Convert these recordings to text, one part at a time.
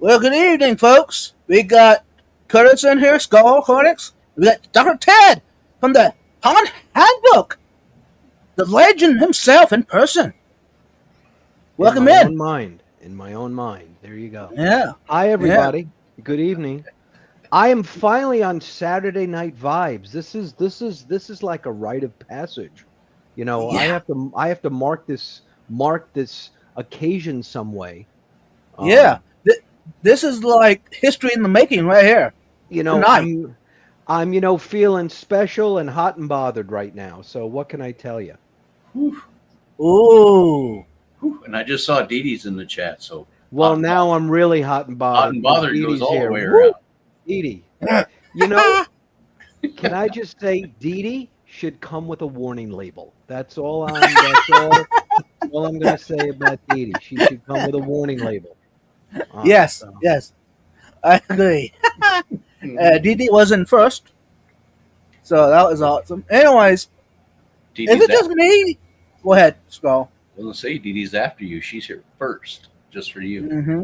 Well, good evening, folks. We got Curtis in here, Skull Cortex. We got Dr. Ted from the Pond Handbook, the legend himself in person. In Welcome my in. own mind. In my own mind. There you go. Yeah, Hi, yeah, everybody. Good evening. I am finally on Saturday Night Vibes. This is like a rite of passage. You know, I yeah, have to I have to mark this occasion some way. yeah. Um, This is like history in the making right here. you know, Tonight. I'm feeling special and hot and bothered right now. So what can I tell you? Whew, Ooh. whew. And I just saw Dee Dee's in the chat, so Well, hot and now bothered. I'm really hot and Hot bothered and because bothered Dee goes Dee's all the here. way Woo! around. Dee Dee. You know, can I just say Dee Dee should come with a warning label? That's all I'm gonna say about Dee Dee. She should come with a warning label on it. Yes, yes. I agree. DD was in first, so that was awesome. Anyways, Dee is Dee's it just after. me? Go ahead, Skull. I was gonna say Dee Dee's after you. She's here first, just for you. Mm-hmm.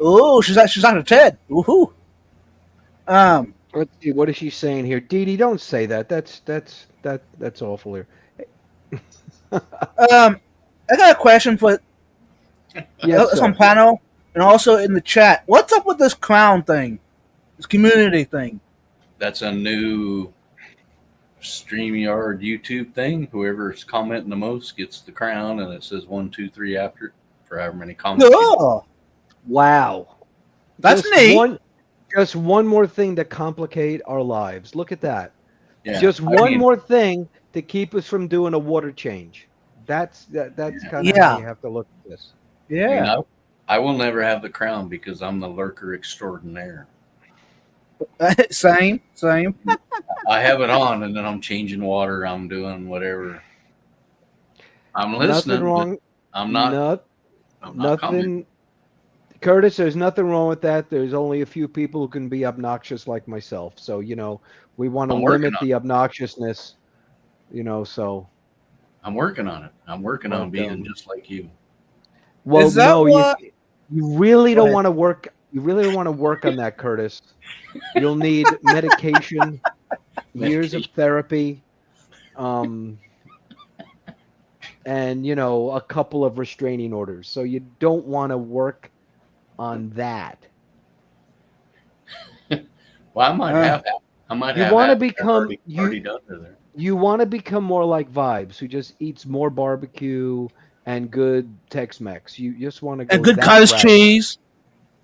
Ooh, she's Dr. Ted. Woohoo. Um, Let's see, what is she saying here? Dee Dee, don't say that. That's awful here. I got a question for Yes, some sir. panel and also in the chat. What's up with this crown thing? This community thing? That's a new StreamYard YouTube thing. Whoever's commenting the most gets the crown, and it says 1, 2, 3 after it for however many comments you do. Oh, Wow. that's Just neat. one more thing to complicate our lives. Look at that. Yeah, Just I one mean, more thing to keep us from doing a water change. That's kind of how Yeah, you have to look at this. yeah. I will never have the crown because I'm the lurker extraordinaire. Same, same. I have it on, and then I'm changing water. I'm doing whatever. I'm Nothing listening, but wrong. I'm not. Not I'm not commenting. nothing. Curtis, there's nothing wrong with that. There's only a few people who can be obnoxious like myself. So, we want to I'm working limit on the obnoxiousness, so I'm working on it. I'm working on but being just like you. well, Is that no, you what? you really Go don't ahead. want to work you really don't want to work on that, Curtis. You'll need medication, years of therapy, um, and a couple of restraining orders. So you don't want to work on that. Well, I might Uh, have. I might You have want to half become already done to there. you want to become more like Vibes, who just eats more barbecue and good Tex-Mex. You just want to and go good that cottage route. cheese.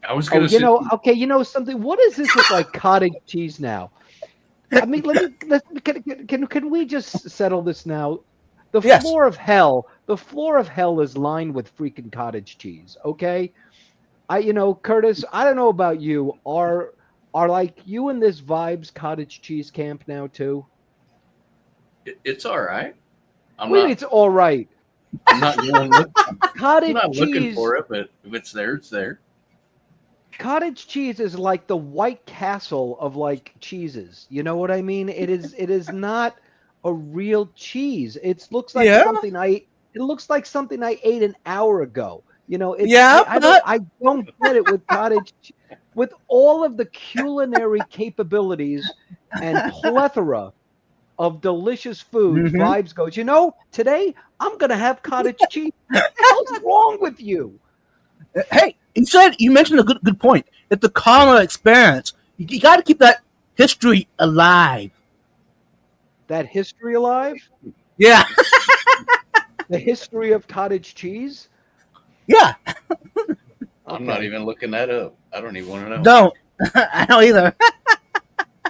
I was Oh, gonna say, okay, something. What is this with like cottage cheese now? I mean, can we just settle this now? The Yes. floor of hell, the floor of hell is lined with freaking cottage cheese. Okay, Curtis. I don't know about you. Are like you in this Vibes cottage cheese camp now too? it's all right. I'm What do you mean not. it's all right? I'm not going. I'm Cottage not looking cheese, for it, but if it's there, it's there. cottage cheese is like the White Castle of like cheeses. You know what I mean? It is not a real cheese. It looks like Yeah. something I ate an hour ago. It's Yeah, but I don't get it with with all of the culinary capabilities and plethora of delicious foods. hmm Vibes goes, today I'm gonna have cottage cheese. What the hell's wrong with you? hey, you mentioned a good point. It's the culinary experience. You got to keep that history alive. That history alive? Yeah, The history of cottage cheese? yeah. I'm not Okay. even looking that up. I don't even want to know. Don't. I don't either.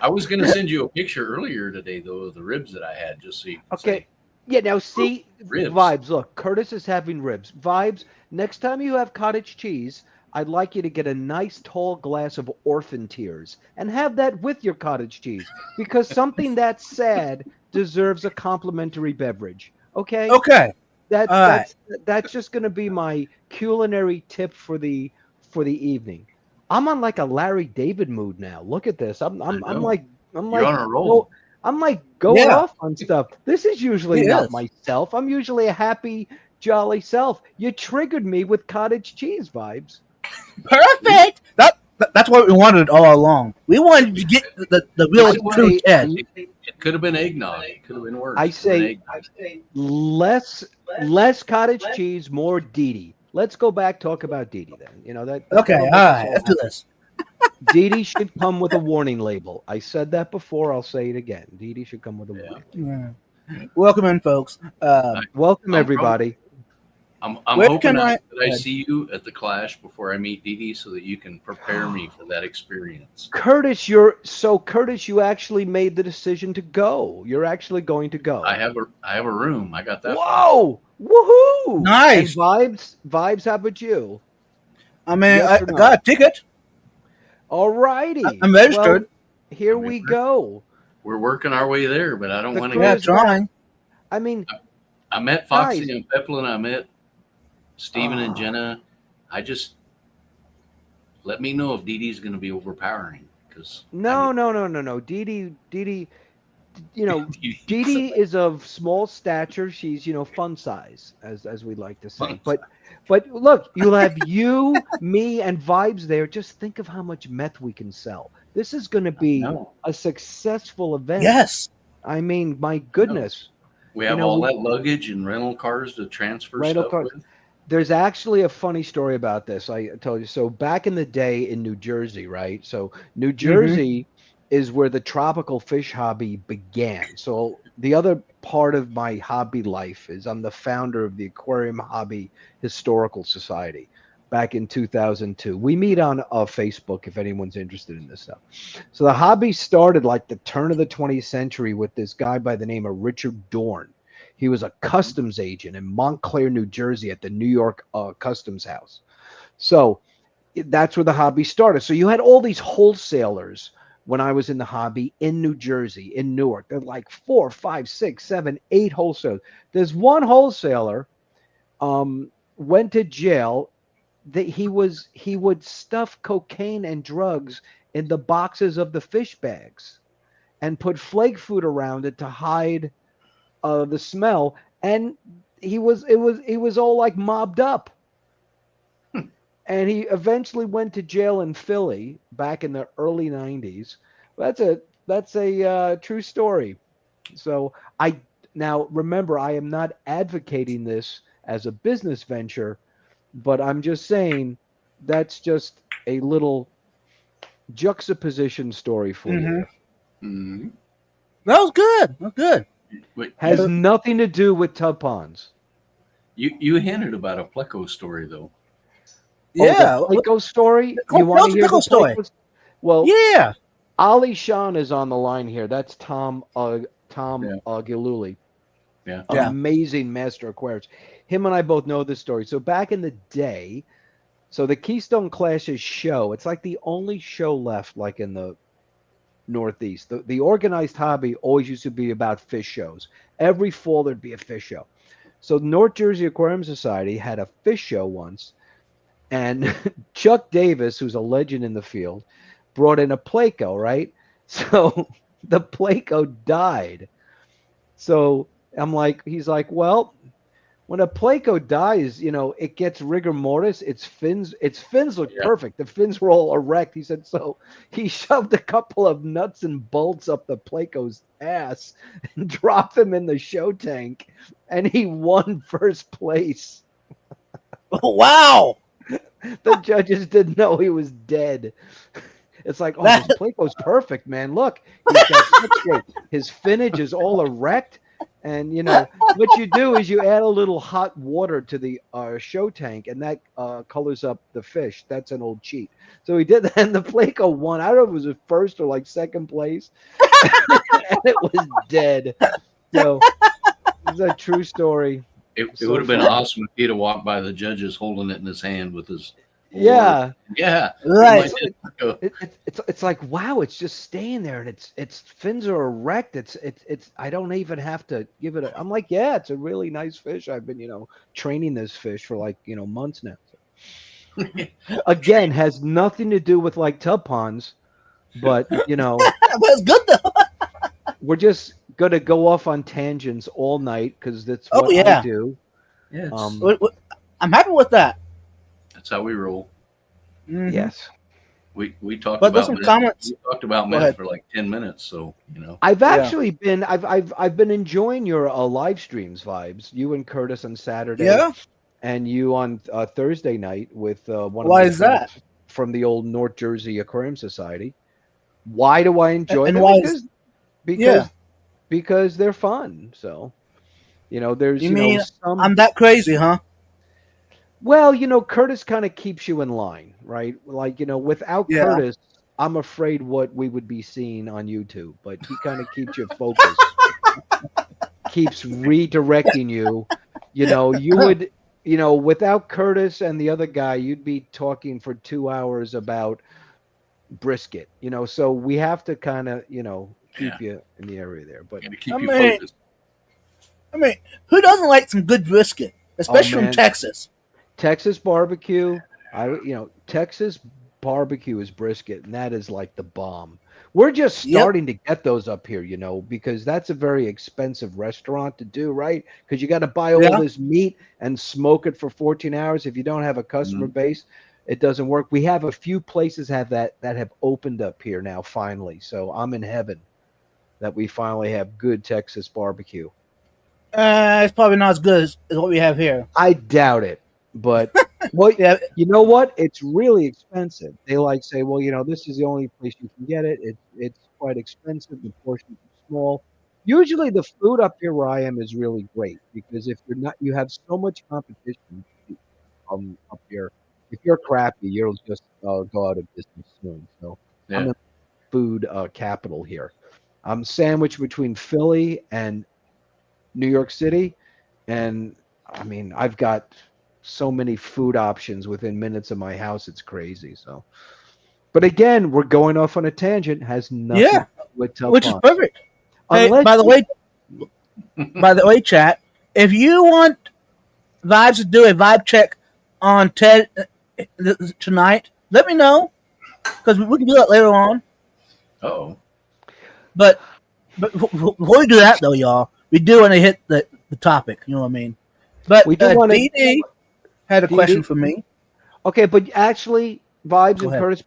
I was gonna send you a picture earlier today, though, of the ribs that I had, just so you can Okay. say Yeah, now see, ribs. Vibes, look, Curtis is having ribs. Vibes, next time you have cottage cheese, I'd like you to get a nice tall glass of orphan tears and have that with your cottage cheese because something that sad deserves a complimentary beverage. Okay? Okay. That's All right. that's that's just going to be my culinary tip for the evening. I'm on like a Larry David mood now. Look at this. I'm I I'm I'm know like I'm you're like on a go, roll. I'm like going Yeah, off on stuff. This is he usually not is. myself. I'm usually a happy, jolly self. You triggered me with cottage cheese vibes. Perfect. That's what we wanted all along. We wanted to get the real I true say- Ted. It could have been eggnog. It could have been worse. I It could have been say eggnog. less cottage cheese, more Didi. Let's go back talk about Didi then. That's Okay, what'll all make us right, all let's do happy. this. Didi should come with a warning label. I said that before. I'll say it again. Didi should come with a Yeah. warning. Yeah. Welcome in, folks. Welcome I'm everybody. I'm Where hoping can that I Ted. see you at the Clash before I meet Dee Dee, so that you can prepare me for that experience. Curtis, Curtis, you actually made the decision to go. You're actually going to go. I have a room. I got that. Whoa! Woohoo! Nice. And vibes. How about you? I mean, Yes I or no? got a ticket. All righty. I'm registered. Well, here we go. We're working our way there, but I don't The want Yeah, to. cruise- trying. I mean, I met Foxy Guys. and Peplin. I met Steven and Oh. Jenna. I just let me know if Dee Dee's going to be overpowering, because no. Didi, Didi is of small stature. She's, fun size, as we like to say. Fun But look, you'll have you, me, and Vibes there. Just think of how much meth we can sell. This is going to be No. a successful event. Yes. I mean, my goodness. We have You know, all we- that luggage and rental cars to transfer Rental stuff cars. with. There's actually a funny story about this. I told you. So back in the day in New Jersey, right? So New Jersey is where the tropical fish hobby began. So the other part of my hobby life is I'm the founder of the Aquarium Hobby Historical Society back in 2002. We meet on Facebook if anyone's interested in this stuff. So the hobby started like the turn of the 20th century with this guy by the name of Richard Dorn. He was a customs agent in Montclair, New Jersey at the New York Customs House. So that's where the hobby started. So you had all these wholesalers when I was in the hobby in New Jersey, in Newark. They're like 4, 5, 6, 7, 8 wholesalers. There's one wholesaler went to jail that he would stuff cocaine and drugs in the boxes of the fish bags and put flake food around it to hide the smell, and he was all like mobbed up. And he eventually went to jail in Philly back in the early 90s. That's a true story. So now remember, I am not advocating this as a business venture, but I'm just saying that's just a little juxtaposition story for you. Mhm. That was good. That was good. Wait, Has nothing to do with tub ponds. you hinted about a Pleco story though. Yeah. Oh, the Pleco story. Tell You want us to the hear the Pleco story. Pleco? Well, Yeah. Ali Shan is on the line here. That's Tom Yeah. Giluli. Yeah. Yeah. Amazing master aquarist. Him and I both know this story. So back in the day, so the Keystone Clashes show, it's like the only show left like in the Northeast. The organized hobby always used to be about fish shows. Every fall there'd be a fish show. So North Jersey Aquarium Society had a fish show once, and Chuck Davis, who's a legend in the field, brought in a Pleco, right? So the Pleco died. So he's like, well, when a Pleco dies, it gets rigor mortis. Its fins look perfect. The fins were all erect. He said, so he shoved a couple of nuts and bolts up the Pleco's ass and dropped them in the show tank, and he won first place. Oh, wow. The judges didn't know he was dead. It's like, oh, this Pleco's perfect, man. Look, he's got substrate. His finnage is all erect. And, what you do is you add a little hot water to the show tank, and that colors up the fish. That's an old cheat. So he did that, and the Pleco won. I don't know if it was his first or like second place. And it was dead. So it's a true story. It So would have been funny. awesome if he'd have walked by the judges holding it in his hand with his. Yeah. Yeah. Right. It's like, wow, it's just staying there, and its fins are erect. It's I don't even have to give it I'm like, yeah, it's a really nice fish. I've been, training this fish for like, months now. Again, has nothing to do with like tub ponds, but That's good though. we're just gonna go off on tangents all night because that's Oh, what yeah. I do. Yeah. Um, I'm happy with that. That's how we roll. Mhm. Yes. We talked But there's about some meth. comments. We talked about Go meth ahead. for like 10 minutes. So I've Yeah. actually been I've been enjoying your live streams vibes. You and Curtis on Saturday, Yeah. and you on Thursday night with one of Why my is that? friends from the old North Jersey Aquarium Society. Why do I enjoy And them? why is yeah? Because they're fun. So there's You mean some. I'm that crazy, huh? Well, Curtis kind of keeps you in line, right? Like without Yeah. Curtis, I'm afraid what we would be seeing on YouTube. But he kind of keeps you focused, keeps redirecting you. You would, without Curtis and the other guy, you'd be talking for 2 hours about brisket. So we have to kind of, yeah, keep you in the area there. But got to I keep you mean, focused. Who doesn't like some good brisket, oh especially from man, Texas? Texas barbecue, Texas barbecue is brisket, and that is like the bomb. We're just Yep. starting to get those up here, because that's a very expensive restaurant to do, right? Because you got to buy all Yeah. this meat and smoke it for 14 hours. If you don't have a customer Mhm. base, it doesn't work. We have a few places that have opened up here now, finally. So I'm in heaven that we finally have good Texas barbecue. It's probably not as good as what we have here. I doubt it, but well, Yeah. you know what? It's really expensive. They like say, well, this is the only place you can get it. It's quite expensive. The portions are small. Usually, the food up here where I am is really great because if you're not, you have so much competition up here. If you're crappy, you'll just go out of business soon. So I'm Yeah. in food capital here. I'm sandwiched between Philly and New York City, and I mean, I've got so many food options within minutes of my house. It's crazy. So, but again, we're going off on a tangent. Has nothing Yeah. to do with Which is Telfont. perfect. Hey, Unless you, by the way, chat. If you want Vibes to do a vibe check on Ted tonight, let me know because we can do that later on. Oh, But before we do that though, y'all, we do want to hit the topic. You know what I mean? But we do want to, DD had a question DD. for me. Okay, but actually, Vibes Go and ahead.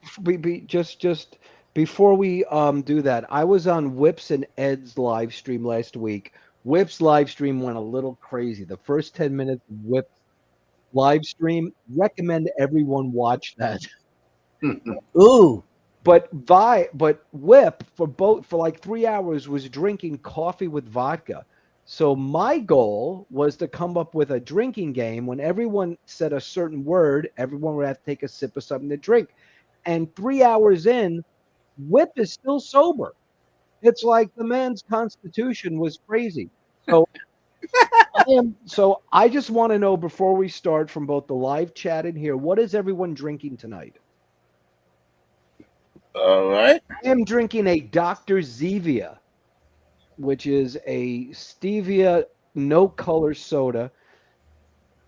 Curtis, just before we do that, I was on Whips and Ed's live stream last week. Whips live stream went a little crazy. The first 10 minutes of Whips live stream, recommend everyone watch that. Ooh, But Whip for like 3 hours was drinking coffee with vodka. So my goal was to come up with a drinking game. When everyone said a certain word, everyone would have to take a sip of something to drink. And 3 hours in, Whip is still sober. It's like the man's constitution was crazy. So I just want to know before we start from both the live chat in here, what is everyone drinking tonight? all right. I am drinking a Dr. Zevia, which is a stevia no color soda.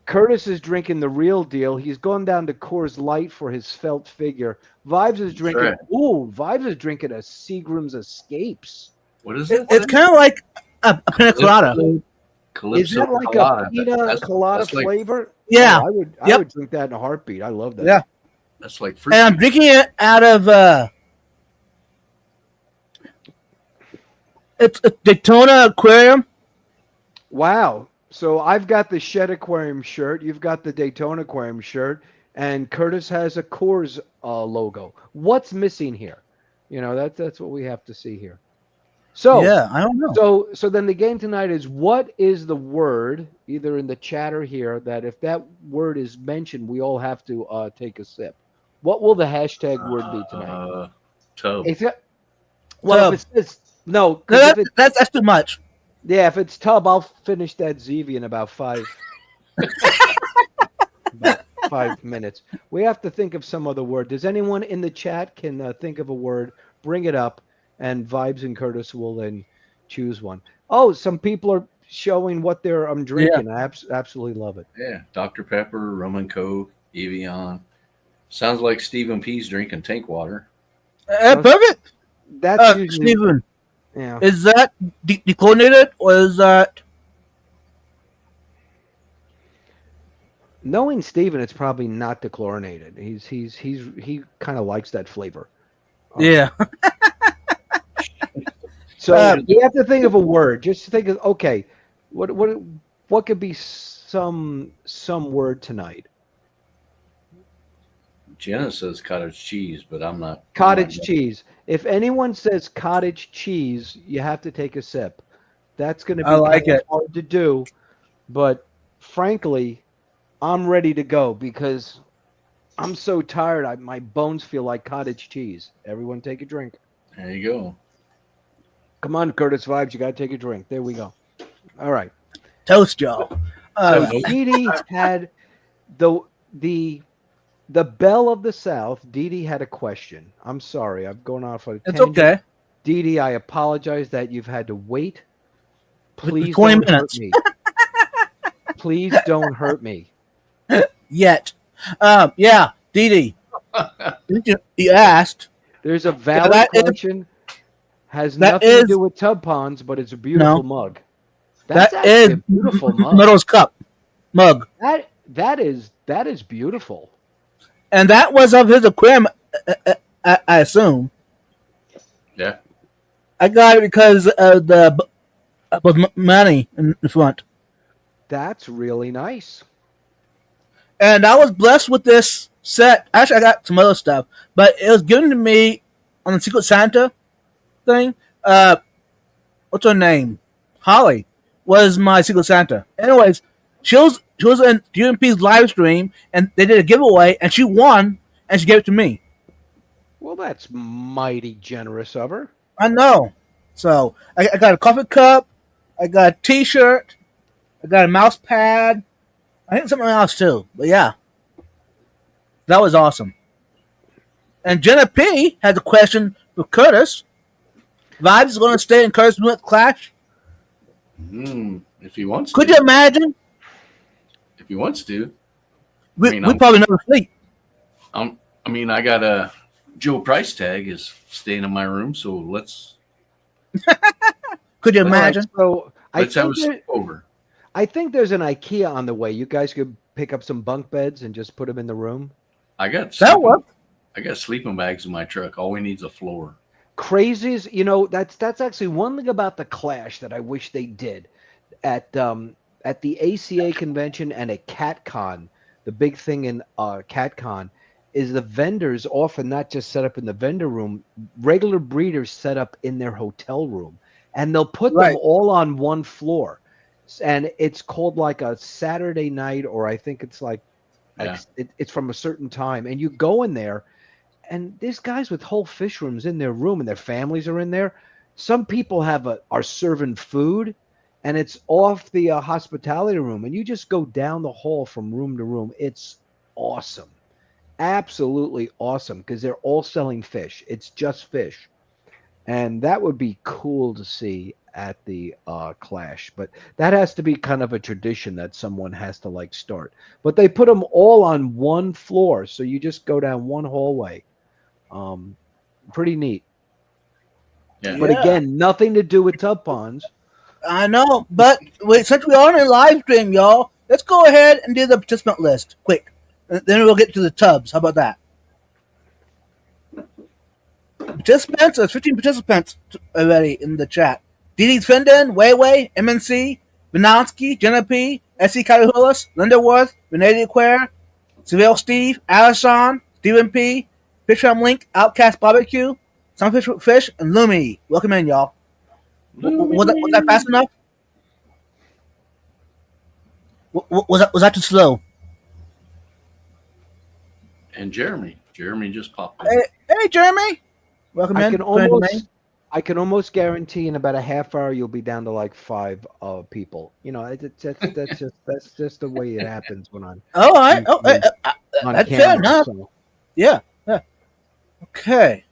Curtis is drinking the real deal. He's gone down to Coors Light for his felt figure. Vibes is drinking. right. Vibes is drinking a Seagram's Escapes. What is it? It's kind of like a pina colada. Is Calypso that like Colada. a pina colada that's like, flavor? Yeah. Oh, I Yep. would drink that in a heartbeat. I love that. Yeah. that's like fruit. And I'm drinking it out of it's a Daytona Aquarium. Wow. So I've got the Shed Aquarium shirt. You've got the Daytona Aquarium shirt. And Curtis has a Coors logo. What's missing here? That's what we have to see here. So Yeah, I don't know. So then the game tonight is, what is the word, either in the chat or here, that if that word is mentioned, we all have to take a sip. What will the hashtag word be tonight? Tub. If it says no, No, that's too much. yeah, if it's tub, I'll finish that Zevia in about 5 minutes. We have to think of some other word. Does anyone in the chat can think of a word? Bring it up, and Vibes and Curtis will then choose one. Oh, some people are showing what I'm drinking. I absolutely love it. Yeah, Dr. Pepper, rum and Coke, Evian. Sounds like Stephen P's drinking tank water. Perfect. That's usually Steven, yeah. is that dechlorinated or is that? Knowing Steven, it's probably not dechlorinated. He kind of likes that flavor. Yeah. So you have to think of a word. Just think of okay, what could be some word tonight? Jenna says cottage cheese, but I'm not. Cottage cheese. If anyone says cottage cheese, you have to take a sip. That's going to be I like kind of it. hard to do, but frankly, I'm ready to go because I'm so tired. My bones feel like cottage cheese. Everyone take a drink. There you go. Come on, Curtis Vibes, you got to take a drink. There we go. All right. Toast, y'all. So Dee Dee had the belle of the South. Dee Dee had a question. I'm sorry, I've gone off on a It's tangent. okay. Dee Dee, I apologize that you've had to wait. Please 20 don't minutes. hurt me. Please don't hurt me. Yet. Yeah, Dee Dee. You asked. There's a valid that is- question. Has that nothing to is- do with tub ponds, but it's a beautiful No. mug. That's That actually is a beautiful mug. Meadows Cup mug. That is beautiful. And that was of his aquarium, I assume. Yeah. I got it because of the was money in the front. That's really nice. And I was blessed with this set. Actually, I got some other stuff, but it was given to me on the Secret Santa thing. What's her name? Holly was my Secret Santa. Anyways, she was in UMP's live stream, and they did a giveaway, and she won, and she gave it to me. Well, that's mighty generous of her. I know. So I got a coffee cup, I got a T-shirt, I got a mouse pad. I think something else too. But yeah, that was awesome. And Jenna P has a question for Curtis. Vibes is going to stay in Curtis with Clash. If he wants Could to. you imagine? If he wants to. We probably never sleep. I mean, I got a Joe Price tag is staying in my room, so let's Could you All right, imagine? so have a sleepover. I think there's an IKEA on the way. You guys could pick up some bunk beds and just put them in the room. I got That worked. I got sleeping bags in my truck. All we need is a floor. Crazies, that's actually one thing about the Clash that I wish they did at the ACA convention and at CatCon. The big thing in CatCon is the vendors often not just set up in the vendor room, regular breeders set up in their hotel room, and they'll put them Right. all on one floor, and it's called like a Saturday night, or I think it's like Yeah. it's from a certain time, and you go in there. And there's guys with whole fish rooms in their room, and their families are in there. Some people are serving food, and it's off the hospitality room, and you just go down the hall from room to room. It's awesome, absolutely awesome, because they're all selling fish. It's just fish, and that would be cool to see at the Clash. But that has to be kind of a tradition that someone has to like start. But they put them all on one floor, so you just go down one hallway. Pretty neat. Yeah. But again, nothing to do with tub ponds. I know, but wait, since we are on a live stream, y'all, let's go ahead and do the participant list quick. And then we'll get to the tubs. How about that? Participants, there's 15 participants already in the chat. Dee Fenden, Weiwei, MNC, Vinonsky, Jenna P, S.E. Karihulis, Linda Worth, Renee DeQuare, Seville Steve, Alison, Stephen P, Fish from Link, Outcast Barbecue, Sunfish with Fish, and Lumi. Welcome in, y'all. Was that fast enough? Was that too slow? And Jeremy just popped in. Hey, Jeremy. Welcome in. I can almost guarantee in about a half hour you'll be down to like 5 people. That's just the way it happens when I'm All right. Oh, on that's camera. fair enough. So. Yeah. Okay.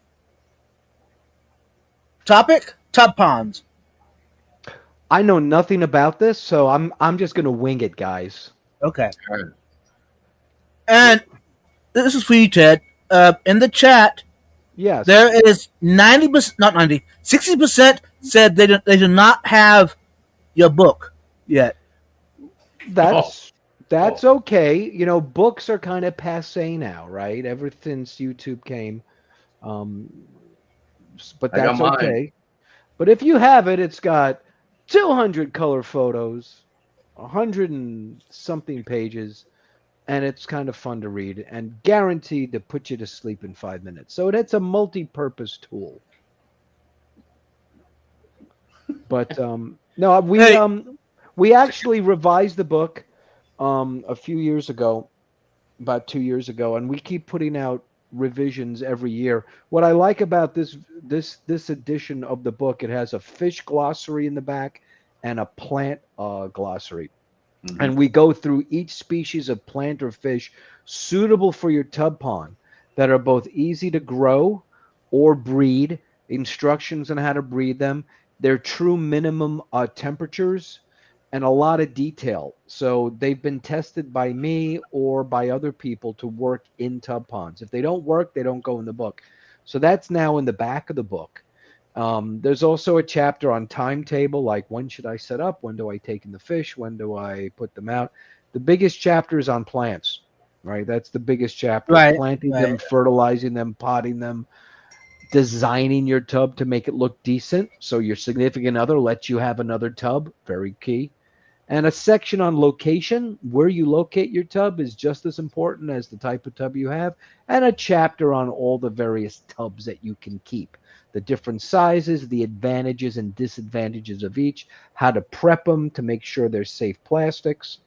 Topic: tub ponds. I know nothing about this, so I'm just gonna wing it, guys. Okay. All right. And this is for you, Ted. In the chat, Yes. there is 90%, not 90, 60% said they do not have your book yet. That's That's okay. You know, books are kind of passe now, right? Ever since YouTube came. Um, but I got that's mine. okay. But if you have it, it's got 200 color photos, 100 and something pages, and it's kind of fun to read and guaranteed to put you to sleep in 5 minutes. So it's a multi-purpose tool. But no, Hey. we actually revised the book a few years ago, about 2 years ago, and we keep putting out revisions every year. What I like about this edition of the book, it has a fish glossary in the back and a plant glossary. Mhm. And we go through each species of plant or fish suitable for your tub pond that are both easy to grow or breed, instructions on how to breed them, their true minimum temperatures, and a lot of detail. So they've been tested by me or by other people to work in tub ponds. If they don't work, they don't go in the book. So that's now in the back of the book. There's also a chapter on timetable, like when should I set up? When do I take in the fish? When do I put them out? The biggest chapter is on plants, right? That's the biggest chapter. Right, Planting right. them, fertilizing them, potting them, designing your tub to make it look decent. So your significant other lets you have another tub. Very key. And a section on location, where you locate your tub is just as important as the type of tub you have. And a chapter on all the various tubs that you can keep, the different sizes, the advantages and disadvantages of each, how to prep them to make sure they're safe plastics.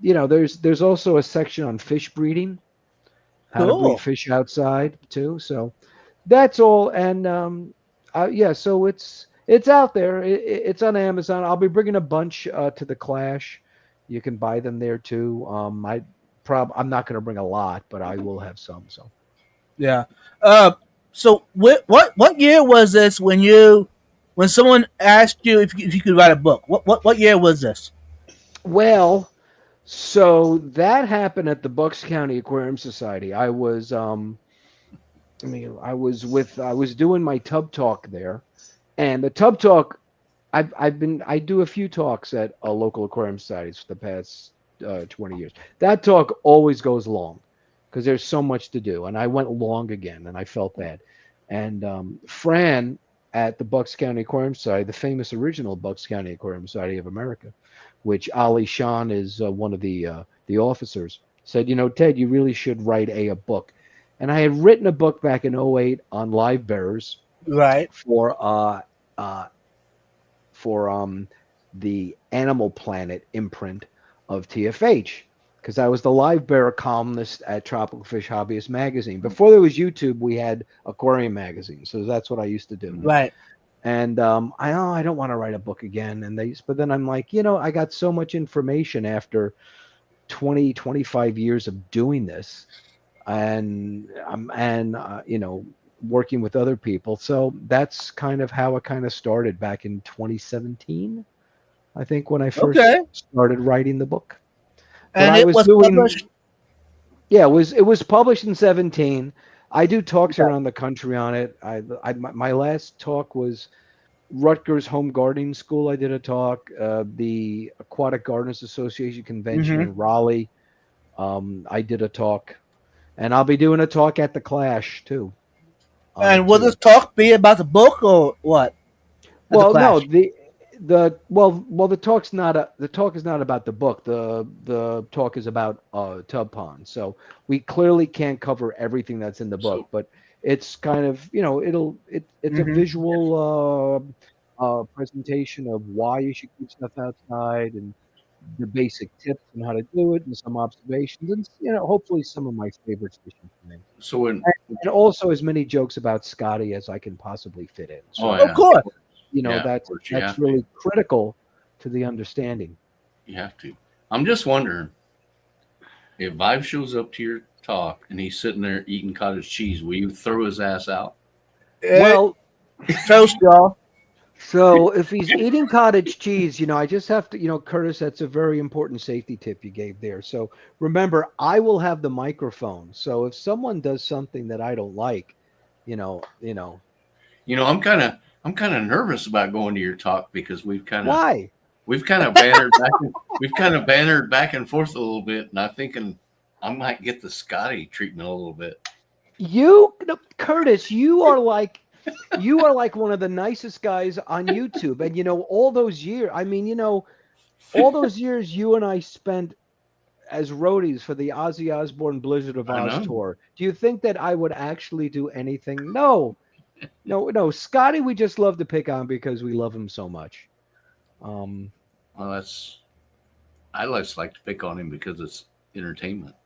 You know, there's also a section on fish breeding, how to breed Cool. fish outside too. So that's all. And yeah, so it's out there. It's on Amazon. I'll be bringing a bunch to the Clash. You can buy them there too. I'm not going to bring a lot, but I will have some. So Yeah. So what year was this when someone asked you if you could write a book? What year was this? well, so that happened at the Bucks County Aquarium Society. I was doing my tub talk there, and the tub talk I do a few talks at local aquarium societies for the past 20 years. That talk always goes long because there's so much to do, and I went long again, and I felt bad. And Fran at the Bucks County Aquarium Society, the famous original Bucks County Aquarium Society of America, which Ali Shan is one of the officers, said, you know, Ted, you really should write a book. And I had written a book back in '08 on live bearers Right. for uh, for the Animal Planet imprint of TFH because I was the live bearer columnist at Tropical Fish Hobbyist magazine. Before there was YouTube, we had Aquarium magazine, so that's what I used to do. Right. And I don't want to write a book again. But then I'm like, you know, I got so much information after 25 years of doing this, and you know, working with other people. So that's kind of how it kind of started back in 2017, I think, when I first Okay. started writing the book. But And I it was was doing, published. yeah, it was published in 17. I do talks around the country on it. My last talk was Rutgers Home Gardening School. I did a talk. The Aquatic Gardeners Association convention Hmm. in Raleigh. I did a talk, and I'll be doing a talk at the Clash too. On And it will too. this talk be about the book or what? At the Well, no, Clash. the talk is not about the book. The talk is about tub pond. So we clearly can't cover everything that's in the book, So but it's kind of, you know, it's a Hmm. visual presentation of why you should keep stuff outside and the basic tips on how to do it and some observations and, you know, hopefully some of my favorite fishing things. so when And also as many jokes about Scotty as I can possibly fit in. oh So Of yeah, course. you know, yeah, of course you that's have to. really critical to the understanding. You have to. I'm just wondering if Vibe shows up to your talk and he's sitting there eating cottage cheese, will you throw his ass out? Well, Toast, y'all. so if he's eating cottage cheese, you know, I just have to, you know, Curtis, that's a very important safety tip you gave there. So remember, I will have the microphone. So if someone does something that I don't like, you know, You know, I'm kind of nervous about going to your talk because we've kind of why? we've kind of bannered back. We've kind of bannered back and forth a little bit, and I'm thinking I might get the Scotty treatment a little bit. Curtis, you are like one of the nicest guys on YouTube. And all those years, all those years you and I spent as roadies for the Ozzy Osbourne Blizzard of I Oz know. tour. Do you think that I would actually do anything? No. Scotty, we just love to pick on because we love him so much. Well, I just like to pick on him because it's entertainment.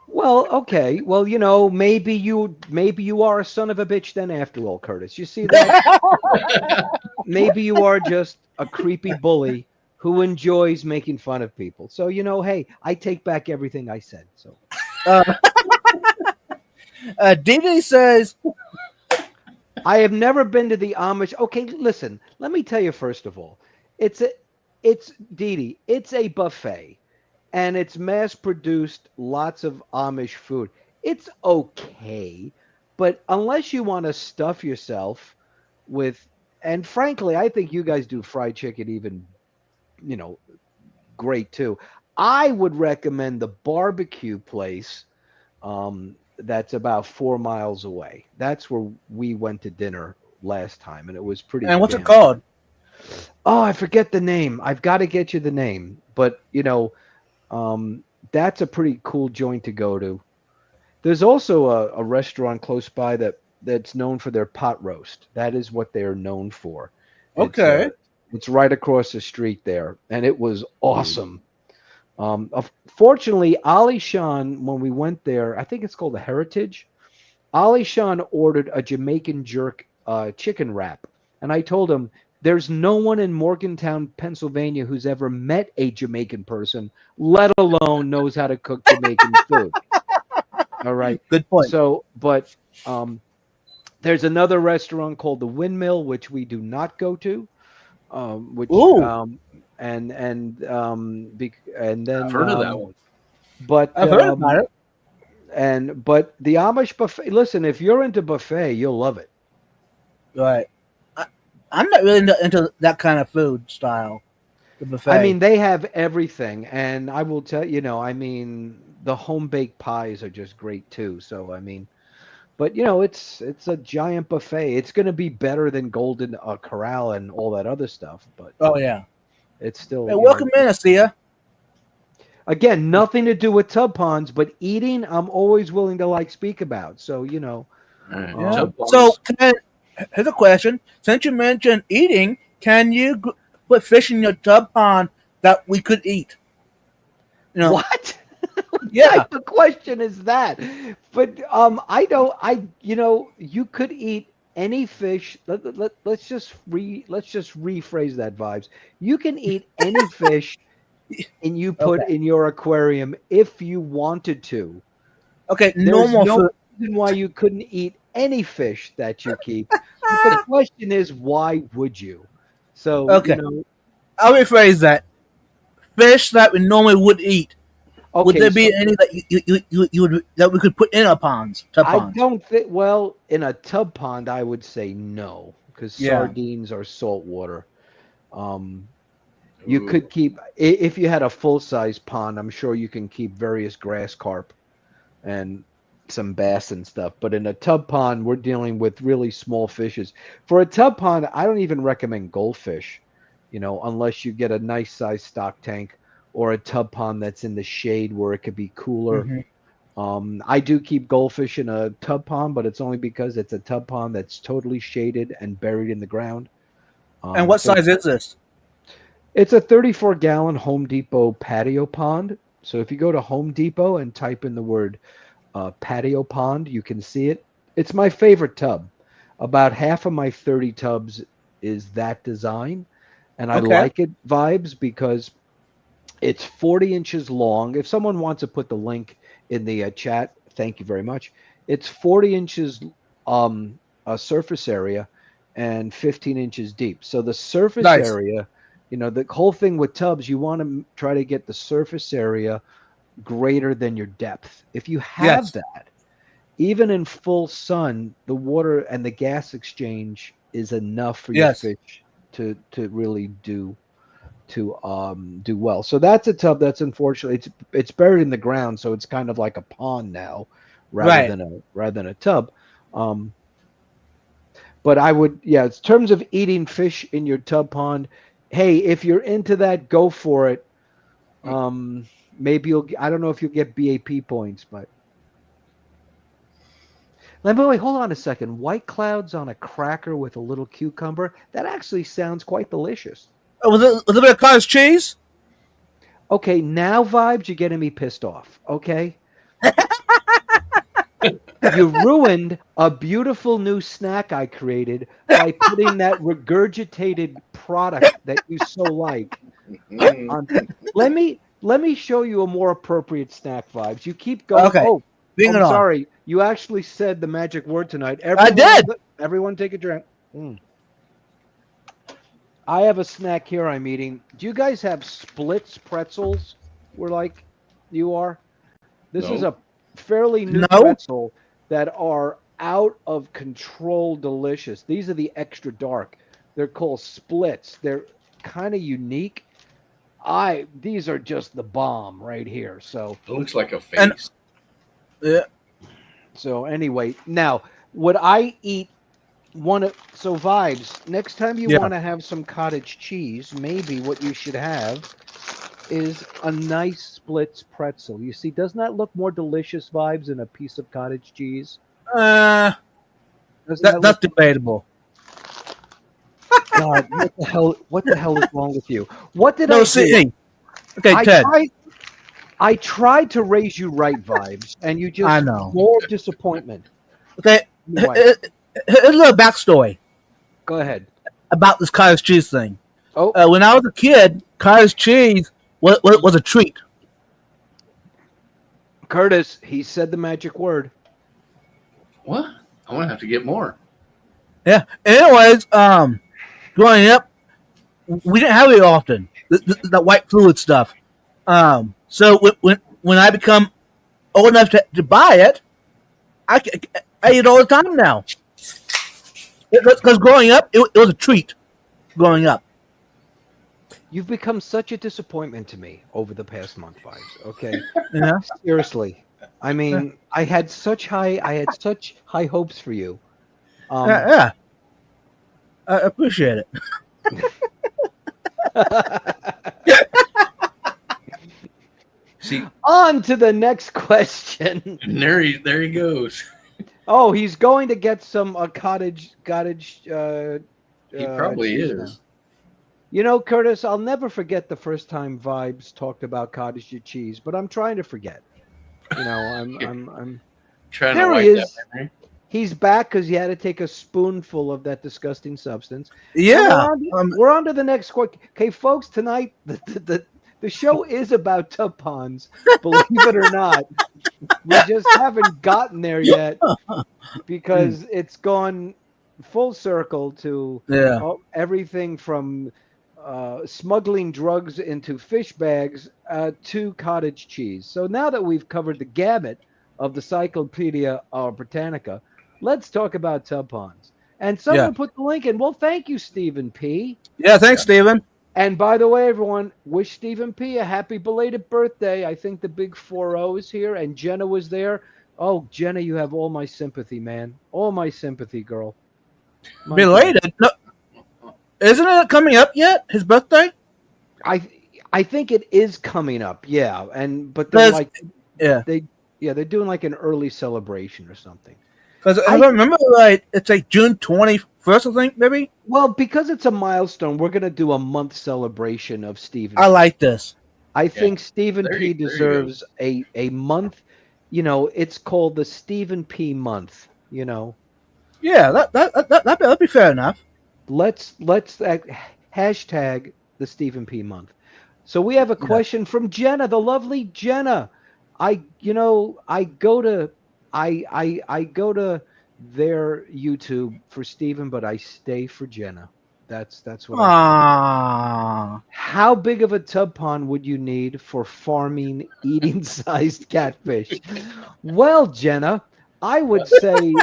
Well, okay. Well, maybe you are a son of a bitch then after all, Curtis. You see that? Maybe you are just a creepy bully who enjoys making fun of people. So, hey, I take back everything I said. So Didi says, I have never been to the Amish. Okay, listen, let me tell you first of all, it's Didi, it's a buffet. And it's mass-produced, lots of Amish food. It's okay, but unless you want to stuff yourself with, and frankly, I think you guys do fried chicken even, great too. I would recommend the barbecue place that's about 4 miles away. That's where we went to dinner last time, and it was pretty. and what's it damn called? Oh, I forget the name. I've got to get you the name, but that's a pretty cool joint to go to. There's also a restaurant close by that's known for their pot roast. That is what they're known for. Okay. It's right across the street there, and it was awesome. Fortunately, Ali Shan, when we went there, I think it's called the Heritage. Ali Shan ordered a Jamaican jerk chicken wrap, and I told him, there's no one in Morgantown, Pennsylvania, who's ever met a Jamaican person, let alone knows how to cook Jamaican food. All right. Good point. So, but there's another restaurant called the Windmill, which we do not go to. Ooh. And then I've heard of that one. But I've heard about it. But the Amish buffet. Listen, if you're into buffet, you'll love it. Right. I'm not really into that kind of food style. The buffet. I mean, they have everything, and I will tell the home baked pies are just great too. So but it's a giant buffet. It's going to be better than Golden Corral and all that other stuff. But oh yeah, it's still. Hey, welcome in, Asia. Again, nothing to do with tub ponds, but eating, I'm always willing to speak about. So All right. Yeah. So here's a question: since you mentioned eating, can you put fish in your tub pond that we could eat? What? Yeah. What type of question is that? But you could eat any fish. Let's just rephrase that, Vibes. You can eat any fish and you put in your aquarium if you wanted to. Okay, There's normal no food. reason why you couldn't eat any fish that you keep. But the question is, why would you? So Okay. I'll rephrase that. Fish that we normally would eat. Okay, Would there be any that you would that we could put in our ponds? Tub I ponds? don't think. Well, in a tub pond, I would say no, because Yeah. sardines are salt water. You could keep, if you had a full size pond, I'm sure you can keep various grass carp and some bass and stuff. But in a tub pond, we're dealing with really small fishes. For a tub pond, I don't even recommend goldfish, unless you get a nice size stock tank or a tub pond that's in the shade where it could be cooler. Mm-hmm. I do keep goldfish in a tub pond, but it's only because it's a tub pond that's totally shaded and buried in the ground. And what size is this? It's a 34-gallon Home Depot patio pond. So if you go to Home Depot and type in the word patio pond, you can see it. It's my favorite tub. About half of my 30 tubs is that design. And I like it, Vibes, because it's 40 inches long. If someone wants to put the link in the chat, thank you very much. It's 40 inches surface area and 15 inches deep. So the surface area, the whole thing with tubs, you want to try to get the surface area greater than your depth. If you have that, even in full sun, the water and the gas exchange is enough for your fish to really do well. So that's a tub that's unfortunately it's buried in the ground, so it's kind of like a pond now Right. rather than a tub. But I would, yeah, in terms of eating fish in your tub pond, hey, if you're into that, go for it. Maybe I don't know if you'll get BAP points, but wait, hold on a second. White clouds on a cracker with a little cucumber. That actually sounds quite delicious. With a bit of cottage cheese. Okay, now Vibes, you're getting me pissed off. Okay. You ruined a beautiful new snack I created by putting that regurgitated product that you so like on. Let me show you a more appropriate snack, Vibes. You keep going. Okay. Oh, Bring it on. sorry. You actually said the magic word tonight. I did. Everyone take a drink. I have a snack here I'm eating. Do you guys have Splits pretzels? We're like you are. This is a fairly new pretzel that are out of control delicious. These are the extra dark. They're called Splits. They're kind of unique. These are just the bomb right here. So it looks like a face. Yeah. So anyway, now would I eat so Vibes, next time you want to have some cottage cheese, maybe what you should have is a nice Splits pretzel. You see, doesn't that look more delicious, Vibes, than a piece of cottage cheese? That's debatable. God, what the hell is wrong with you? What did I do? See. Okay, Ted. I tried to raise you right, Vibes, and you just I know. more disappointment. Okay, here's a little backstory. Go ahead. About this cottage cheese thing. Oh, when I was a kid, cottage cheese was a treat. Curtis, he said the magic word. What? I'm gonna have to get more. Yeah. Anyways, growing up, we didn't have it often. The white fluid stuff. So when I become old enough to buy it, I eat it all the time now. Because growing up, it was a treat. Growing up. You've become such a disappointment to me over the past month, Vibes. Okay. Yeah. Seriously. I mean, I had such high hopes for you. Yeah. I appreciate it. See, on to the next question. And there he goes. Oh, he's going to get some cottage. He probably is. Now. You know, Curtis, I'll never forget the first time Vibes talked about cottage cheese, but I'm trying to forget. You know, I'm trying there to he is. that memory. He's back because he had to take a spoonful of that disgusting substance. Yeah. We're on to the next question. Okay, folks, tonight the show is about tub ponds, believe it or not. We just haven't gotten there yet because it's gone full circle to everything from smuggling drugs into fish bags to cottage cheese. So now that we've covered the gamut of the Cyclopedia Britannica, let's talk about tub ponds. And someone put the link in. Well, thank you, Stephen P. Yeah, thanks, Stephen. And by the way, everyone, wish Stephen P. a happy belated birthday. I think the big 4-0 is here, and Jenna was there. Oh, Jenna, you have all my sympathy, man. All my sympathy, girl. Belated? No, isn't it coming up yet? His birthday? I think it is coming up. Yeah, but they're they're doing like an early celebration or something. Because I remember it's like June 21st, I think, maybe. Well, because it's a milestone, we're gonna do a month celebration of Stephen. I like this. I think Stephen P. deserves a month. You know, it's called the Stephen P. month. You know. Yeah, that'd be fair enough. Let's hashtag the Stephen P. month. So we have a question from Jenna, the lovely Jenna. I go to their YouTube for Stephen, but I stay for Jenna. That's what. How big of a tub pond would you need for farming eating-sized catfish? Well, Jenna, I would say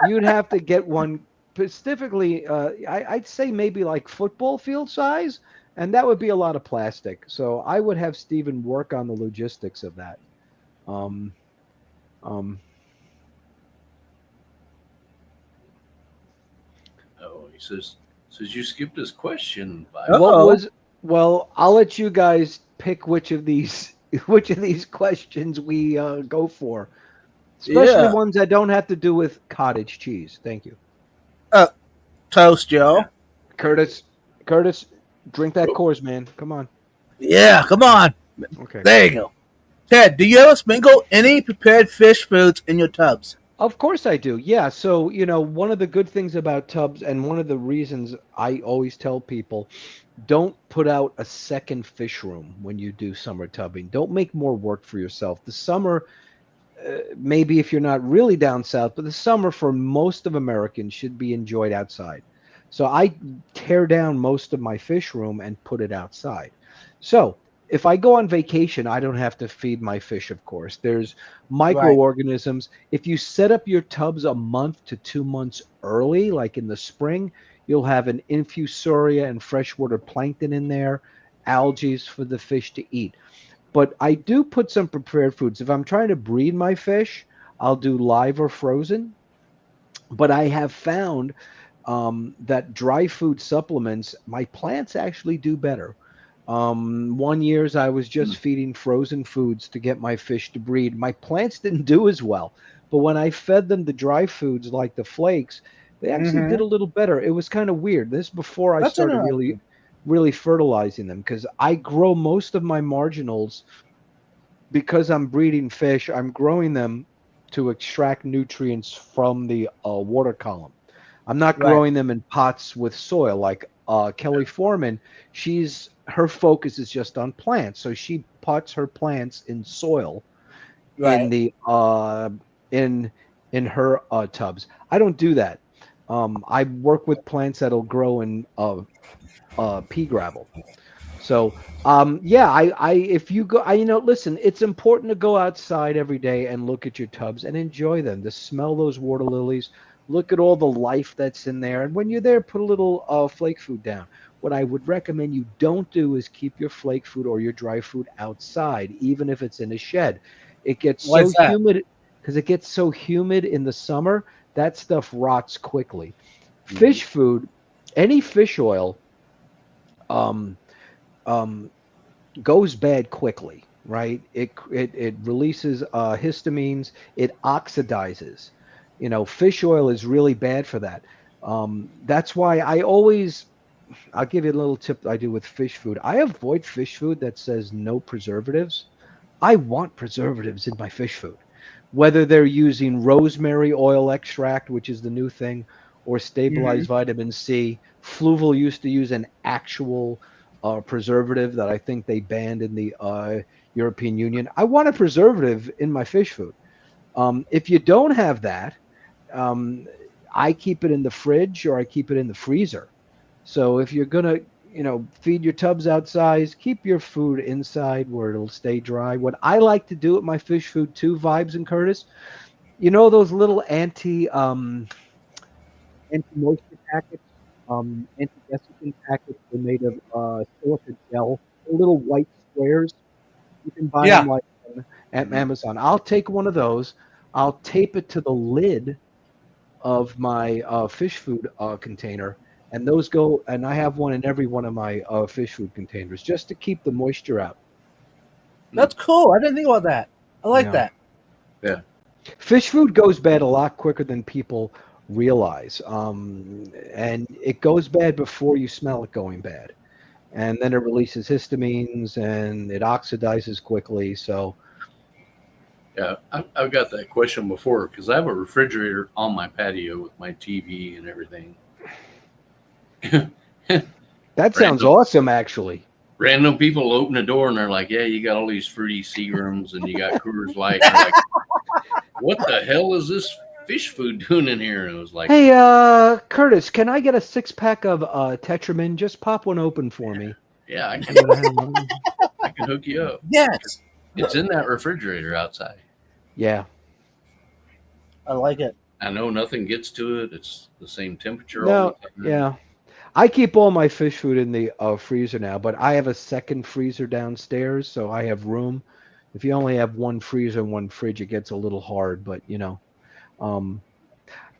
you'd have to get one specifically, I'd say maybe like football field size, and that would be a lot of plastic. So I would have Steven work on the logistics of that. Um, um, Oh, he says you skipped his question. Uh-oh. what was well? I'll let you guys pick which of these which of these questions we go for, especially Yeah. ones that don't have to do with cottage cheese. Thank you, Toast, Joe. Curtis. Curtis, drink that Coors, man. Come on. Yeah, come on. Okay. There you go. Ted, do you ever sprinkle any prepared fish foods in your tubs? Of course I do. Yeah. So, one of the good things about tubs, and one of the reasons I always tell people, don't put out a second fish room when you do summer tubbing. Don't make more work for yourself. The summer, maybe if you're not really down south, but the summer for most of Americans should be enjoyed outside. So I tear down most of my fish room and put it outside. So if I go on vacation, I don't have to feed my fish, of course. There's microorganisms. If you set up your tubs a month to 2 months early, like in the spring, you'll have an infusoria and freshwater plankton in there, algae for the fish to eat. But I do put some prepared foods. If I'm trying to breed my fish, I'll do live or frozen. But I have found that dry food supplements, my plants actually do better. One years I was just feeding frozen foods to get my fish to breed. My plants didn't do as well, but when I fed them the dry foods like the flakes, they actually did a little better. It was kind of weird. This before I That's started interesting. really fertilizing them because I grow most of my marginals because I'm breeding fish. I'm growing them to extract nutrients from the water column. I'm not Right. growing them in pots with soil like Kelly Foreman. Her focus is just on plants, so she pots her plants in soil in Right. the in her tubs. I don't do that. I work with plants that'll grow in pea gravel. So, yeah, I if you go, listen, it's important to go outside every day and look at your tubs and enjoy them. To smell those water lilies, look at all the life that's in there, and when you're there, put a little flake food down. What I would recommend you don't do is keep your flake food or your dry food outside, even if it's in a shed. It gets Why so is that? humid because it gets so humid in the summer that stuff rots quickly. Fish food, any fish oil. Um, um, Goes bad quickly, right? It releases histamines, it oxidizes. Fish oil is really bad for that. That's why I'll give you a little tip I do with fish food. I avoid fish food that says no preservatives. I want preservatives in my fish food, whether they're using rosemary oil extract, which is the new thing, or stabilized vitamin C. Fluval used to use an actual preservative that I think they banned in the European Union. I want a preservative in my fish food. If you don't have that, um, I keep it in the fridge or I keep it in the freezer. So if you're gonna, feed your tubs outside, keep your food inside where it'll stay dry. What I like to do with my fish food too, Vibes and Curtis, those little anti-moisture packets, anti-desiccant packets. They're made of silica gel, they're little white squares. You can buy them Yeah. like at Amazon. I'll take one of those. I'll tape it to the lid of my fish food container, and those go. And I have one in every one of my fish food containers just to keep the moisture out. That's cool. I didn't think about that. I like Yeah. that. Yeah. Fish food goes bad a lot quicker than people realize, and it goes bad before you smell it going bad, and then it releases histamines and it oxidizes quickly. So Yeah, I've got that question before because I have a refrigerator on my patio with my TV and everything. that sounds Random. awesome, actually. Random people open the door and they're like, "Yeah, you got all these fruity Seagrams and you got Coors Light." And they're like, "What the hell is this fish food doing in here?" And it was like, Hey, Curtis, can I get a 6-pack of Tetramin? Just pop one open for me. "Yeah, I'm gonna have one. I can hook you up. Yes. It's in that refrigerator outside." Yeah. I like it. I know nothing gets to it. It's the same temperature all the No, time. yeah. I keep all my fish food in the freezer now, but I have a second freezer downstairs, so I have room. If you only have one freezer and one fridge, it gets a little hard, but um,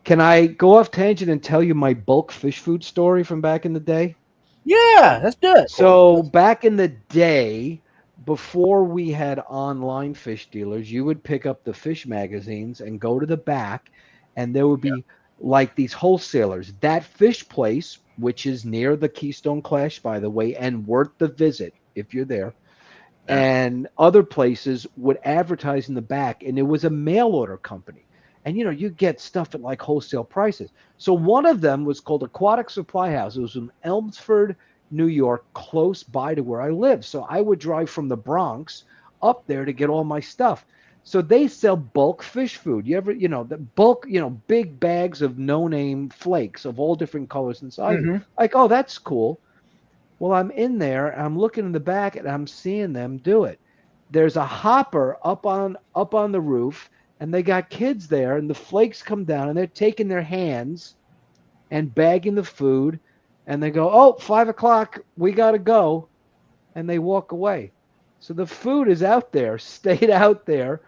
can I go off tangent and tell you my bulk fish food story from back in the day? Yeah, let's do it. So back in the day, before we had online fish dealers, you would pick up the fish magazines and go to the back, and there would be like these wholesalers. That fish place, which is near the Keystone Clash, by the way, and worth the visit if you're there, Yeah. and other places would advertise in the back, and it was a mail order company. And you get stuff at like wholesale prices. So one of them was called Aquatic Supply House. It was in Elmsford, New York, close by to where I live. So I would drive from the Bronx up there to get all my stuff. So they sell bulk fish food. The bulk, big bags of no-name flakes of all different colors and sizes. Mhm. Like, oh, that's cool. Well, I'm in there and I'm looking in the back and I'm seeing them do it. There's a hopper up on the roof, and they got kids there, and the flakes come down and they're taking their hands and bagging the food, and they go, "Oh, 5 o'clock, we gotta go," and they walk away. So the food is out there, stayed out there.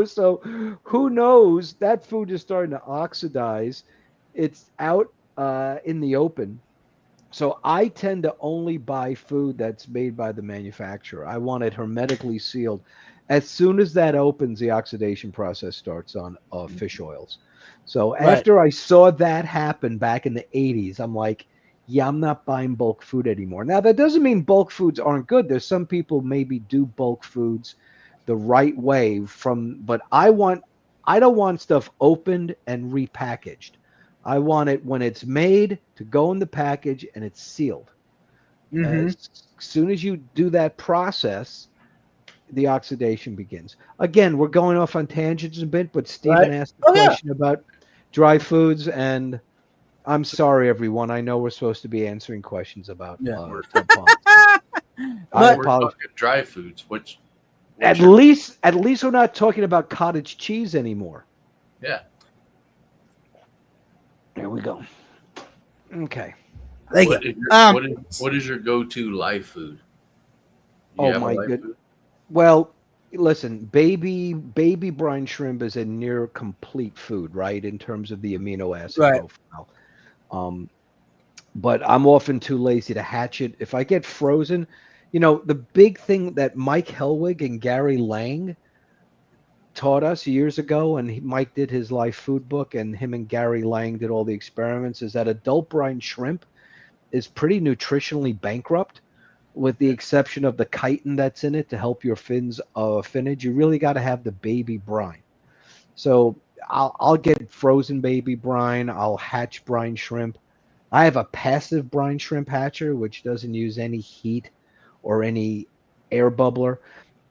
So who knows? That food is starting to oxidize. It's out in the open. So I tend to only buy food that's made by the manufacturer. I want it hermetically sealed. As soon as that opens, the oxidation process starts on fish oils. So Right. after I saw that happen back in the 80s, I'm like, yeah, I'm not buying bulk food anymore. Now, that doesn't mean bulk foods aren't good. There's some people maybe do bulk foods the right way but I don't want stuff opened and repackaged. I want it when it's made to go in the package and it's sealed. Mhm. As soon as you do that process, the oxidation begins. Again, we're going off on tangents a bit, but Stephen Right. asked a Oh yeah. question about dry foods, and I'm sorry, everyone. I know we're supposed to be answering questions about Yeah. Tub Ponds. I But- We're apologize. talking dry foods. What's At your- least we're not talking about cottage cheese anymore. yeah. There we go. Okay. Thank What you. is your, what is your go-to live food? Do you Oh have a my live good. food? Well, listen, baby brine shrimp is a near complete food, right, in terms of the amino acid Right. profile. But I'm often too lazy to hatch it. If I get frozen, the big thing that Mike Helwig and Gary Lang taught us years ago, and Mike did his live food book, and him and Gary Lang did all the experiments, is that adult brine shrimp is pretty nutritionally bankrupt, with the exception of the chitin that's in it to help your fins finnage. You really got to have the baby brine. So I'll get frozen baby brine. I'll hatch brine shrimp. I have a passive brine shrimp hatcher, which doesn't use any heat or any air bubbler.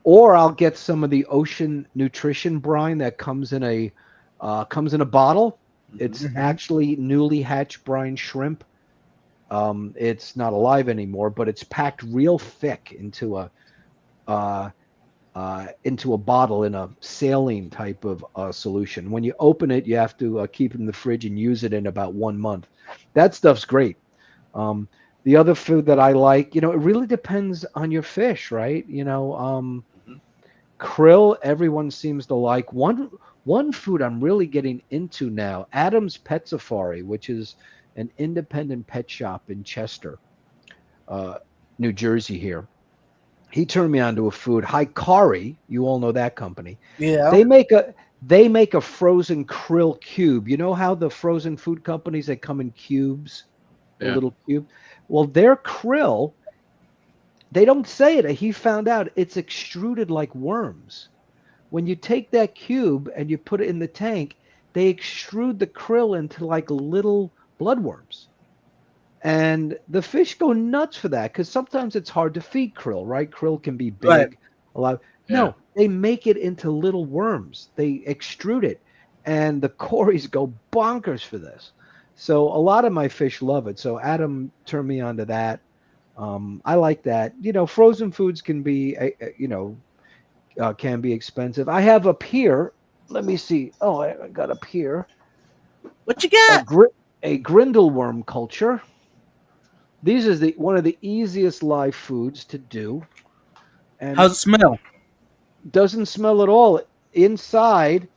Or I'll get some of the Ocean Nutrition brine that comes in a bottle. It's Mhm. actually newly hatched brine shrimp. It's not alive anymore, but it's packed real thick into a bottle in a saline type of solution. When you open it, you have to keep it in the fridge and use it in about 1 month. That stuff's great. The other food that I like, it really depends on your fish, right? Krill, everyone seems to like. One food I'm really getting into now, Adam's Pet Safari, which is an independent pet shop in Chester, New Jersey here. He turned me on to a food, Hikari. You all know that company. Yeah. They make a frozen krill cube. You know how the frozen food companies, they come in cubes, a Yeah. little cube. Well, their krill, they don't say it. He found out it's extruded like worms. When you take that cube and you put it in the tank, they extrude the krill into like little bloodworms. And the fish go nuts for that because sometimes it's hard to feed krill, right? Krill can be big. Right. A lot. Yeah. No, they make it into little worms. They extrude it, and the Corys go bonkers for this. So a lot of my fish love it. So Adam turned me on to that. I like that. Frozen foods can be, can be expensive. I have up here let me see. Oh, I got up here What you a got? a grindleworm culture. These is the one of the easiest live foods to do, and How's it smell? doesn't smell at all. Inside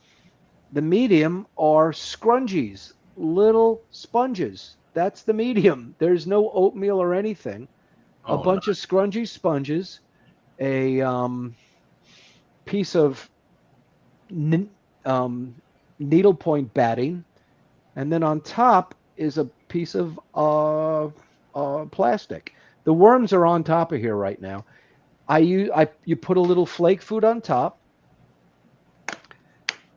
the medium are scrunchies, little sponges. That's the medium. There's no oatmeal or anything. A Oh, bunch of scrunchy sponges, a piece of n- um, needlepoint batting, and then on top is a piece of plastic. The worms are on top of here right now. You put a little flake food on top,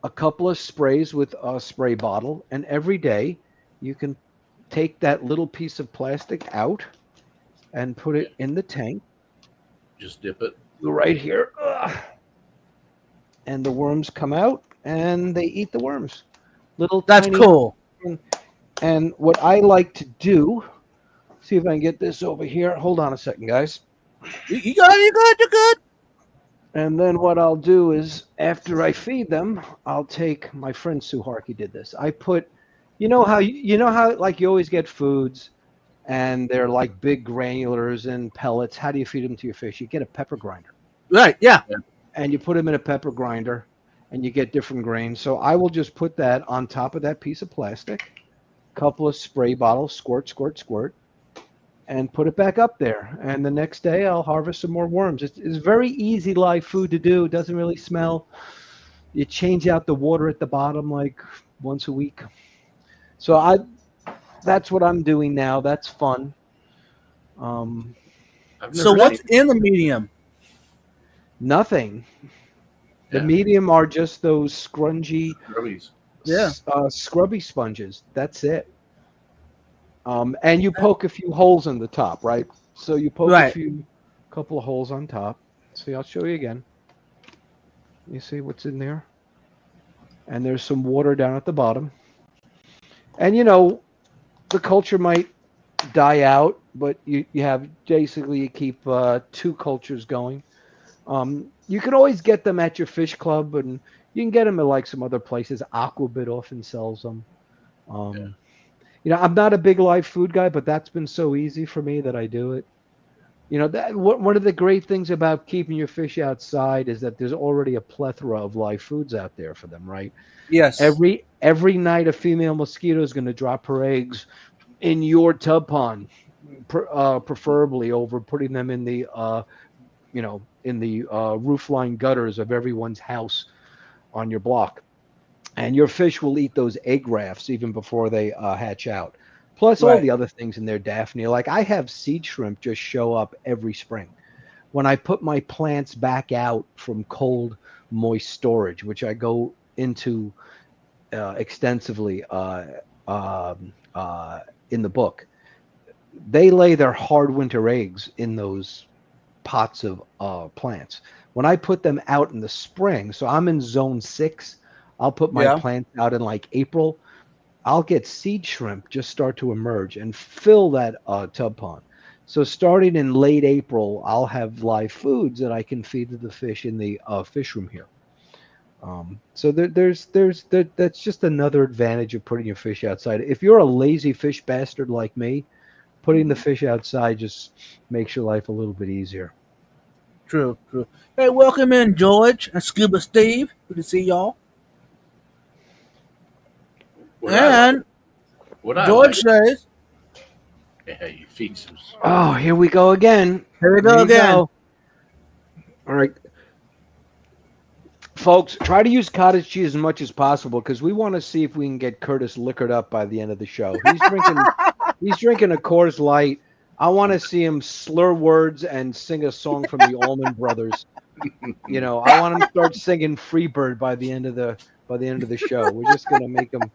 a couple of sprays with a spray bottle, and every day you can take that little piece of plastic out and put it in the tank just dip it. right here. And the worms come out and they eat the worms. Little That's tiny. cool. And what I like to do, see if I can get this over here. Hold on a second, guys. You got it. You good. You good. And then what I'll do is after I feed them, I'll take my friend Sue Harkey did this. I put, you know how like you always get foods and they're like big granulars and pellets. How do you feed them to your fish? You get a pepper grinder Right. Yeah. and you put them in a pepper grinder and you get different grains. So I will just put that on top of that piece of plastic, couple of spray bottles, squirt, squirt, squirt, and put it back up there. And the next day I'll harvest some more worms. It's very easy live food to do. It doesn't really smell. You change out the water at the bottom like once a week. So that's what I'm doing now. That's fun. Um, I've So never what's seen in the medium? Nothing. The Yeah. medium are just those scrungy, scrubbies. Yeah. scrubby sponges. That's it. And you poke a few holes in the top, right? So you poke a Right. couple of holes on top. See, I'll show you again. You see what's in there? And there's some water down at the bottom. And the culture might die out, but you have basically you keep two cultures going. You can always get them at your fish club, and you can get them at like some other places. Aquabit often sells them. Um, I'm not a big live food guy, but that's been so easy for me that I do it. One of the great things about keeping your fish outside is that there's already a plethora of live foods out there for them, right? Yes. Every night a female mosquito is going to drop her eggs in your tub pond, preferably over putting them in the roofline gutters of everyone's house on your block. And your fish will eat those egg rafts even before they hatch out. Plus all Right. the other things in there, Daphne. Like I have seed shrimp just show up every spring. When I put my plants back out from cold, moist storage, which I go into extensively in the book, they lay their hard winter eggs in those pots of plants. When I put them out in the spring, so I'm in zone 6, I'll put my Yeah. plants out in like April. I'll get seed shrimp just start to emerge and fill that tub pond. So starting in late April, I'll have live foods that I can feed to the fish in the fish room here. So that's just another advantage of putting your fish outside. If you're a lazy fish bastard like me, putting the fish outside just makes your life a little bit easier. True. True. Hey, welcome in George and Scuba Steve. Good to see y'all. What I like, And what I George like, says, yeah, you feed some. Oh, here we go again. "Here we There go you again." go. All right. Folks, try to use cottage cheese as much as possible because we want to see if we can get Curtis liquored up by the end of the show. He's drinking a Coors Light. I want to see him slur words and sing a song from the Allman Brothers. I want him to start singing Freebird by the end of the show. We're just gonna make him.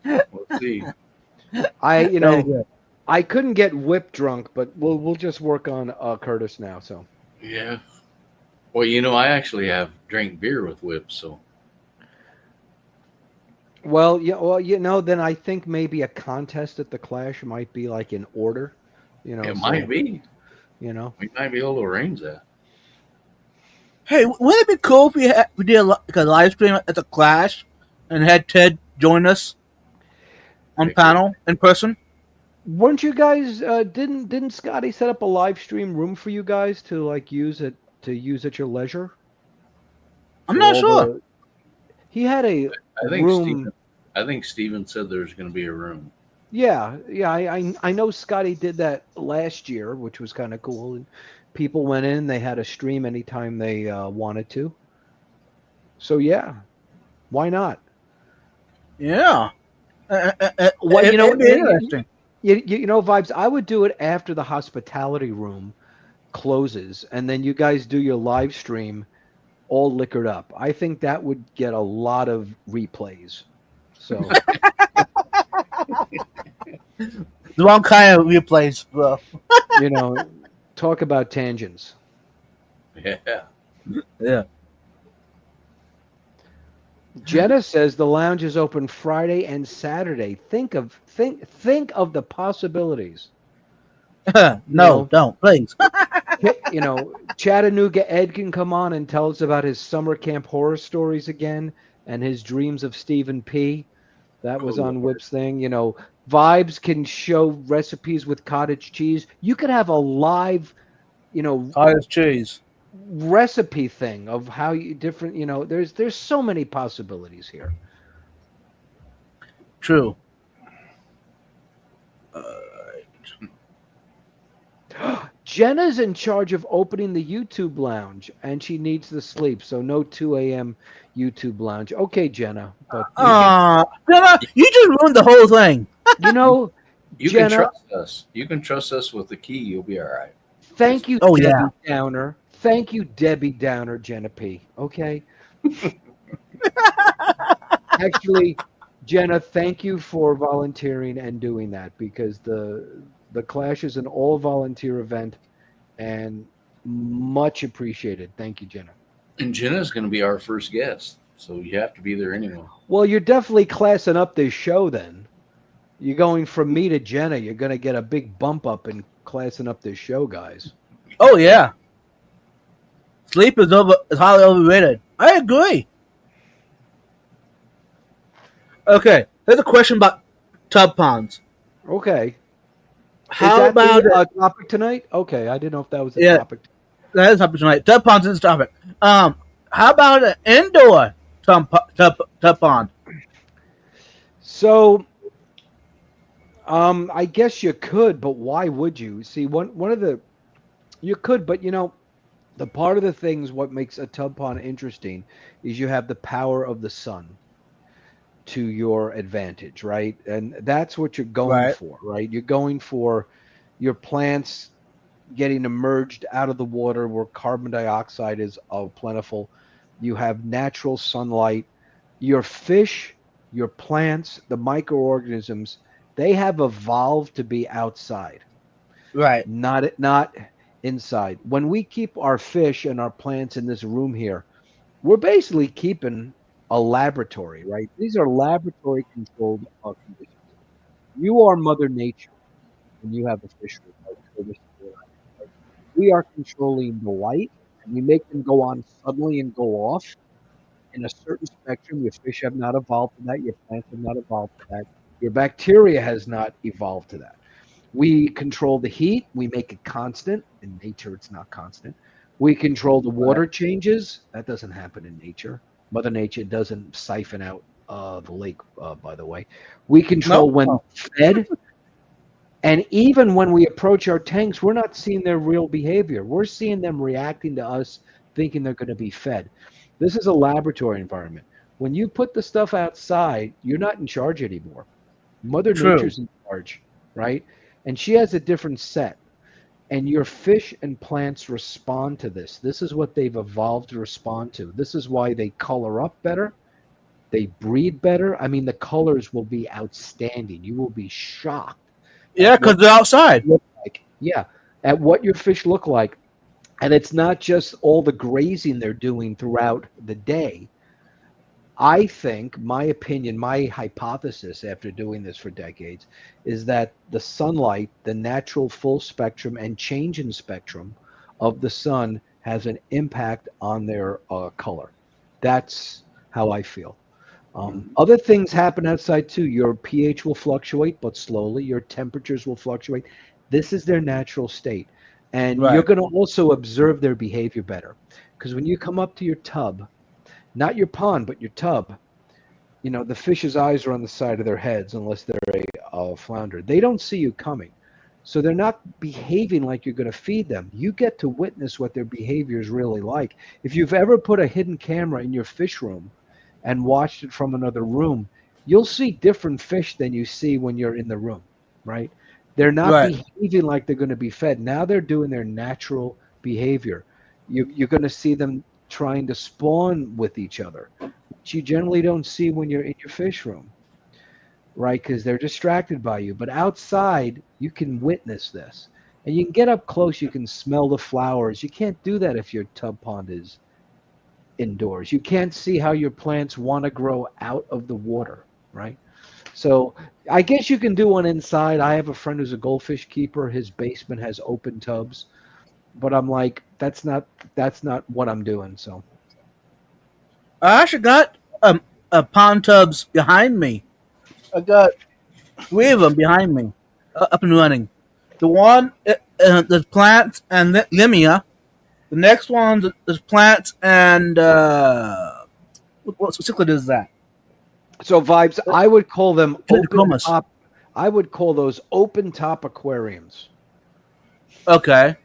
Let's see. Very good. I couldn't get whip drunk, but we'll just work on Curtis now. So. Yeah. Well, I actually have drank beer with whips, so Well, yeah, then I think maybe a contest at the Clash might be like in order, it might be. You know. We might be able to arrange that. Hey, wouldn't it be cool if we did like a live stream at the Clash and had Ted join us on Heck panel in person? Weren't you guys didn't Scotty set up a live stream room for you guys to like use at your leisure I'm for not all sure. the he had a I think room. Steven, I think Steven said there's going to be a room. Yeah, yeah, I know Scotty did that last year, which was kind of cool. And people went in, they had a stream anytime they wanted to. So yeah, why not? Yeah. Well, you know, It'd be interesting. you know, Vibes, I would do it after the hospitality room closes, and then you guys do your live stream all liquored up. I think that would get a lot of replays. So The wrong kind of replays, bro. you know, talk about tangents. Yeah. Yeah. Jenna says the lounge is open Friday and Saturday. Think of the possibilities. No, know- don't, please. You know, Chattanooga Ed can come on and tell us about his summer camp horror stories again and his dreams of Stephen P. That was Oh, on Lord. Whip's thing. You know, Vibes can show recipes with cottage cheese. You could have a live, you know, Cottage cheese. recipe thing of how you different. You know, there's so many possibilities here. True. Jenna's in charge of opening the YouTube lounge, and she needs the sleep, so no 2 a.m. YouTube lounge. Okay, Jenna, but Jenna, you just ruined the whole thing. you know, You Jenna, can trust us. You can trust us with the key. You'll be all right. thank you, Oh, Debbie yeah. Downer. Thank you, Debbie Downer, Jenna P. Okay. Actually, Jenna, thank you for volunteering and doing that because the Clash is an all volunteer event and much appreciated. Thank you, Jenna. And Jenna's going to be our first guest, so you have to be there anyway. Well, you're definitely classing up this show then. You're going from me to Jenna. You're going to get a big bump up in classing up this show, guys. Oh yeah. Sleep is highly overrated. I agree. Okay, here's a question about tub ponds. Okay. How is that about the topic tonight? Okay, I didn't know if that was the Yeah. topic. that is topic tonight? Tub ponds is the topic. How about an indoor tub pond? So, I guess you could, but why would you? See, one of the you could, but you know, the part of the things what makes a tub pond interesting is you have the power of the sun to your advantage, right? And that's what you're going Right. for, right? You're going for your plants getting emerged out of the water where carbon dioxide is plentiful. You have natural sunlight. Your fish, your plants, the microorganisms, they have evolved to be outside, Right. not inside. When we keep our fish and our plants in this room here, we're basically keeping a laboratory, right? These are laboratory controlled conditions. You are Mother Nature when you have a fish room. Right? So this is what I- right? We are controlling the light, and we make them go on suddenly and go off in a certain spectrum. Your fish have not evolved to that. Your plants have not evolved to that. Your bacteria has not evolved to that. We control the heat. We make it constant. In nature, it's not constant. We control the water changes. That doesn't happen in nature. Mother Nature doesn't siphon out the lake, by the way. We control Nope. when fed. And even when we approach our tanks, we're not seeing their real behavior. We're seeing them reacting to us, thinking they're going to be fed. This is a laboratory environment. When you put the stuff outside, you're not in charge anymore. Mother True. Nature's in charge, right? And she has a different set. And your fish and plants respond to this. This is what they've evolved to respond to. This is why they color up better. They breed better. I mean, the colors will be outstanding. You will be shocked. Yeah, because they're outside. Look like, yeah, at what your fish look like. And it's not just all the grazing they're doing throughout the day. I think, my opinion, my hypothesis after doing this for decades is that the sunlight, the natural full spectrum and change in spectrum of the sun has an impact on their color. That's how I feel. Other things happen outside too. Your pH will fluctuate, but slowly. Your temperatures will fluctuate. This is their natural state. And you're Right. going to also observe their behavior better. Because when you come up to your tub, not your pond, but your tub, the fish's eyes are on the side of their heads unless they're a flounder. They don't see you coming. So they're not behaving like you're going to feed them. You get to witness what their behavior is really like. If you've ever put a hidden camera in your fish room and watched it from another room, you'll see different fish than you see when you're in the room, right? They're not Right. behaving like they're going to be fed. Now they're doing their natural behavior. You're going to see them trying to spawn with each other, which you generally don't see when you're in your fish room, right? Because they're distracted by you. But outside, you can witness this. And you can get up close. You can smell the flowers. You can't do that if your tub pond is indoors. You can't see how your plants want to grow out of the water, right? So I guess you can do one inside. I have a friend who's a goldfish keeper. His basement has open tubs. But I'm like, that's not what I'm doing. So I actually got pond tubs behind me. I got 3 of them behind me, up and running. The one, there's plants and limia. The next one is plants and what cichlid is that? So Vibes, I would call them open Trichomonas. top. I would call those open top aquariums Okay,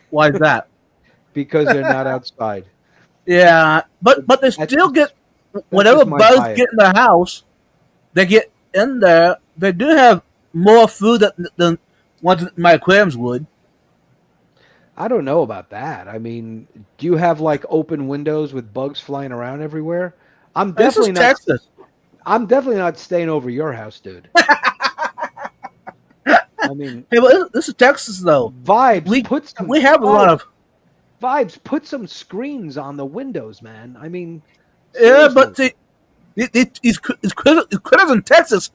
why is that? because they're not outside. Yeah, but they still get whatever just my bugs bias. get in the house. They get in there. They do have more food than ones in my aquariums would. I don't know about that. I mean, do you have like open windows with bugs flying around everywhere? I'm This is definitely not. Texas. I'm definitely not staying over your house, dude. I mean, Hey, but this is Texas though. Vibes. We put some. we have a lot of Vibes. Put some screens on the windows, man. I mean, yeah, but seriously. see, these critters in Texas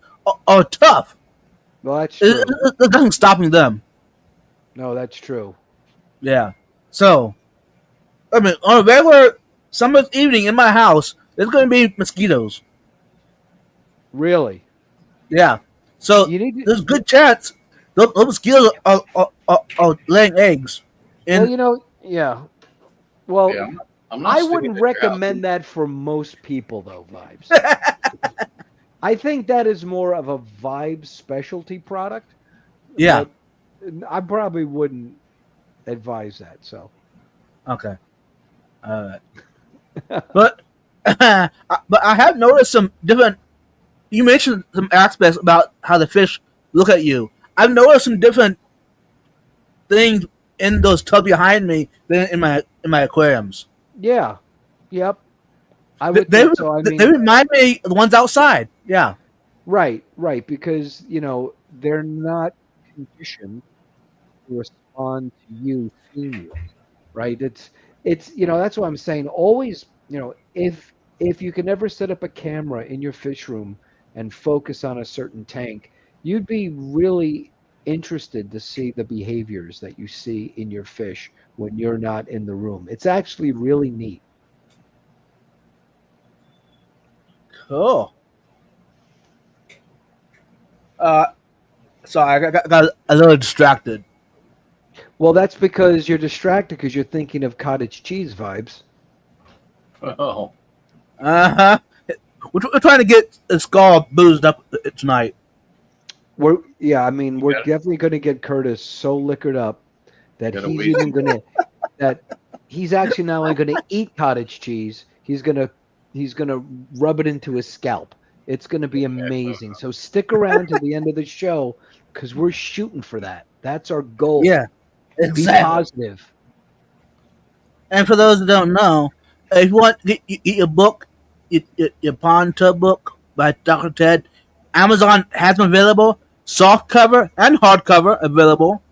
are tough. Well, that's true. It doesn't stopping them. No, that's true. Yeah. So, I mean, on a regular summer's evening in my house, there's going to be mosquitoes. Really. Yeah. So You need to. there's good chance those mosquitoes are laying eggs. Well, And yeah. Well, Yeah, I'm not I staying wouldn't at your house. recommend that for most people, though, Vibes. I think that is more of a Vibes specialty product. yeah. But I probably wouldn't advise that. So, Okay. But but I have noticed some different. You mentioned some aspects about how the fish look at you. I've noticed some different things in those tubs behind me than in my aquariums. yeah. Yep. I They would think so. I they mean, remind me of the ones outside. Yeah. right, because, they're not conditioned to respond to you seeing you, right? That's what I'm saying. Always, if you can ever set up a camera in your fish room and focus on a certain tank, you'd be really interested to see the behaviors that you see in your fish when you're not in the room. It's actually really neat. Cool. So I got a little distracted. Well, that's because you're distracted because you're thinking of cottage cheese Vibes. Oh, Uh huh. We're trying to get the skull boozed up tonight. We're got it. definitely going to get Curtis so liquored up that Gotta he's wait. even going to that he's actually not only going to eat cottage cheese, he's going to rub it into his scalp. It's going to be amazing. So stick around to the end of the show because we're shooting for that. That's our goal. Yeah. Be Exactly. positive. And for those that don't know, if you want to get your book, your Pond Tub book by Dr. Ted, Amazon has them available, soft cover and hardcover available.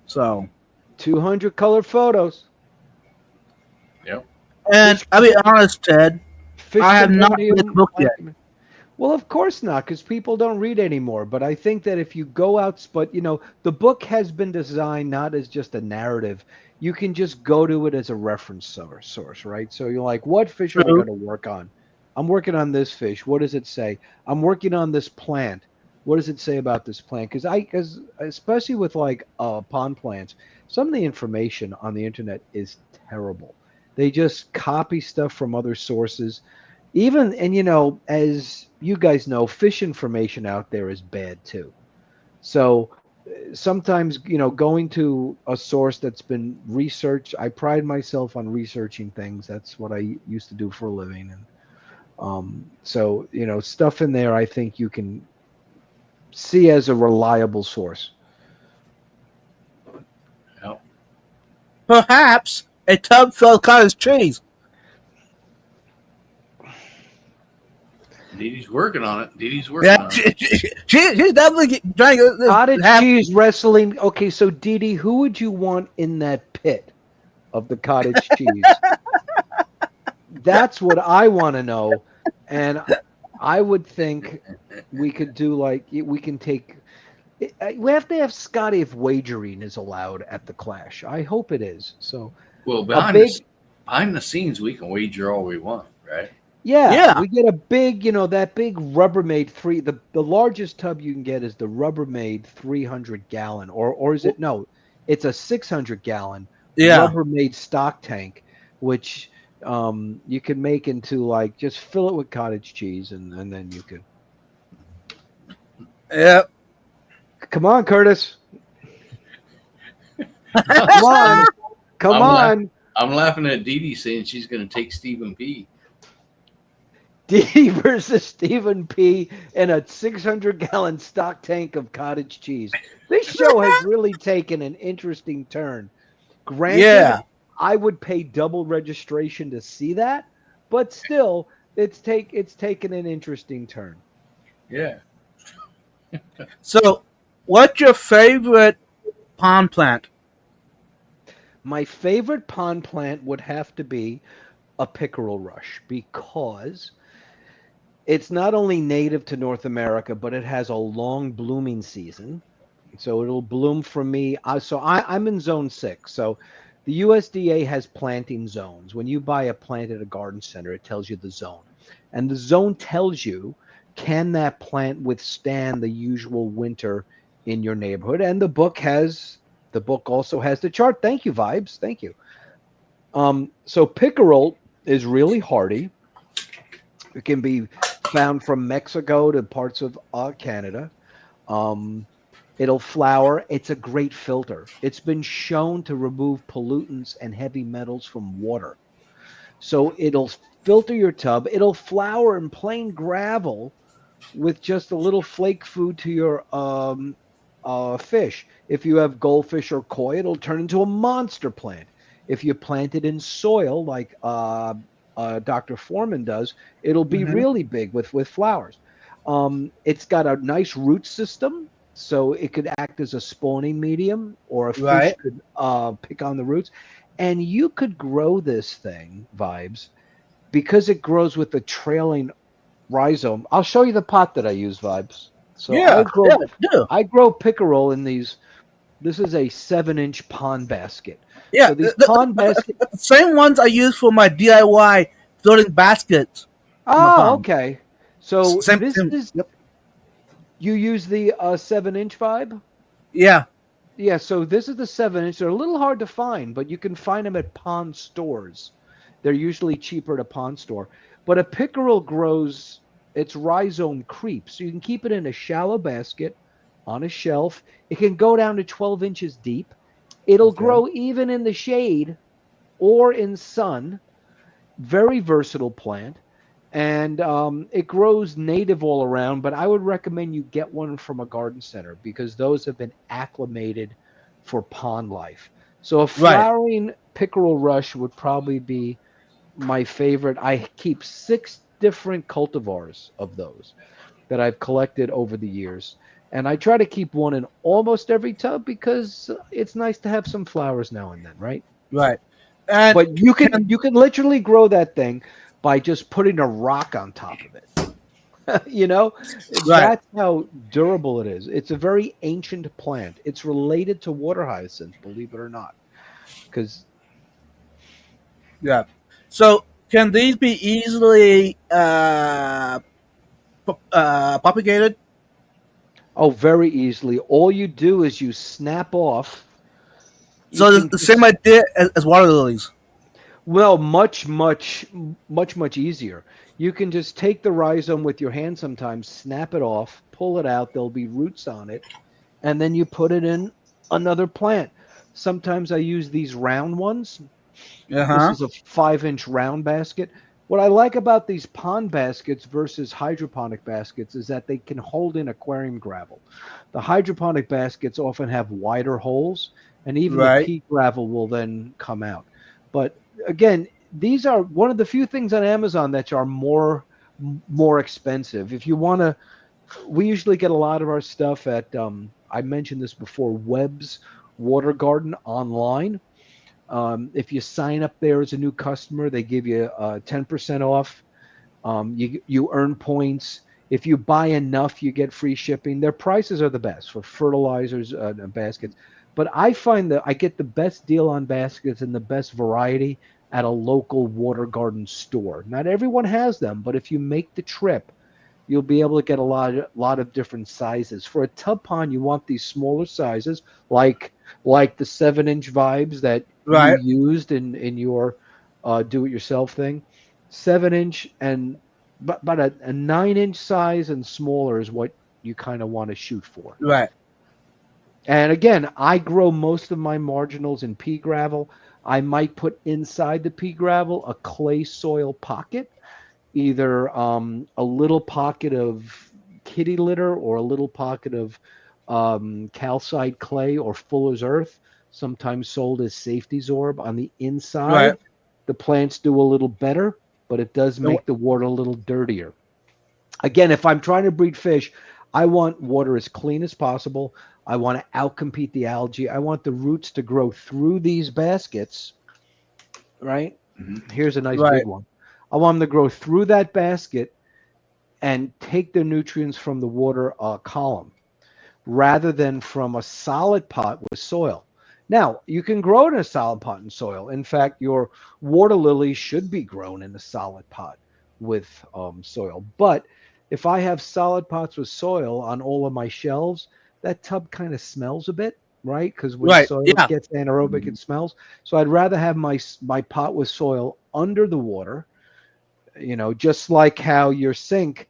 So, 200 color photos. yep. and I'll be honest, Ted, Fish I have not read the compendium book yet. document. Well, of course not, because people don't read anymore. But I think that if you go out, but the book has been designed not as just a narrative. You can just go to it as a reference source, right? So you're like, what fish am I True. going to work on? I'm working on this fish. What does it say? I'm working on this plant. What does it say about this plant? Because especially with like pond plants, some of the information on the internet is terrible. They just copy stuff from other sources. Even and as you guys know, fish information out there is bad too. So sometimes going to a source that's been researched. I pride myself on researching things. That's what I used to do for a living. And so stuff in there I think you can see as a reliable source. Yep. Perhaps a tub full of cottage cheese. Dee Dee's working on it. Dee Dee's working Yeah, on it. she's definitely trying to Cottage have. cheese wrestling. Okay, so Dee, who would you want in that pit of the cottage cheese? That's what I want to know. And I would think we could do we can take. We have to have Scotty if wagering is allowed at the Clash. I hope it is. So Well, big- behind the scenes, we can wager all we want, right? yeah, we get a big, that big Rubbermaid the largest tub you can get is the Rubbermaid 300-gallon, or is it no? It's a 600-gallon Yeah. Rubbermaid stock tank, which you can make into just fill it with cottage cheese and then you could. Yeah. Come on, Curtis. Come on. Come I'm on. I'm laughing at Dee Dee saying she's going to take Stephen P. D versus Stephen P. in a 600-gallon stock tank of cottage cheese. This show has really taken an interesting turn. Granted, Yeah. I would pay double registration to see that, but still, it's taken an interesting turn. Yeah. So, what's your favorite pond plant? My favorite pond plant would have to be a pickerel rush because it's not only native to North America, but it has a long blooming season. So it'll bloom for me. I'm in zone 6. So the USDA has planting zones. When you buy a plant at a garden center, it tells you the zone. And the zone tells you, can that plant withstand the usual winter in your neighborhood? And the book also has the chart. Thank you, Vibes. Thank you. So pickerel is really hardy. It can be found from Mexico to parts of Canada. It'll flower. It's a great filter. It's been shown to remove pollutants and heavy metals from water. So it'll filter your tub. It'll flower in plain gravel with just a little flake food to your fish. If you have goldfish or koi, it'll turn into a monster plant. If you plant it in soil like Dr. Foreman does, it'll be really big with flowers. It's got a nice root system, so it could act as a spawning medium, or a fish could pick on the roots. And you could grow this thing, Vibes, because it grows with the trailing rhizome. I'll show you the pot that I use, Vibes. So I grow pickerel in these. This is a 7-inch pond basket. Yeah, so these pond baskets. The same ones I use for my DIY floating baskets. Oh, okay. So Same. You use the 7-inch Vibe? Yeah. Yeah, so this is the 7-inch. They're a little hard to find, but you can find them at pond stores. They're usually cheaper at a pond store. But a pickerel grows, its rhizome creeps. So you can keep it in a shallow basket on a shelf. It can go down to 12 inches deep. It'll grow even in the shade or in sun. Very versatile plant. And it grows native all around, but I would recommend you get one from a garden center because those have been acclimated for pond life. So a flowering pickerel rush would probably be my favorite. I keep 6 different cultivars of those that I've collected over the years. And I try to keep one in almost every tub because it's nice to have some flowers now and then, right? Right. And but you can literally grow that thing by just putting a rock on top of it. You know, Right. that's how durable it is. It's a very ancient plant. It's related to water hyacinth, believe it or not. Because Yeah. So can these be easily propagated? oh, very easily. All you do is you snap off. You So can the same just idea as water lilies. well, much easier. You can just take the rhizome with your hand sometimes, snap it off, pull it out. There'll be roots on it, and then you put it in another plant. Sometimes I use these round ones. Uh This huh. is a 5-inch round basket. What I like about these pond baskets versus hydroponic baskets is that they can hold in aquarium gravel. The hydroponic baskets often have wider holes, and even the Right. pea gravel will then come out. But again, these are one of the few things on Amazon that are more expensive. If you want to, we usually get a lot of our stuff at I mentioned this before, Webb's Water Garden online. If you sign up there as a new customer, they give you 10% off. You earn points. If you buy enough, you get free shipping. Their prices are the best for fertilizers and baskets. But I find that I get the best deal on baskets and the best variety at a local water garden store. Not everyone has them, but if you make the trip, you'll be able to get a lot of different sizes. For a tub pond, you want these smaller sizes, like the 7-inch vibes that you Right. used in your do-it-yourself thing. 7-inch and but a 9-inch size and smaller is what you kind of want to shoot for. Right. And again, I grow most of my marginals in pea gravel. I might put inside the pea gravel a clay soil pocket, either a little pocket of kitty litter or a little pocket of calcite clay or Fuller's Earth, sometimes sold as safety zorb. On the Right. inside, the plants do a little better, but it does And make the water a little dirtier. Again, if I'm trying to breed fish, I want water as clean as possible. I want to outcompete the algae. I want the roots to grow through these baskets, right? Mhm. Here's a nice right. big one. I want them to grow through that basket and take the nutrients from the water column rather than from a solid pot with soil. Now, you can grow it in a solid pot in soil. In fact, your water lily should be grown in a solid pot with soil. But if I have solid pots with soil on all of my shelves, that tub kind of smells a bit, right? Because when Right. soil Yeah. gets anaerobic, Mhm. it smells. So I'd rather have my pot with soil under the water, just like how your sink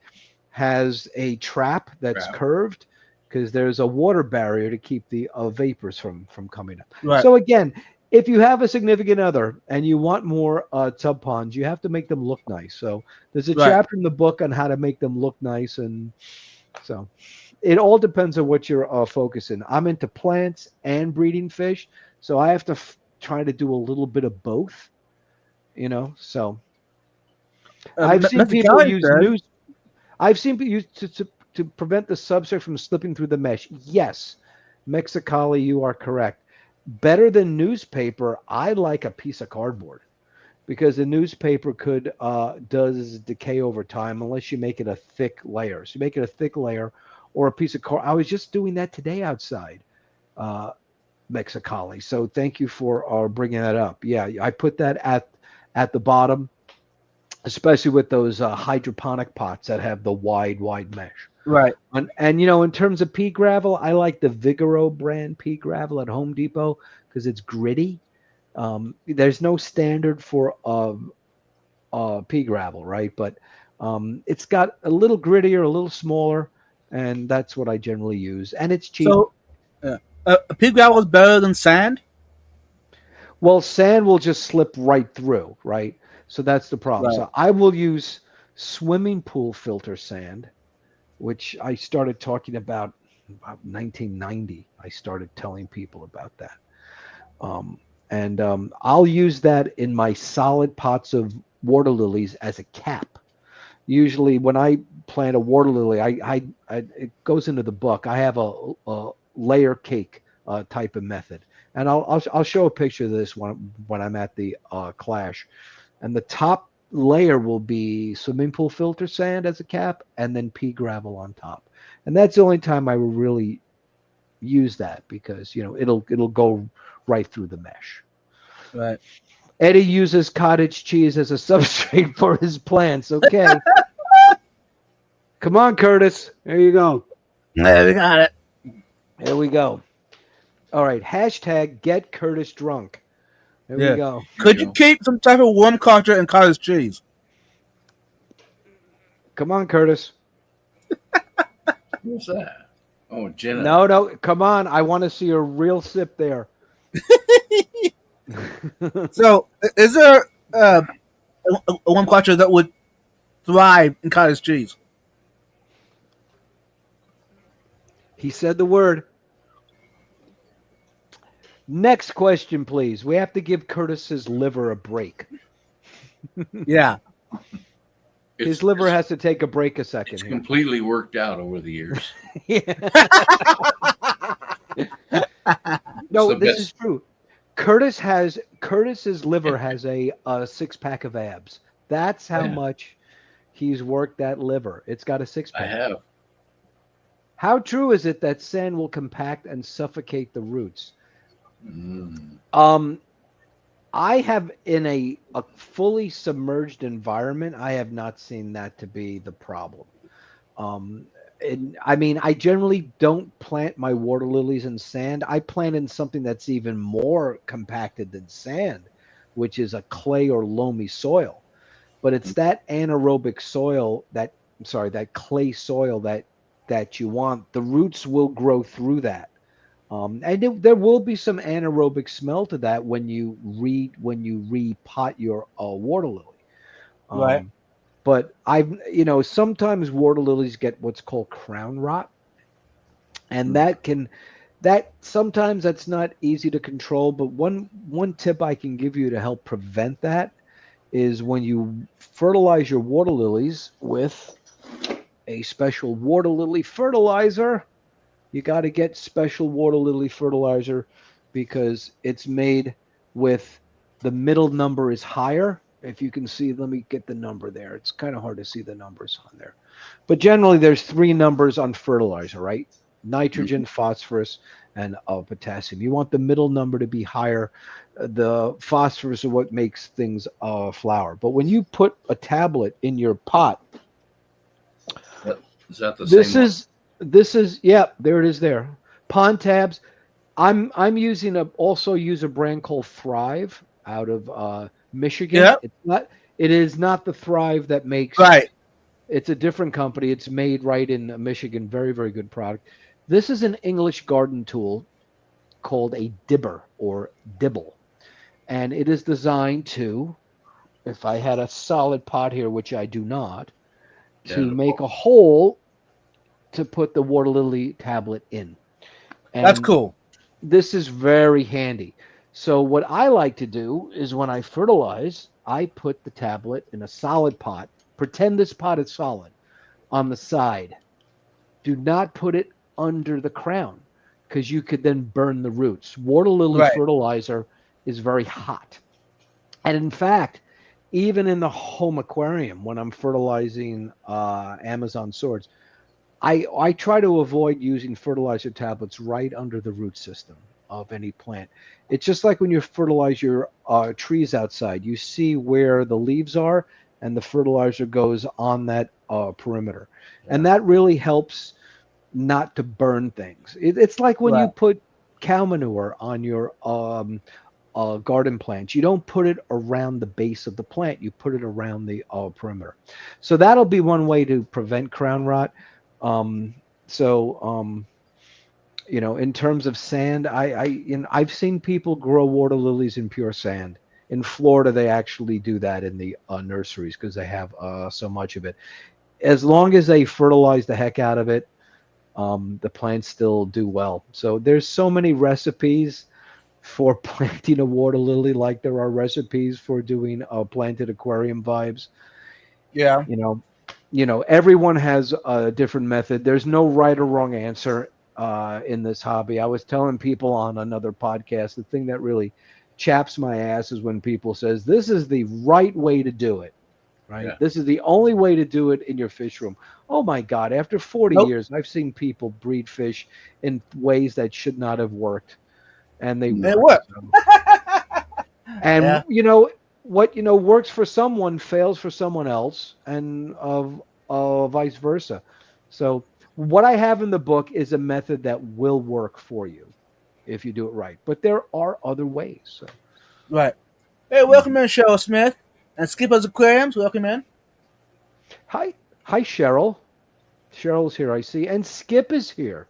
has a trap that's Crap. curved because there's a water barrier to keep the vapors from coming up. Right. So again, if you have a significant other and you want more tub ponds, you have to make them look nice. So there's a Right. chapter in the book on how to make them look nice, and so it all depends on what you're focusing. I'm into plants and breeding fish, so I have to try to do a little bit of both. So I've seen people Mexicali use says. news. I've seen people use to prevent the substrate from slipping through the mesh. Yes, Mexicali, you are correct. Better than newspaper, I like a piece of cardboard because the newspaper could does decay over time unless you make it a thick layer. So you make it a thick layer or a piece of card. I was just doing that today outside, uh, Mexicali. So thank you for bringing that up. Yeah, I put that at the bottom, especially with those hydroponic pots that have the wide mesh. Right. And in terms of pea gravel, I like the Vigoro brand pea gravel at Home Depot because it's gritty. There's no standard for pea gravel, right? But it's got a little grittier, a little smaller, and that's what I generally use. And it's cheap. So pig gravel is better than sand. Well, sand will just slip right through, right? So that's the problem. Right. So I will use swimming pool filter sand, which I started talking about 1990. I started telling people about that. And I'll use that in my solid pots of water lilies as a cap. Usually, when I plant a water lily, it goes into the book. I have a layer cake type of method, and I'll show a picture of this when I'm at the Clash, and the top layer will be swimming pool filter sand as a cap, and then pea gravel on top. And that's the only time I will really use that, because it'll go right through the mesh. Right. Eddie uses cottage cheese as a substrate for his plants. Okay. Come on, Curtis. There you go. There we got it. There we go. All right. Hashtag get Curtis drunk. There Yeah. we go. Could you keep some type of warm culture and cottage cheese? Come on, Curtis. What's that? Oh, Jenna. No. Come on. I want to see a real sip there. So, is there a warm culture that would thrive in cottage cheese? He said the word. Next question, please. We have to give Curtis's liver a break. Yeah. His liver has to take a break a second. It's Here. completely worked out over the years. No, the this best. is true. Curtis's liver has a 6-pack of abs. That's how Yeah. much he's worked that liver. It's got a 6-pack. I have. How true is it that sand will compact and suffocate the roots? Mm. I have, in a fully submerged environment, I have not seen that to be the problem. And I mean, I generally don't plant my water lilies in sand. I plant in something that's even more compacted than sand, which is a clay or loamy soil. But it's that anaerobic soil, that clay soil that you want. The roots will grow through that. And there will be some anaerobic smell to that when you repot your water lily. Right. But sometimes water lilies get what's called crown rot, and that sometimes that's not easy to control. But one tip I can give you to help prevent that is when you fertilize your water lilies with a special water lily fertilizer. You got to get special water lily fertilizer because it's made with the middle number is higher. If you can see, let me get the number there. It's kind of hard to see the numbers on there. But generally, there's 3 numbers on fertilizer, right? Nitrogen, phosphorus, and potassium. You want the middle number to be higher. The phosphorus is what makes things flower. But when you put a tablet in your pot, Is that the same? This is there it is there. Pond tabs. I'm also use a brand called Thrive out of Michigan. Yeah. It is not the Thrive that makes Right. It's a different company. It's made right in Michigan. Very, very good product. This is an English garden tool called a dibber or dibble. And it is designed to, if I had a solid pot here, which I do not, to make a hole to put the water lily tablet in. And That's cool. This is very handy. So what I like to do is when I fertilize, I put the tablet in a solid pot. Pretend this pot is solid on the side. Do not put it under the crown because you could then burn the roots. Water lily fertilizer is very hot. And in fact, even in the home aquarium, when I'm fertilizing Amazon swords, I try to avoid using fertilizer tablets right under the root system of any plant. It's just like when you fertilize your trees outside. You see where the leaves are, and the fertilizer goes on that perimeter. Yeah. And that really helps not to burn things. It's like when you put cow manure on your garden plants. You don't put it around the base of the plant. You put it around the perimeter. So that'll be one way to prevent crown rot. In terms of sand, I've seen people grow water lilies in pure sand. In Florida, they actually do that in the nurseries because they have so much of it. As long as they fertilize the heck out of it, the plants still do well. So there's so many recipes for planting a water lily, like there are recipes for doing planted aquarium vibes. Yeah. Everyone has a different method. There's no right or wrong answer in this hobby. I was telling people on another podcast, the thing that really chaps my ass is when people says this is the right way to do it. right? Yeah. This is the only way to do it in your fish room. Oh my God! After 40 Nope. years, I've seen people breed fish in ways that should not have worked, and they It work. worked. And Yeah. what works for someone fails for someone else, and vice versa. So what I have in the book is a method that will work for you if you do it right. But there are other ways. So Right. Hey, welcome in, Cheryl Smith. And Skipper's Aquariums, welcome in. hi, hi, Cheryl. Cheryl's here, I see, and Skip is here.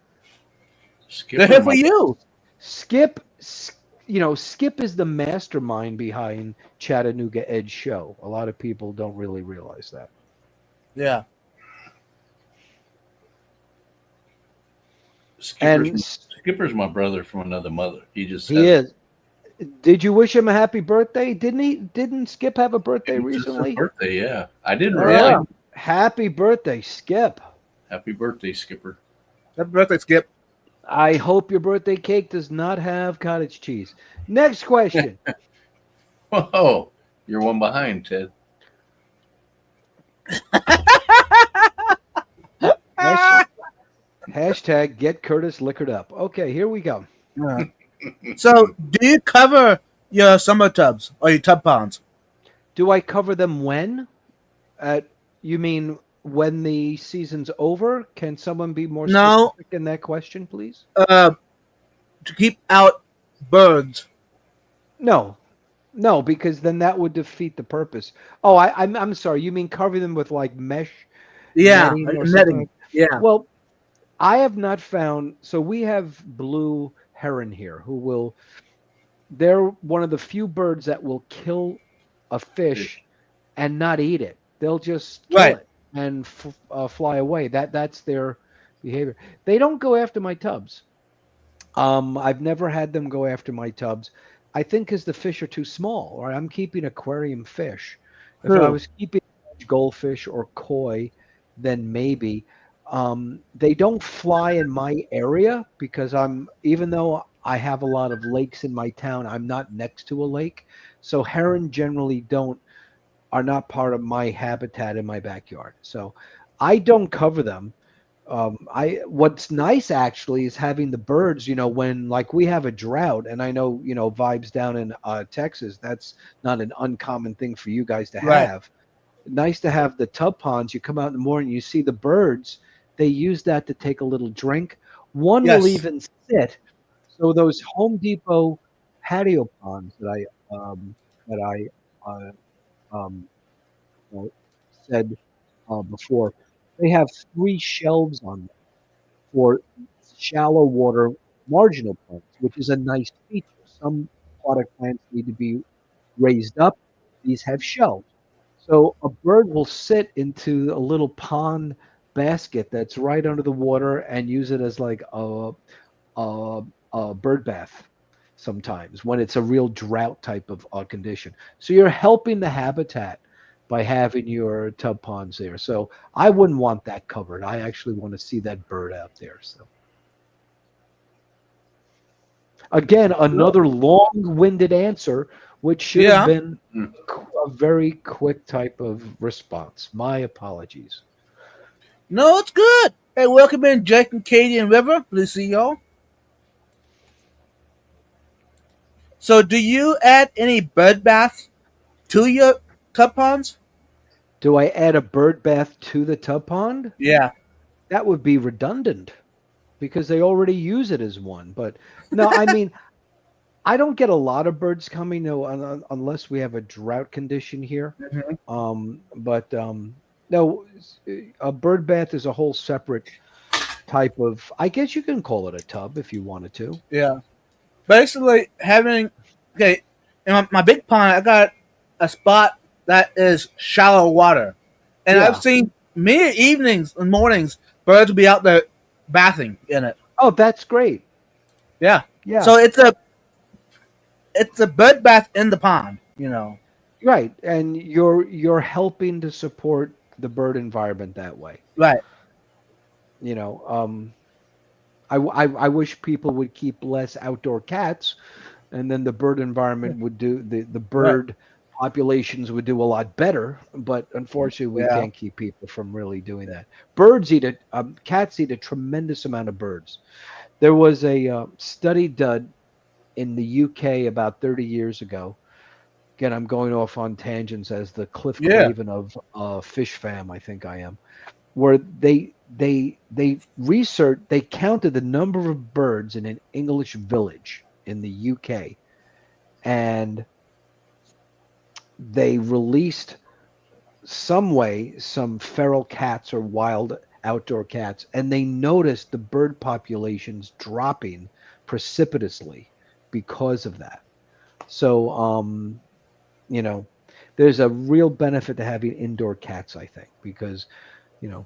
They're Skipper, here for you. Skip, Skip is the mastermind behind Chattanooga Edge Show. A lot of people don't really realize that. Yeah. And Skipper's my brother from another mother. He just he has is. Did you wish him a happy birthday? Didn't he? Didn't Skip have a birthday it was just his recently? birthday. Yeah, I didn't All realize. right. Happy birthday, Skip. Happy birthday, Skipper. Happy birthday, Skip. I hope your birthday cake does not have cottage cheese. Next question. Whoa, you're one behind, Ted. Hashtag get Curtis liquored up. Okay, here we go. Yeah. So, do you cover your summer tubs or your tub ponds? Do I cover them when? You mean when the season's over? Can someone be more No. specific in that question, please? To keep out birds. No, because then that would defeat the purpose. Oh, I'm sorry. You mean cover them with like mesh? Yeah, Netting or netting. something? Yeah. Well, I have not found. So we have blue heron here, who will. They're one of the few birds that will kill a fish and not eat it. They'll just kill Right. it and fly away. That's their behavior. They don't go after my tubs. I've never had them go after my tubs. I think because the fish are too small, or I'm keeping aquarium fish. If I True. was keeping goldfish or koi, then maybe. They don't fly in my area because even though I have a lot of lakes in my town, I'm not next to a lake. So heron generally are not part of my habitat in my backyard. So I don't cover them. What's nice actually is having the birds, when like we have a drought, and I know, vibes down in Texas, that's not an uncommon thing for you guys to Right. have. Nice to have the tub ponds. You come out in the morning, you see the birds. They use that to take a little drink. One Yes. will even sit. So those Home Depot patio ponds that I said before, they have 3 shelves on them for shallow water marginal plants, which is a nice feature. Some aquatic plants need to be raised up. These have shelves. So a bird will sit into a little pond basket that's right under the water and use it as like a bird bath sometimes when it's a real drought type of condition. So you're helping the habitat by having your tub ponds there. So I wouldn't want that covered. I actually want to see that bird out there. So again, another long-winded answer, which should have been a very quick type of response. My apologies. No, it's good. Hey, welcome in, Jake and Katie and River. Good to see y'all. So, do you add any bird baths to your tub ponds? Do I add a bird bath to the tub pond? Yeah. That would be redundant because they already use it as one. But no, I mean, I don't get a lot of birds coming, unless we have a drought condition here. Mm-hmm. No, a bird bath is a whole separate type of. I guess you can call it a tub if you wanted to. Yeah. Basically, in my big pond, I got a spot that is shallow water, and Yeah. I've seen many evenings and mornings birds will be out there bathing in it. Oh, that's great. Yeah. Yeah. So it's a bird bath in the pond. Right, and you're helping to support the bird environment that way. Right. I wish people would keep less outdoor cats, and then the bird environment would do the bird populations would do a lot better, but unfortunately, we Yeah. can't keep people from really doing that. Birds eat it. Cats eat a tremendous amount of birds. There was a study done in the UK about 30 years ago. Again, I'm going off on tangents as the Cliff Yeah. Clavin of Fish Fam. I think I am. Where they researched, they counted the number of birds in an English village in the UK, and they released some feral cats or wild outdoor cats, and they noticed the bird populations dropping precipitously because of that. So, you know, there's a real benefit to having indoor cats, I think, because, you know,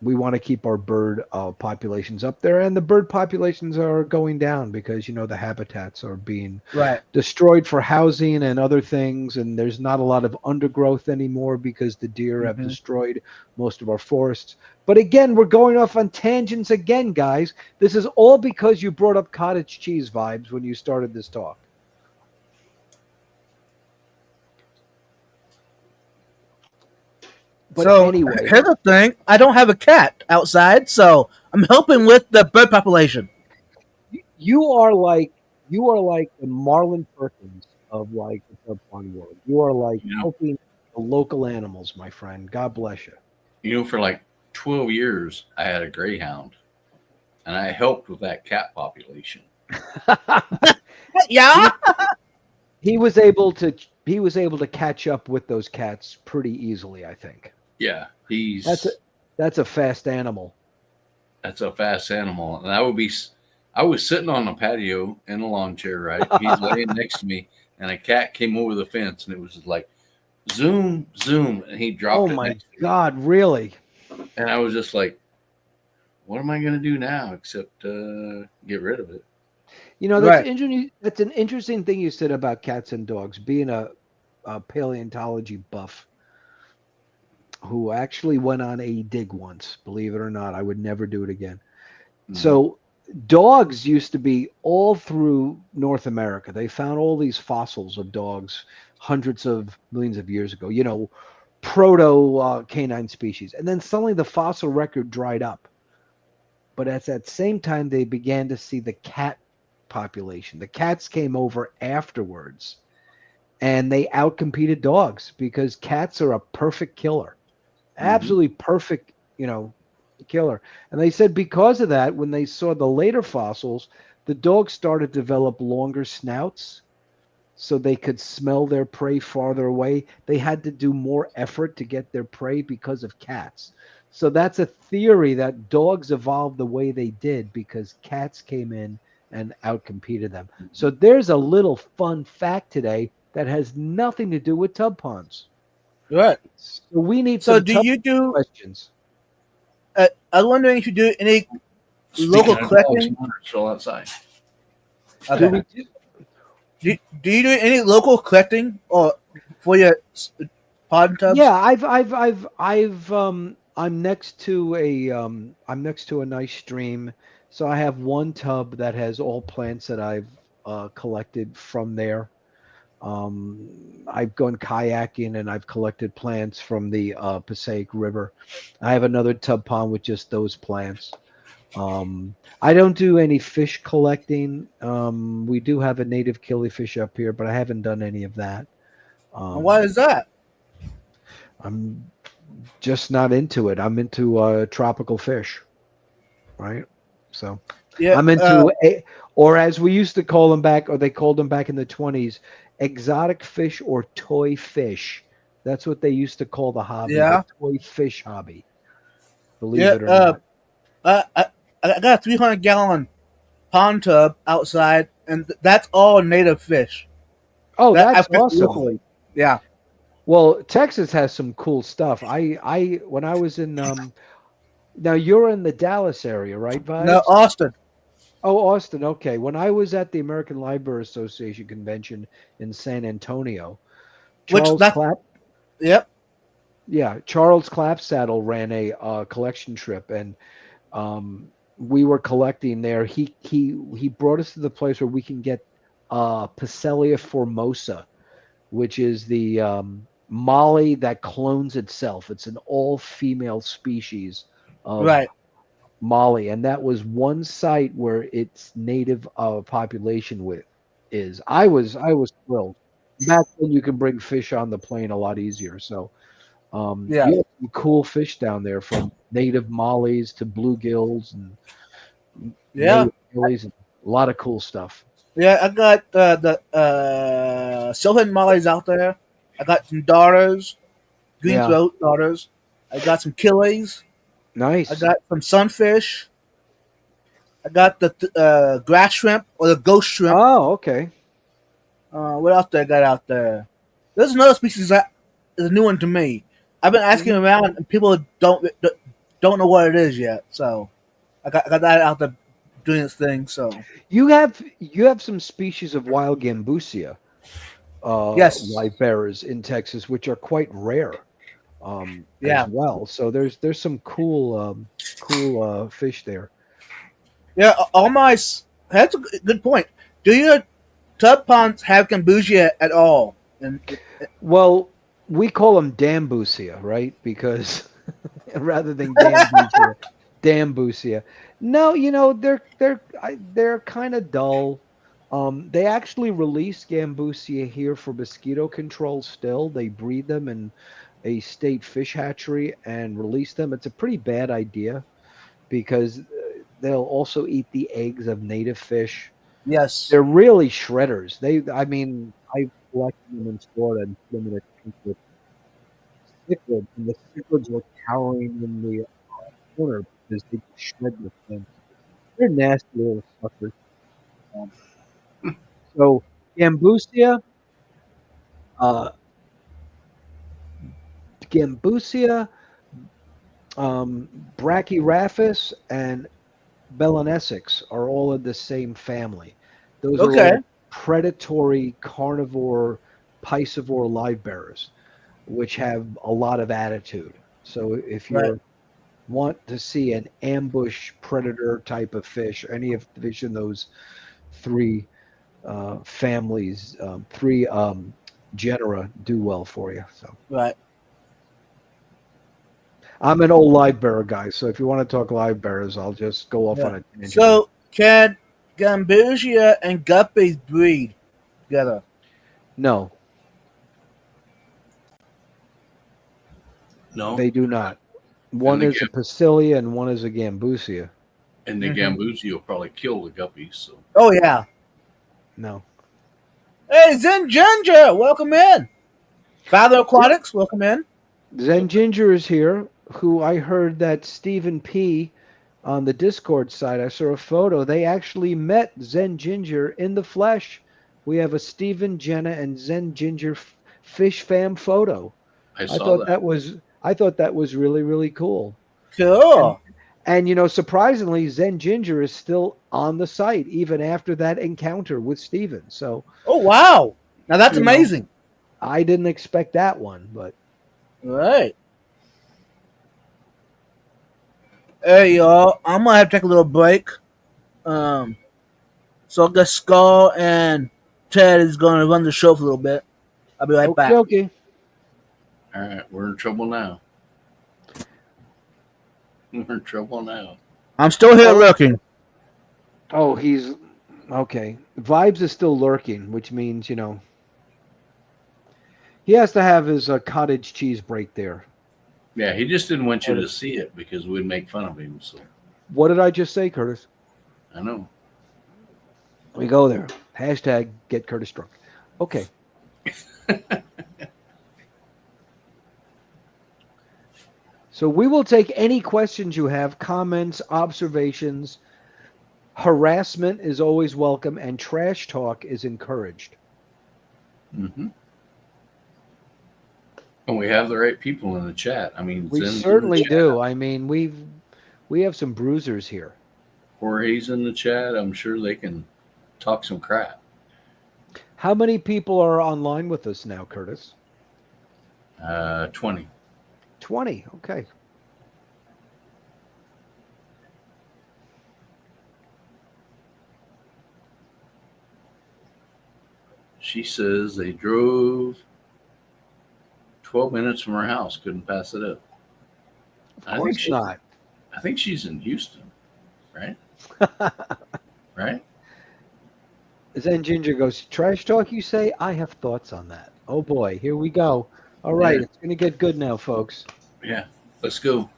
we want to keep our bird populations up there, and the bird populations are going down because the habitats are being Right. destroyed for housing and other things, and there's not a lot of undergrowth anymore because the deer have Mhm. destroyed most of our forests. But again, we're going off on tangents again, guys. This is all because you brought up cottage cheese vibes when you started this talk. But So anyway, here's the thing: I don't have a cat outside, so I'm helping with the bird population. you are like the Marlon Perkins of like the Tub Pond world. You are like You know, helping the local animals, my friend. God bless you. for like 12 years, I had a greyhound, and I helped with that cat population. Yeah. he was able to catch up with those cats pretty easily, I think. Yeah, That's a that's a fast animal. that's a fast animal, and I was sitting on the patio in a lawn chair, right? He's laying next to me, and a cat came over the fence, and it was just like zoom, zoom, and he Oh dropped it my next to me, God, really? and I was just like, what am I gonna do now except get rid of it? That's Right. interesting. That's an interesting thing you said about cats and dogs. Being a paleontology buff who actually went on a dig once, believe it or not, I would never do it again. Mhm. So dogs used to be all through North America. They found all these fossils of dogs hundreds of millions of years ago, proto canine species. And then suddenly the fossil record dried up. But at that same time, they began to see the cat population. The cats came over afterwards and they outcompeted dogs because cats are a perfect killer. Mhm. Absolutely perfect, killer. And they said because of that, when they saw the later fossils, the dogs started to develop longer snouts so they could smell their prey farther away. They had to do more effort to get their prey because of cats. So that's a theory that dogs evolved the way they did because cats came in and outcompeted them. So there's a little fun fact today that has nothing to do with tub ponds. Right. So we need So some do tub you do? questions. I was wondering if you do any local Speaking of dogs, collecting. mine are still outside. Do Okay. we do, Do you do any local collecting or for your pod tubs? Yeah, I'm next to a nice stream, so I have one tub that has all plants that I've collected from there. I've gone kayaking and I've collected plants from the Passaic River. I have another tub pond with just those plants. I don't do any fish collecting. We do have a native killifish up here, but I haven't done any of that. And why Um, is that? I'm just not into it. I'm into tropical fish, right? So Yeah. I'm into or as we used to call them back, or they called them back in the 20s, exotic fish or toy fish. That's what they used to call the hobby, the Yeah. toy fish hobby. Believe Yeah. it or not. I, I I got a 300-gallon pond tub outside, and that's all native fish Oh, that that's I've kept awesome. locally. Yeah. Well, Texas has some cool stuff. I when I was in now you're in the Dallas area, right, No, Vibes? Austin. Oh, Austin. Okay. When I was at the American Library Association convention in San Antonio, Which Charles that's Clapp, yep. yeah, Charles Clapsaddle ran a collection trip, and we were collecting there. He brought us to the place where we can get Passelia formosa, which is the molly that clones itself. It's an all-female species of Right. molly, and that was one site where its native population with is. I was thrilled. Back then, you can bring fish on the plane a lot easier. So Yeah. you have some cool fish down there, from native mollies to bluegills and Yeah. native gillies, and a lot of cool stuff. Yeah. I got the silverhead mollies out there. I got some daughters, green Yeah, throat daughters. I got some killies. I nice. got some sunfish. I got the grass shrimp or the ghost shrimp. Oh, okay. What else did I got out there? There's another species that is a new one to me. I've been asking Mhm. around, and people don't know what it is yet. So I got that out there doing its thing. So You have some species of wild gambusia yes, live bearers in Texas, which are quite rare as yeah, well. So there's some cool fish there. yeah. All my that's a good point. Do your tub ponds have kombucha at all? And Well, we call them dambusia, right? Because rather than gambusia, dambusia. No, they're kind of dull. They actually release gambusia here for mosquito control. Still, they breed them in a state fish hatchery and release them. It's a pretty bad idea because they'll also eat the eggs of native fish. yes, They're really shredders. I mean, I collected them in Florida and put them in a tank with cichlids, and the cichlids were cowering in the corner because they just shred the thing. They're nasty little suckers. Um, so Gambusia, uh, Gambusia, Brachyraphis, and Balanesix are all in the same family. Those are okay, all predatory carnivore piscivore live bearers, which have a lot of attitude. So if right. you want to see an ambush predator type of fish, any of the fish in those three families, three genera do well for you. So Right. I'm an old live bearer guy. So if you want to talk live bearers, I'll just go off Yeah. on a tangent here. So can Gambusia and guppies breed together? No, No, they do not. and One the is a Pasilia and one is a Gambusia. Hmm. gambusi will probably kill the guppies. So Oh yeah. No. Hey, Zen Ginger, welcome in. Father Aquatics, welcome in. Zen Ginger is here, who I heard that Stephen P. on the Discord side, I saw a photo. They actually met Zen Ginger in the flesh. We have a Stephen, Jenna, and Zen Ginger fish fam photo. I I saw thought that. that was I thought that was really, really cool. And Cool. surprisingly, Zen Ginger is still on the site even after that encounter with Stephen. So, Oh wow. Now that's you know, amazing. I didn't expect that one, but All right. Hey y'all, I'm gonna have to take a little break. Um, so I guess Skull and Ted is gonna run the show for a little bit. I'll be right okay, back. okay. All right, we're in trouble now. We're in trouble now. I'm still here Oh, looking. oh, he's okay. Vibes is still lurking, which means he has to have his cottage cheese break there. Yeah, he just didn't want you What to see it because we'd make fun of him. So what did I just say, Curtis? I know. We go there. Hashtag get Curtis drunk. Okay. So we will take any questions you have, comments, observations. Harassment is always welcome, and trash talk is encouraged. Hmm. And we have the right people in the chat. I mean, We Zen's in the certainly chat. do. I mean, we have some bruisers here. Jorge's in the chat. I'm sure they can talk some crap. How many people are online with us now, Curtis? 20. 20. Okay. She says they drove 12 minutes from her house, couldn't pass it up. Of course not. I think she's in Houston, right? Right? Zen Ginger goes, trash talk, you say? I have thoughts on that. Oh boy, here we go. All right, Yeah. it's going to get good now, folks. Yeah. Let's go.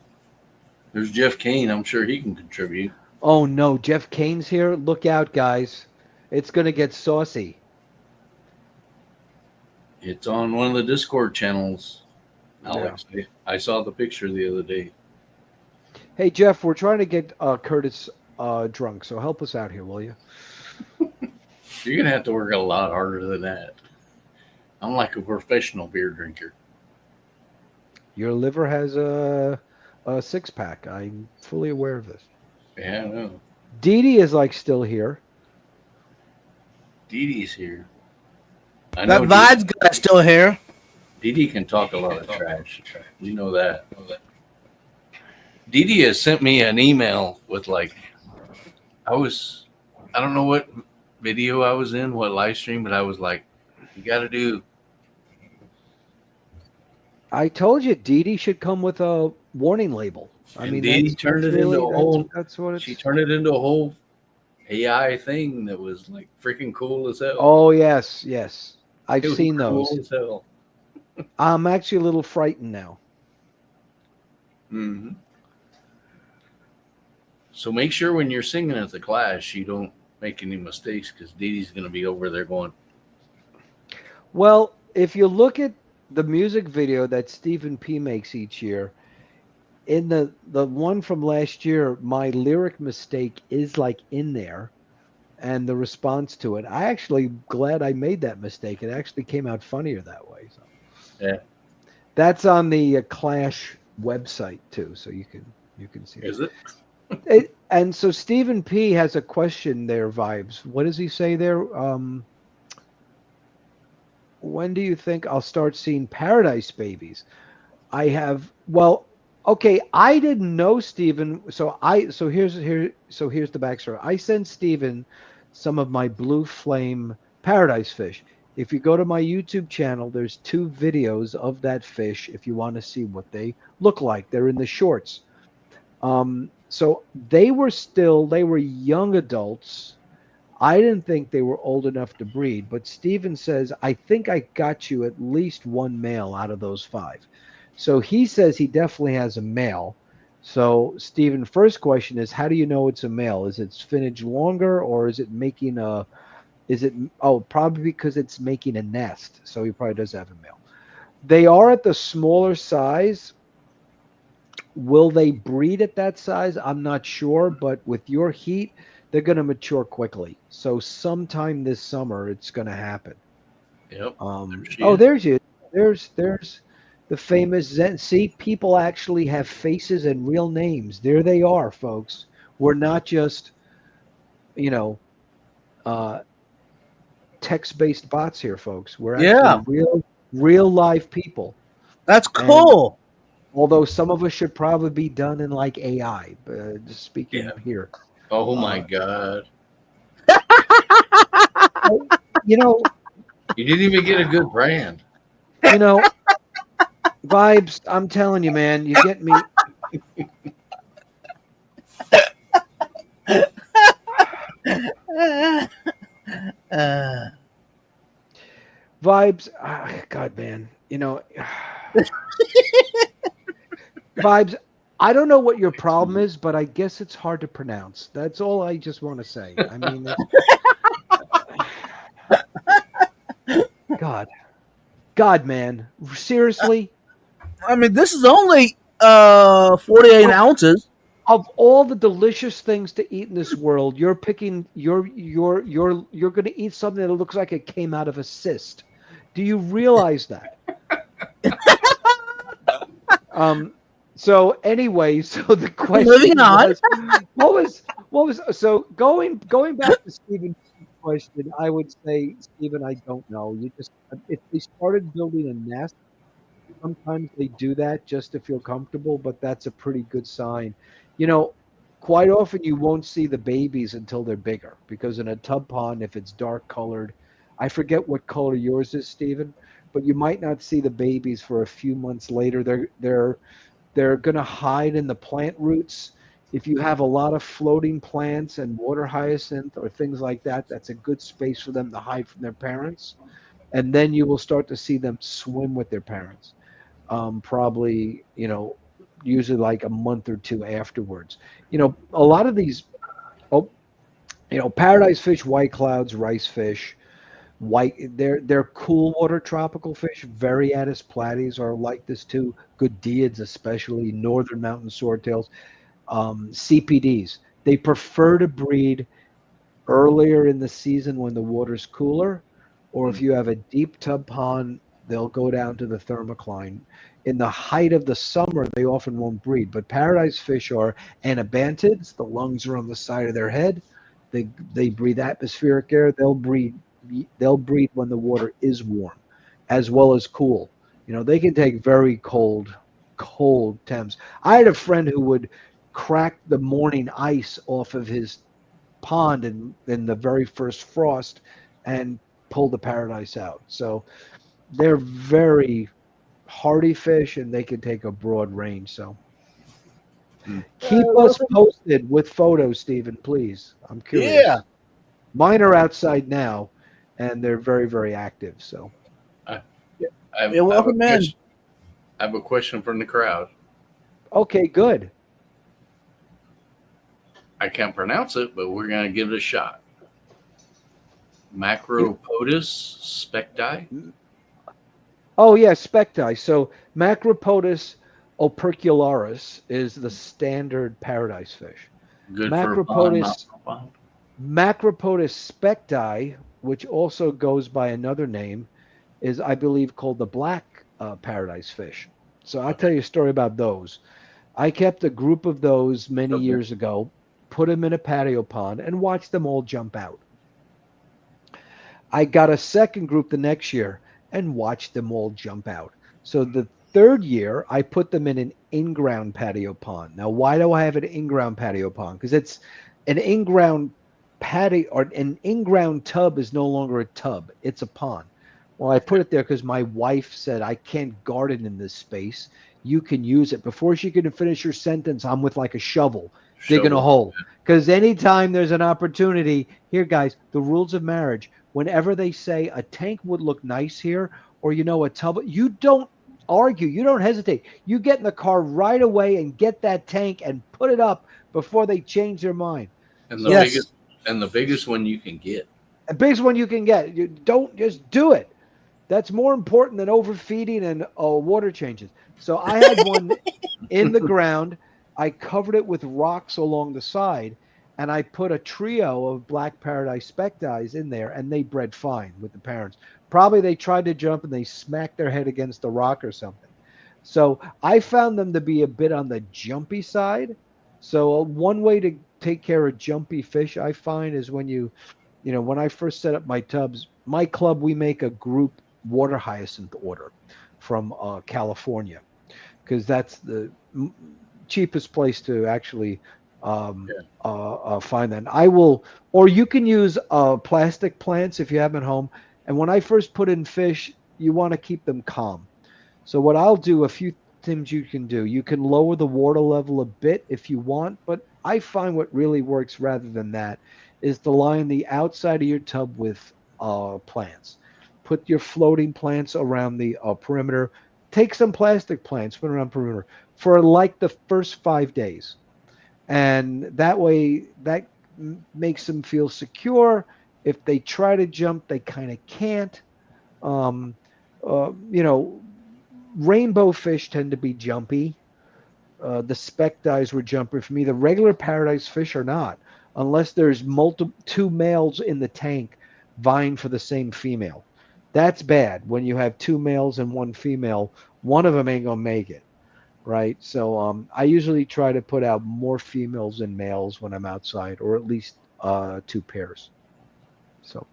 There's Jeff Kane. I'm sure he can contribute. Oh no, Jeff Kane's here. Look out, guys. It's going to get saucy. It's on one of the Discord channels, Alex. I saw the picture the other day. Hey, Jeff, we're trying to get Curtis drunk, so help us out here, will you? You're going to have to work a lot harder than that. I'm like a professional beer drinker. Your liver has a six-pack. I'm fully aware of this. Yeah, I know. Dee Dee is like still here. Dee Dee's here. I That know Vibes guy's still here. Dee Dee can talk a lot of trash. You know that. Dee Dee has sent me an email with like, I don't know what video I was in, what live stream, but I was like, you got to do. I told you Dee Dee should come with a warning label. I And mean, Dee Dee turned it into a whole. That's what it's. She turned it into a whole AI thing that was like freaking cool as hell. Oh yes, yes. I've It was seen cool those. as hell. I'm actually a little frightened now. Mm-hmm. So make sure when you're singing at the class, you don't make any mistakes because Dee Dee's going to be over there going, Well, if you look at the music video that Stephen P makes each year, in the one from last year, my lyric mistake is like in there, and the response to it. I actually glad I made that mistake. It actually came out funnier that way. So. Yeah. That's on the Clash website too, so you can see is it. it? And so Stephen P has a question there, Vibes. What does he say there? When do you think I'll start seeing Paradise Babies? Okay, I didn't know Stephen, so here's the backstory. I sent Stephen some of my blue flame paradise fish. If you go to my YouTube channel, there's 2 videos of that fish if you want to see what they look like. They're in the shorts. So they were young adults. I didn't think they were old enough to breed, but Steven says, I think I got you at least 1 male out of those 5. So he says he definitely has a male. So Steven, first question is, how do you know it's a male? Is its finnage longer, or is it probably because it's making a nest. So he probably does have a male. They are at the smaller size. Will they breed at that size? I'm not sure, but with your heat, they're going to mature quickly. So sometime this summer, it's going to happen. Yep. There's you. There's the famous Zen. See, people actually have faces and real names. There they are, folks. We're not just, text-based bots here, folks. We're actually real live people. That's cool. Although some of us should probably be done in like AI. Just speaking here. Oh my God. You didn't even get a good brand. Vibes, I'm telling you, man, you get me. Vibes, God, man, Vibes, I don't know what your problem is, but I guess it's hard to pronounce. That's all I just want to say. I mean, God, man, seriously? I mean, this is only 48 ounces. Of all the delicious things to eat in this world, you're picking you're going to eat something that looks like it came out of a cyst. Do you realize that? So anyway, so the question Moving on. was what was so going back to Stephen's question, I would say, Stephen, I don't know. If they started building a nest, sometimes they do that just to feel comfortable, but that's a pretty good sign. Quite often you won't see the babies until they're bigger, because in a tub pond, if it's dark colored, I forget what color yours is, Stephen, but you might not see the babies for a few months later. They're going to hide in the plant roots. If you have a lot of floating plants and water hyacinth or things like that, that's a good space for them to hide from their parents. And then you will start to see them swim with their parents. Probably, usually like a month or two afterwards. A lot of these, oh, paradise fish, white clouds, rice fish, they're cool water tropical fish. Variatus platies are like this too. Godiids, especially northern mountain swordtails, CPDs. They prefer to breed earlier in the season when the water's cooler, or if you have a deep tub pond, they'll go down to the thermocline. In the height of the summer, they often won't breed. But paradise fish are anabantids. The lungs are on the side of their head. They breathe atmospheric air. They'll breed when the water is warm, as well as cool. They can take very cold temps. I had a friend who would crack the morning ice off of his pond in the very first frost and pull the paradise out. So they're very hardy fish, and they can take a broad range. So keep us posted with photos, Stephen, please. I'm curious. Yeah. Mine are outside now, and they're very, very active. So Welcome in. I have a question from the crowd. okay, good. I can't pronounce it, but we're going to give it a shot. Macropodus specti. Oh yeah, specti. So Macropodus opercularis is the standard paradise fish. Good for a pond, not for a pond. Macropodus specti, which also goes by another name, is I believe called the black paradise fish. So I'll tell you a story about those. I kept a group of those many years ago, put them in a patio pond, and watched them all jump out. I got a second group the next year and watched them all jump out. So the third year, I put them in an in-ground patio pond. Now, why do I have an in-ground patio pond? Because it's an in-ground patio, or an in-ground tub is no longer a tub. It's a pond. Well, I put it there because my wife said, I can't garden in this space. You can use it. Before she could finish her sentence, I'm with like a shovel digging a hole. Because anytime there's an opportunity, here, guys, the rules of marriage, whenever they say a tank would look nice here, or, a tub, you don't argue. You don't hesitate. You get in the car right away and get that tank and put it up before they change their mind. And the biggest one you can get. The biggest one you can get. You don't just do it. That's more important than overfeeding and water changes. So I had one in the ground. I covered it with rocks along the side, and I put a trio of black paradise spectis in there, and they bred fine with the parents. Probably they tried to jump and they smacked their head against a rock or something. So I found them to be a bit on the jumpy side. So one way to take care of jumpy fish, I find, is when when I first set up my tubs, my club, we make a group water hyacinth order from California, because that's the cheapest place to actually find that. I will, or you can use plastic plants if you have them at home. And when I first put in fish, you want to keep them calm. So what I'll do, a few things you can do. You can lower the water level a bit if you want, but I find what really works rather than that is to line the outside of your tub with plants. Put your floating plants around the perimeter. Take some plastic plants, put around perimeter for like the first 5 days. And that way, that makes them feel secure. If they try to jump, they kind of can't. Rainbow fish tend to be jumpy. The spectis were jumpy for me. The regular paradise fish are not, unless there's two males in the tank vying for the same female. That's bad. When you have two males and one female, one of them ain't gonna make it, right? So I usually try to put out more females than males when I'm outside, or at least 2 pairs. So,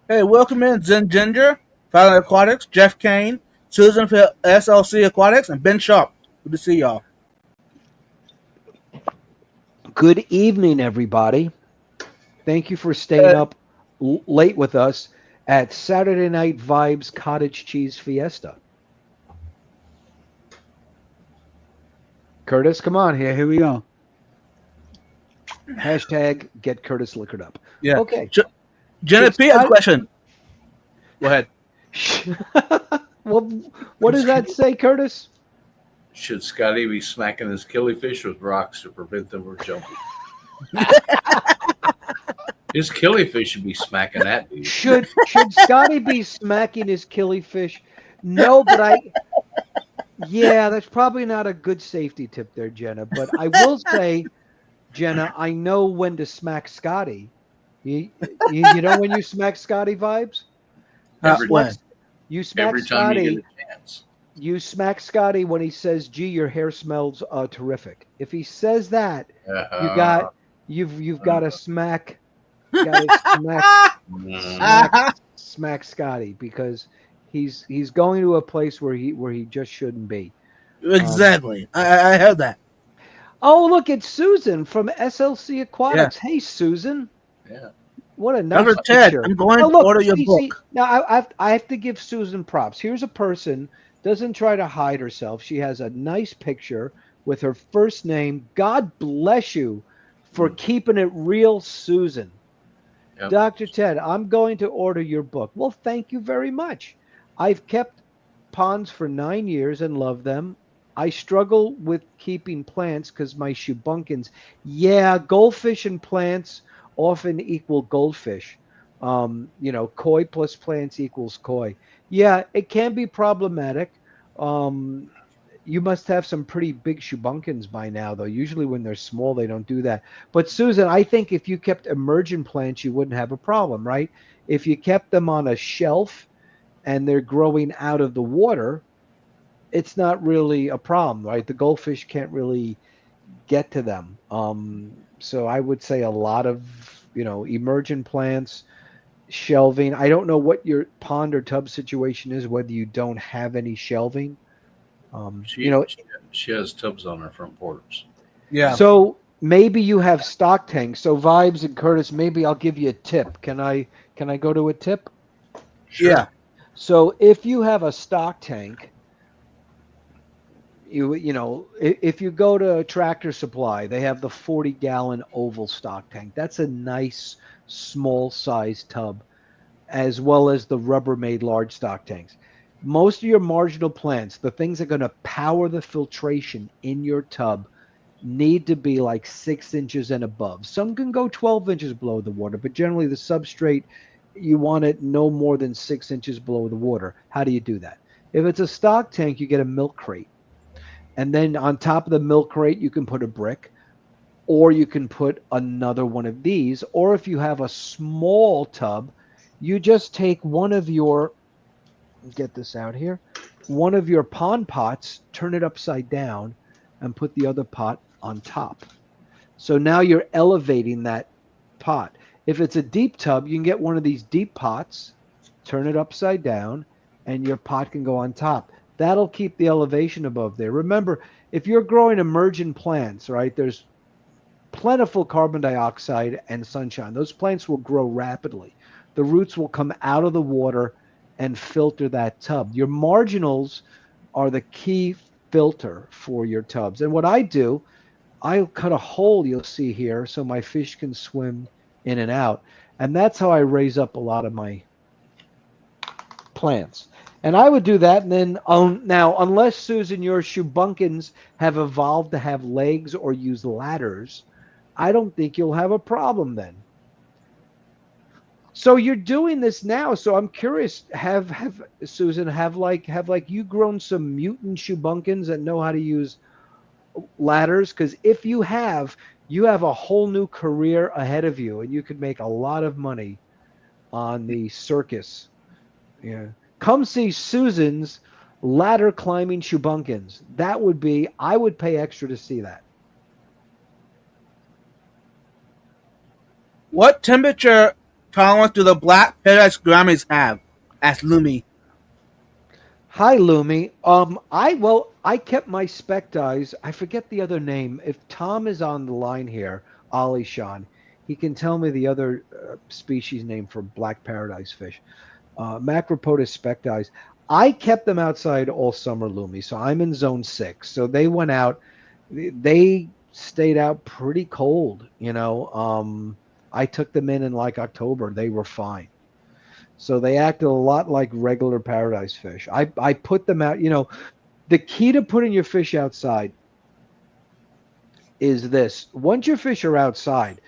Hey, welcome in Zen Ginger, Violet Aquatics, Jeff Kane, Susan for SLC Aquatics, and Ben Sharp. Good to see y'all. good evening, everybody. Thank you for staying up late with us. at Saturday Night Vibes Cottage Cheese Fiesta. Curtis, come on here. Here we go. Hashtag get Curtis liquored up. Yeah. Okay. Jenna Should P, a Scott- question. Go ahead. Well, what does that say, Curtis? Should Scotty be smacking his killifish with rocks to prevent them from jumping? His killifish should be smacking that dude. Should Scotty be smacking his killifish? No, but yeah, that's probably not a good safety tip there, Jenna. But I will say, Jenna, I know when to smack Scotty. You know when you smack Scotty vibes? Every, when? You smack every time you Scotty. get a chance. You smack Scotty when he says, "Gee, your hair smells terrific." If he says that, you've got to smack. You got to smack Scotty because he's going to a place where he just shouldn't be. Exactly. I heard that. Oh, look, it's Susan from SLC Aquatics. Hey, Susan. Yeah. What a nice Dr. Ted, picture. I'm going Oh, to order your see, book. now I have to give Susan props. Here's a person doesn't try to hide herself. She has a nice picture with her first name. God bless you for keeping it real, Susan. Yep. Dr. Ted, I'm going to order your book. Well, thank you very much. I've kept ponds for 9 years and love them. I struggle with keeping plants because my shubunkins. Yeah, goldfish and plants often equal goldfish. Koi plus plants equals koi. Yeah, it can be problematic. You must have some pretty big shubunkins by now, though. Usually when they're small, they don't do that. But Susan, I think if you kept emergent plants, you wouldn't have a problem, right? If you kept them on a shelf and they're growing out of the water, it's not really a problem, right? The goldfish can't really get to them. So I would say a lot of, emergent plants, shelving. I don't know what your pond or tub situation is, whether you don't have any shelving. She has tubs on her front porch. Yeah. So maybe you have stock tanks. So Vibes and Curtis, maybe I'll give you a tip. Can I go to a tip? Yeah. So if you have a stock tank, if you go to Tractor Supply, they have the 40-gallon oval stock tank. That's a nice small size tub, as well as the Rubbermaid large stock tanks. Most of your marginal plants, the things that are going to power the filtration in your tub, need to be like 6 inches and above. Some can go 12 inches below the water, but generally the substrate, you want it no more than 6 inches below the water. How do you do that? If it's a stock tank, you get a milk crate. And then on top of the milk crate, you can put a brick, or you can put another one of these. Or if you have a small tub, you just take one of your, get this out here, one of your pond pots, turn it upside down, and put the other pot on top. So now you're elevating that pot. If it's a deep tub, you can get one of these deep pots, turn it upside down, and your pot can go on top. That'll keep the elevation above there. Remember, if you're growing emergent plants, right, there's plentiful carbon dioxide and sunshine. Those plants will grow rapidly. The roots will come out of the water and filter that tub. Your marginals are the key filter for your tubs. And what I do, I'll cut a hole, you'll see here, so my fish can swim in and out. And that's how I raise up a lot of my plants. And I would do that. And then now, unless, Susan, your shubunkins have evolved to have legs or use ladders, I don't think you'll have a problem then. So you're doing this now. So I'm curious, Susan, have you grown some mutant shubunkins that know how to use ladders? Because if you have a whole new career ahead of you, and you could make a lot of money on the circus. Yeah. Come see Susan's ladder climbing shubunkins. I would pay extra to see that. What temperature tolerance do the Black Paradise Grammys have? Asked Lumi. Hi, Lumi. I kept my spec eyes. I forget the other name. If Tom is on the line here, Ollie Sean, he can tell me the other species name for Black Paradise fish. Macropodus specti. I kept them outside all summer, Lumi. So I'm in zone 6. So they went out. They stayed out pretty cold. I took them in like October. They were fine. So they acted a lot like regular paradise fish. I put them out. The key to putting your fish outside is this. Once your fish are outside,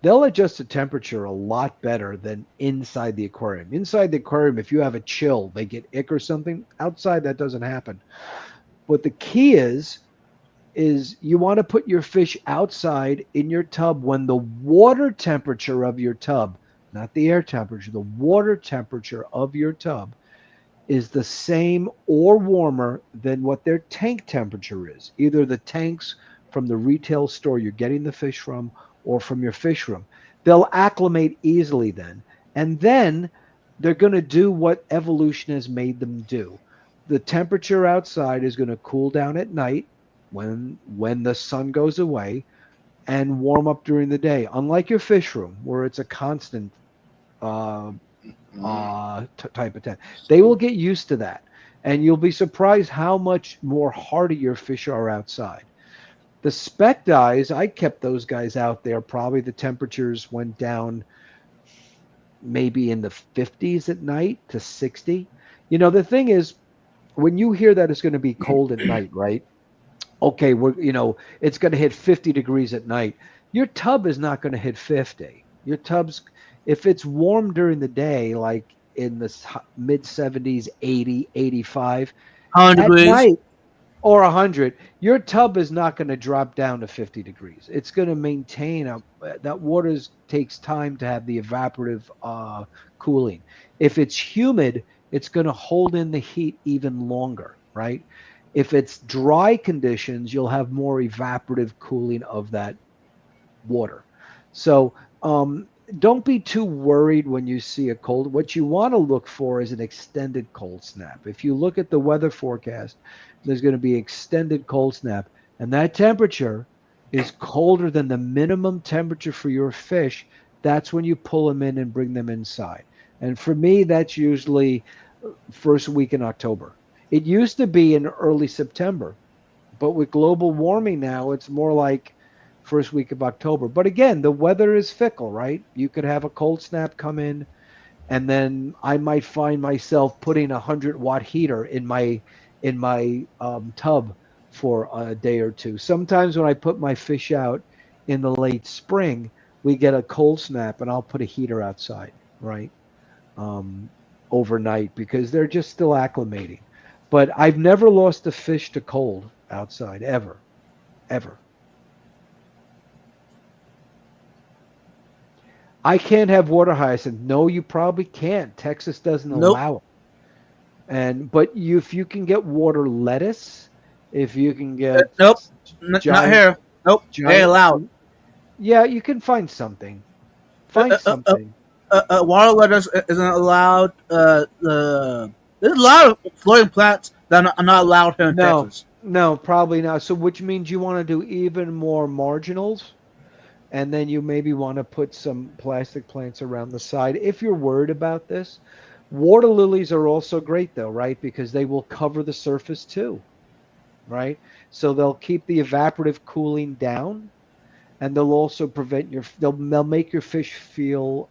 they'll adjust the temperature a lot better than inside the aquarium. Inside the aquarium, if you have a chill, they get ick or something. Outside, that doesn't happen. But the key is you want to put your fish outside in your tub when the water temperature of your tub, not the air temperature, the water temperature of your tub is the same or warmer than what their tank temperature is. Either the tanks from the retail store you're getting the fish from or from your fish room. They'll acclimate easily then. And then they're going to do what evolution has made them do. The temperature outside is going to cool down at night when the sun goes away and warm up during the day. Unlike your fish room where it's a constant type of temp. They will get used to that. And you'll be surprised how much more hardy your fish are outside. The spectis, I kept those guys out there. Probably the temperatures went down maybe in the 50s at night to 60. The thing is, when you hear that it's going to be cold at night, right? Okay, it's going to hit 50 degrees at night. Your tub is not going to hit 50. Your tub's, if it's warm during the day, like in the mid 70s, 80, 85, 100 at degrees. night, or 100, your tub is not going to drop down to 50 degrees. It's going to maintain that water takes time to have the evaporative cooling. If it's humid, it's going to hold in the heat even longer, right? If it's dry conditions, you'll have more evaporative cooling of that water. So don't be too worried when you see a cold. What you want to look for is an extended cold snap. If you look at the weather forecast, there's going to be extended cold snap, and that temperature is colder than the minimum temperature for your fish. That's when you pull them in and bring them inside. And for me, that's usually first week in October. It used to be in early September, but with global warming now, it's more like first week of October. But again, the weather is fickle, right? You could have a cold snap come in, and then I might find myself putting a 100-watt heater in my tub for a day or two. Sometimes when I put my fish out in the late spring, we get a cold snap, and I'll put a heater outside, right, overnight because they're just still acclimating. But I've never lost a fish to cold outside, ever. I can't have water hyacinth. No, you probably can't. Texas doesn't allow it. But if you can get water lettuce, if you can get Nope, not here. Nope, they allowed. Yeah, you can find something. Something. Water lettuce isn't allowed. There's a lot of floating plants that are not allowed here in Texas. No, probably not. So which means you want to do even more marginals. And then you maybe want to put some plastic plants around the side if you're worried about this. Water lilies are also great, though, right? Because they will cover the surface too, right? So they'll keep the evaporative cooling down, and they'll also prevent they'll make your fish feel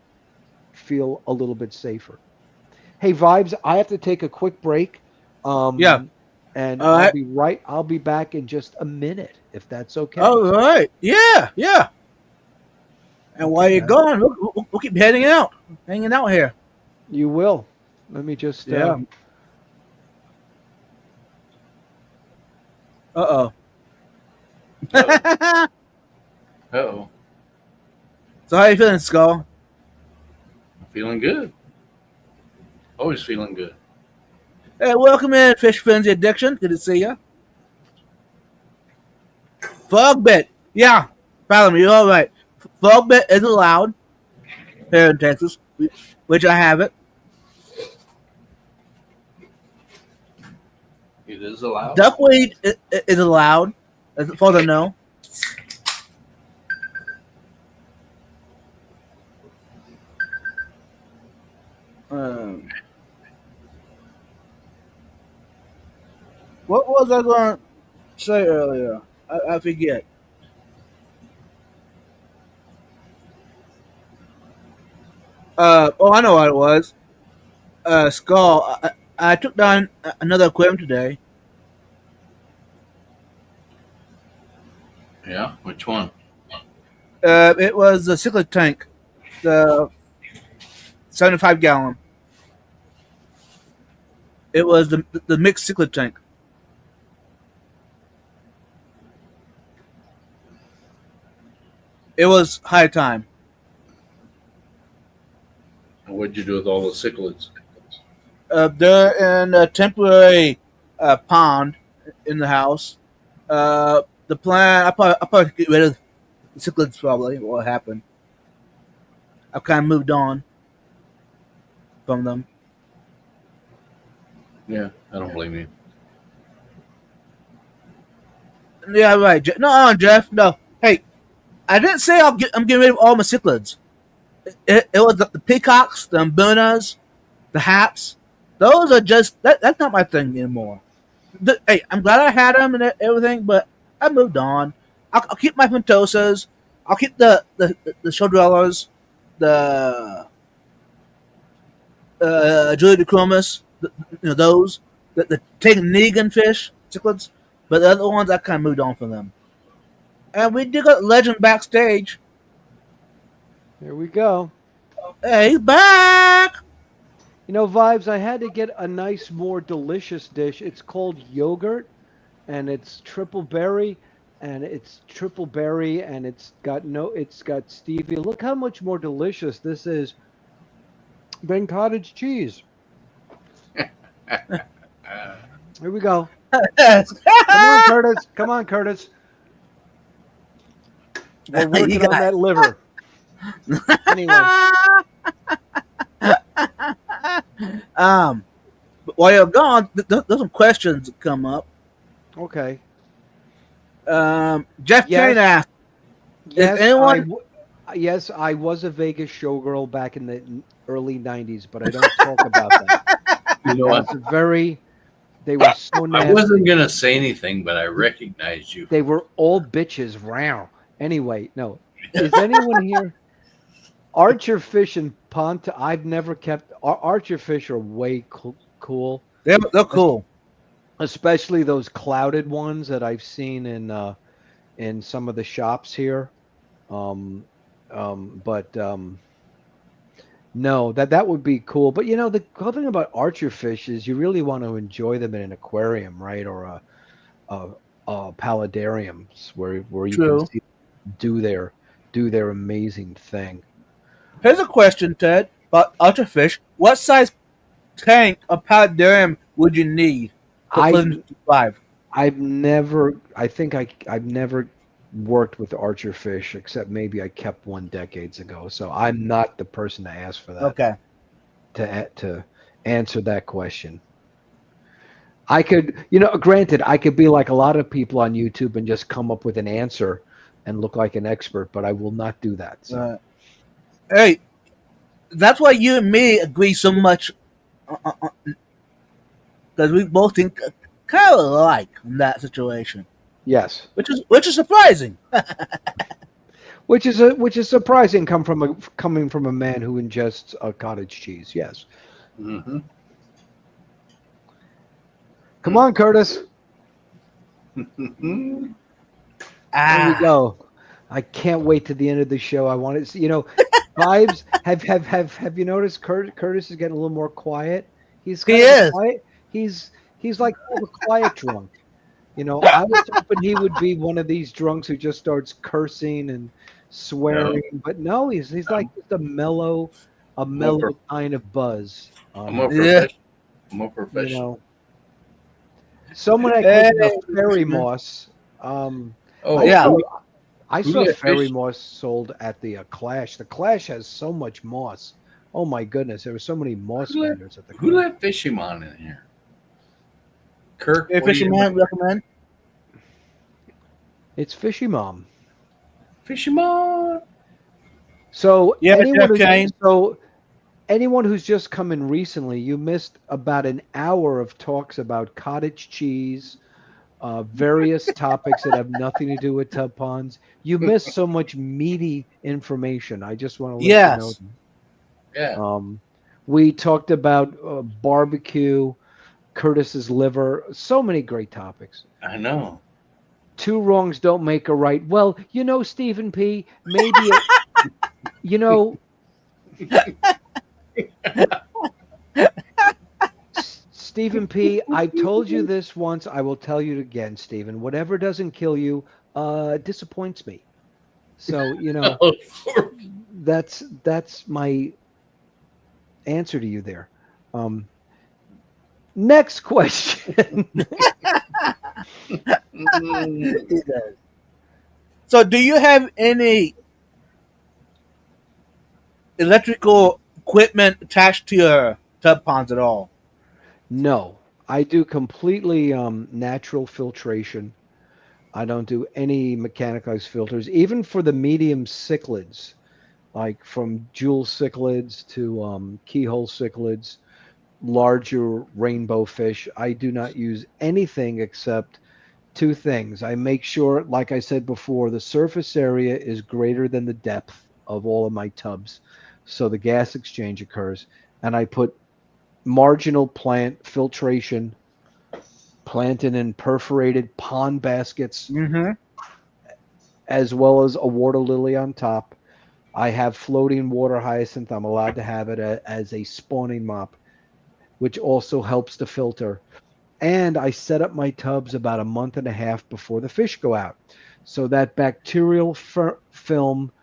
a little bit safer. Hey, Vibes, I have to take a quick break. Yeah. And I'll be back in just a minute, if that's okay. All right. Yeah. And while you're gone, we'll keep hanging out here. You will. Let me just. Yeah. Uh-oh. Uh-oh. So how you feeling, Skull? Feeling good. Always feeling good. Hey, welcome in, Fish Frenzy Addiction. Good to see you. Fog bit. Yeah. Follow me. All right. Fog bit is allowed here in Texas, which I have it. It is allowed. Duckweed is allowed, as far as I know. What was I going to say earlier? I forget. I know what it was. Skull. I took down another aquarium today. Yeah, which one? It was the cichlid tank, the 75 gallon. It was the mixed cichlid tank. It was high time. What'd you do with all the cichlids? They're in a temporary pond in the house. The plan, I'll probably get rid of the cichlids. Probably what happened. I've kind of moved on from them. Yeah, I don't blame you. Yeah, right. No, Jeff. No. Hey, I didn't say I'm getting rid of all my cichlids. It was the peacocks, the mbunas, the haps. Those are just that's not my thing anymore. Hey, I'm glad I had them and everything, but I moved on. I'll keep my pentosas. I'll keep the show dwellers, the Julia de Chromis, those, the Negan fish, cichlids, but the other ones I kind of moved on from them. And we did got Legend backstage. There we go. Hey, he's back. You know, Vibes, I had to get a nice, more delicious dish. It's called yogurt, and it's triple berry, and it's got stevia. Look how much more delicious this is than cottage cheese. Here we go. Come on, Curtis. Come on, Curtis. We're working on that liver. Anyway. But while you're gone, there's some questions that come up. Okay. Jeff Yes. Kane asked, Yes, anyone- yes, I was a Vegas showgirl back in the early '90s, but I don't talk about that. You know what? They were so I nasty. wasn't gonna say anything, but I recognized you. They were all bitches. Row. Anyway, no. Is anyone here? Archer fish and Ponta. I've never kept. Archer fish are way cool. they're cool. Especially those clouded ones that I've seen in some of the shops here. No, that would be cool. But you know, the cool thing about archer fish is you really want to enjoy them in an aquarium, right, or a paludariums where you True. can see them do their amazing thing. Here's a question, Ted, about ultrafish. What size tank or paludarium would you need for them to survive? I've never worked with archer fish, except maybe I kept one decades ago. So I'm not the person to ask for that. Okay. To answer that question, I could, granted, I could be like a lot of people on YouTube and just come up with an answer and look like an expert, but I will not do that. So. Hey, that's why you and me agree so much, because we both think kind of alike in that situation. Yes, which is surprising. which is surprising coming from a man who ingests cottage cheese. Yes. Mm-hmm. Come on, Curtis. There we go. I can't wait to the end of the show. I want to, Vibes. Have you noticed Curtis is getting a little more quiet? He is quiet. He's like a quiet drunk. I was hoping he would be one of these drunks who just starts cursing and swearing, but no, he's like just a mellow kind of buzz. I'm a professional. Someone had fairy moss. I saw fairy moss sold at the Clash. The Clash has so much moss. Oh my goodness, there were so many moss vendors at the Clash. Who let Fishymon in here? Kirk, hey, Fishymon, recommend? It's Fishy Mom. Fishymon. So yeah, so anyone who's just come in recently, you missed about an hour of talks about cottage cheese, various topics that have nothing to do with tub ponds. You missed so much meaty information. I just want to let you know. Yes. Yeah. We talked about barbecue, Curtis's liver, so many great topics. I know. Two wrongs don't make a right. Well, Stephen P, maybe, you know, Stephen P, I told you this once. I will tell you it again, Stephen. Whatever doesn't kill you disappoints me. So, that's my answer to you there. Next question. So, do you have any electrical equipment attached to your tub ponds at all? No, I do completely natural filtration. I don't do any mechanicized filters, even for the medium cichlids, like from jewel cichlids to keyhole cichlids, larger rainbow fish. I do not use anything except two things. I make sure, like I said before, the surface area is greater than the depth of all of my tubs, so the gas exchange occurs. And I put marginal plant filtration planted in perforated pond baskets, Mm-hmm. as well as a water lily on top. I have floating water hyacinth. I'm allowed to have it as a spawning mop, which also helps to filter. And I set up my tubs about a month and a half before the fish go out. So that bacterial film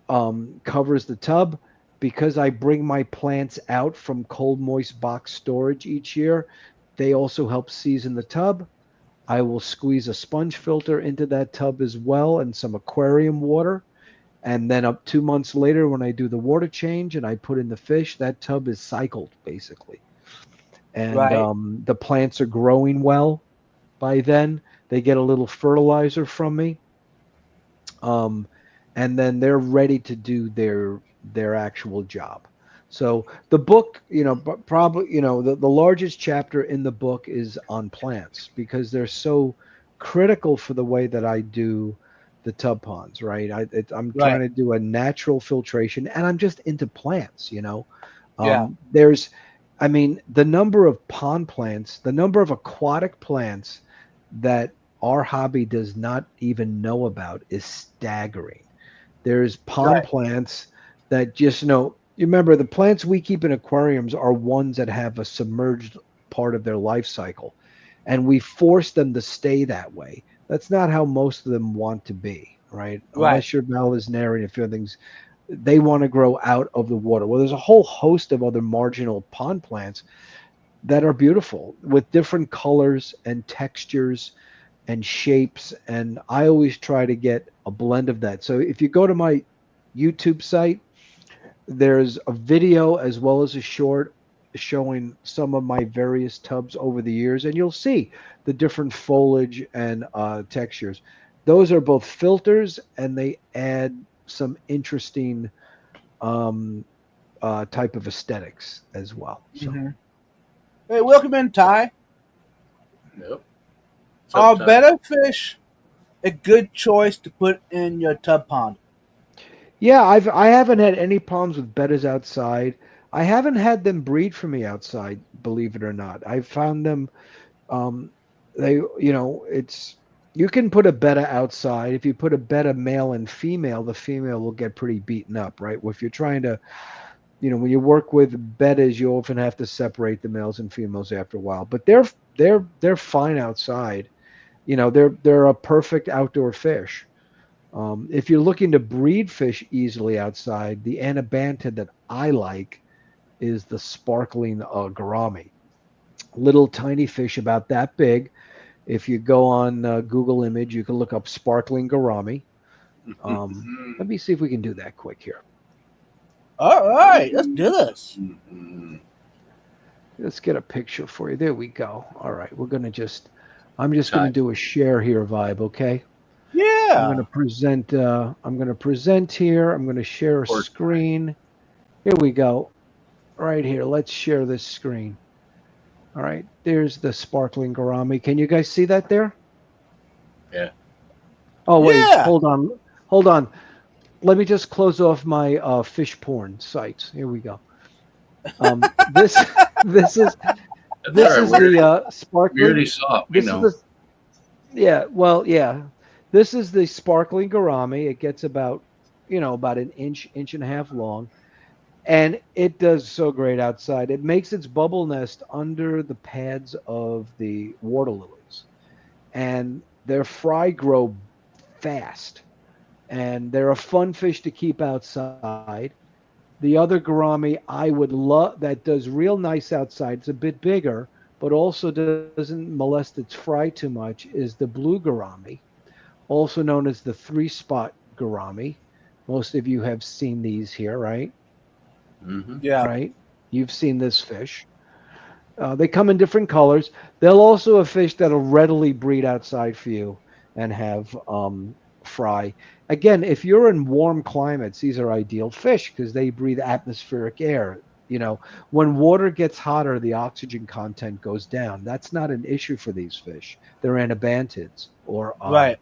covers the tub. Because I bring my plants out from cold, moist box storage each year, they also help season the tub. I will squeeze a sponge filter into that tub as well and some aquarium water. And then up 2 months later, when I do the water change and I put in the fish, that tub is cycled basically. And Right. the plants are growing well by then. They get a little fertilizer from me. And then they're ready to do their actual job. So the book, probably, the largest chapter in the book is on plants because they're so critical for the way that I do the tub ponds, right? I'm trying Right. to do a natural filtration and I'm just into plants, Yeah. There's, I mean, the number of pond plants, the number of aquatic plants that our hobby does not even know about is staggering. There's pond Right. plants that just you remember the plants we keep in aquariums are ones that have a submerged part of their life cycle, and we force them to stay that way. That's not how most of them want to be, right? Right. Unless you're Vallisneri and a few things, they want to grow out of the water. Well, there's a whole host of other marginal pond plants that are beautiful with different colors and textures and shapes, and I always try to get a blend of that. So if you go to my YouTube site, there's a video as well as a short showing some of my various tubs over the years, and you'll see the different foliage and textures. Those are both filters, and they add some interesting type of aesthetics as well. So Mm-hmm. Hey, welcome in, Ty. Yep. Are Sometimes. betta fish a good choice to put in your tub pond? yeah, I haven't had any problems with bettas outside. I haven't had them breed for me outside, believe it or not. I found them um they it's you can put a betta outside. If you put a betta male and female, the female will get pretty beaten up, right? Well, if you're trying to, when you work with bettas, you often have to separate the males and females after a while. But they're fine outside. They're a perfect outdoor fish. If you're looking to breed fish easily outside, the Anabantid that I like is the sparkling gourami. Little tiny fish about that big. If you go on Google Image, you can look up sparkling gourami. Let me see if we can do that quick here. All right, let's do this. Let's get a picture for you. There we go. All right, I'm just going to do a share here vibe, okay? I'm going Yeah. to present. I'm going to present here. I'm going to share a screen. Here we go. right here. Let's share this screen. All right, there's the sparkling gourami. Can you guys see that there? Yeah. Oh wait, Yeah. hold on. Let me just close off my fish porn sites. Here we go. This this is That's this all is right. the We already sparkling. saw it. We This is know. the Yeah. Well, yeah. This is the sparkling gourami. It gets about about an inch and a half long, and it does so great outside. It makes its bubble nest under the pads of the water lilies, and their fry grow fast, and they're a fun fish to keep outside. The other gourami I would love that does real nice outside. It's a bit bigger, but also doesn't molest its fry too much. Is the blue gourami, also known as the three-spot gourami. Most of you have seen these here, right? Hmm. Yeah. Right? You've seen this fish. They come in different colors. They'll also a fish that'll readily breed outside for you and have fry. Again, if you're in warm climates, these are ideal fish because they breathe atmospheric air. When water gets hotter, the oxygen content goes down. That's not an issue for these fish. They're anabantids or Right.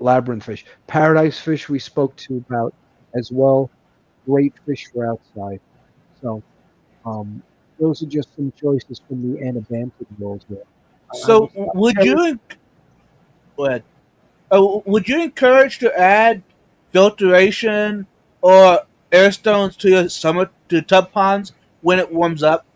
labyrinth fish. Paradise fish we spoke to about as well. Great fish for outside. So um, those are just some choices from the Anabantid world here. I will So stop would there. you go ahead. Would you encourage to add filtration or air stones to your summer to tub ponds when it warms up?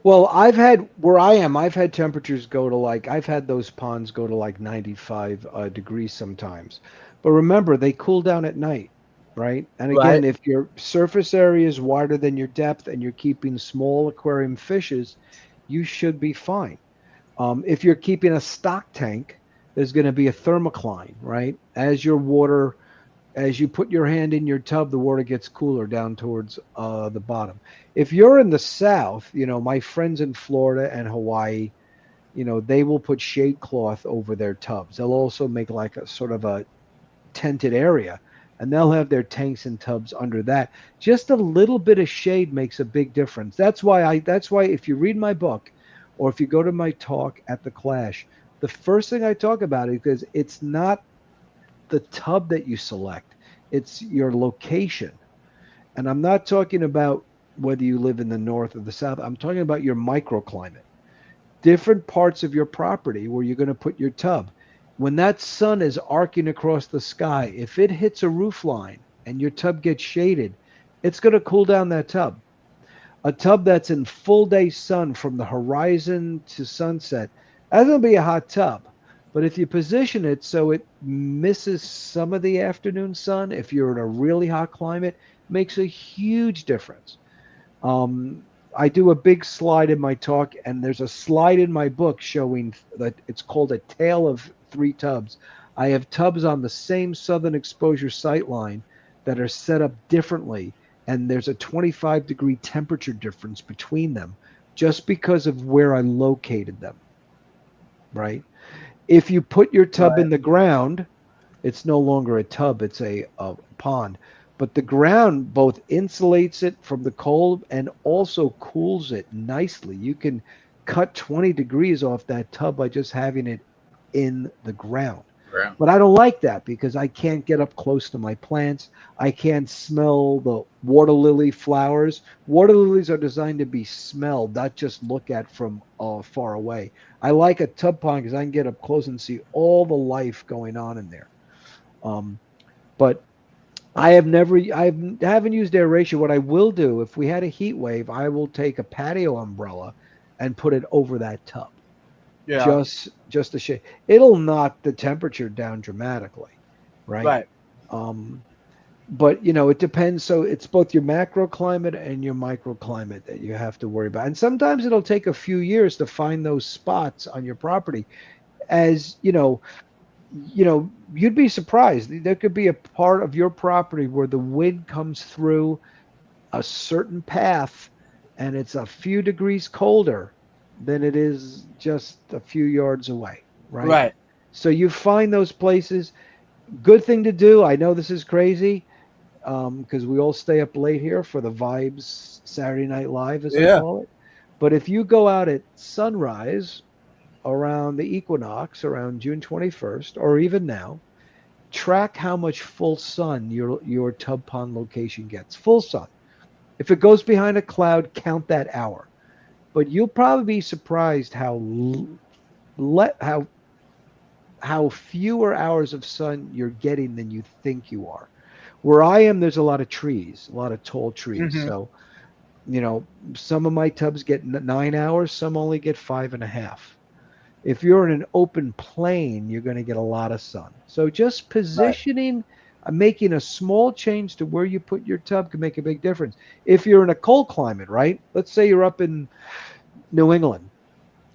Well, I've had where I am. I've had temperatures go to I've had those ponds go to like 95 degrees sometimes. But remember, they cool down at night, right? And again, Right. if your surface area is wider than your depth and you're keeping small aquarium fishes, you should be fine. If you're keeping a stock tank, there's going to be a thermocline, right? As you put your hand in your tub, the water gets cooler down towards the bottom. If you're in the south, my friends in Florida and Hawaii, they will put shade cloth over their tubs. They'll also make like a sort of a tented area, and they'll have their tanks and tubs under that. Just a little bit of shade makes a big difference. That's why if you read my book or if you go to my talk at the Clash, the first thing I talk about is because it's not the tub that you select, it's your location. And I'm not talking about whether you live in the north or the south. I'm talking about your microclimate, different parts of your property where you're going to put your tub. When that sun is arcing across the sky, if it hits a roof line and your tub gets shaded, it's going to cool down that tub. A tub that's in full day sun from the horizon to sunset, that's going to be a hot tub. But if you position it so it misses some of the afternoon sun, if you're in a really hot climate, makes a huge difference. Um, I do a big slide in my talk, and there's a slide in my book showing that it's called a tale of three tubs. I have tubs on the same southern exposure sight line that are set up differently, and there's a 25-degree temperature difference between them just because of where I located them, right? If you put your tub Right. in the ground, it's no longer a tub, it's a pond. But the ground both insulates it from the cold and also cools it nicely. You can cut 20 degrees off that tub by just having it in the ground. Ground. But I don't like that because I can't get up close to my plants. I can't smell the water lily flowers. Water lilies are designed to be smelled, not just look at from far away. I like a tub pond because I can get up close and see all the life going on in there. Um, but haven't used aeration. What I will do, if we had a heat wave, I will take a patio umbrella and put it over that tub. Yeah. Just to shade. It'll knock the temperature down dramatically, right? Right. Um, but it depends. So it's both your macroclimate and your microclimate that you have to worry about. And sometimes it'll take a few years to find those spots on your property. As you'd be surprised. There could be a part of your property where the wind comes through a certain path and it's a few degrees colder than it is just a few yards away, right? Right. So you find those places. Good thing to do. I know this is crazy. because we all stay up late here for the Vibes Saturday Night Live, as we Yeah. call it. But if you go out at sunrise around the equinox, around June 21st, or even now, track how much full sun your tub pond location gets. Full sun. If it goes behind a cloud, count that hour. But you'll probably be surprised how fewer hours of sun you're getting than you think you are. Where I am, there's a lot of trees, a lot of tall trees. Mhm. So, some of my tubs get 9 hours, some only get 5.5. If you're in an open plain, you're going to get a lot of sun. So just positioning, making a small change to where you put your tub can make a big difference. If you're in a cold climate, right? Let's say you're up in New England.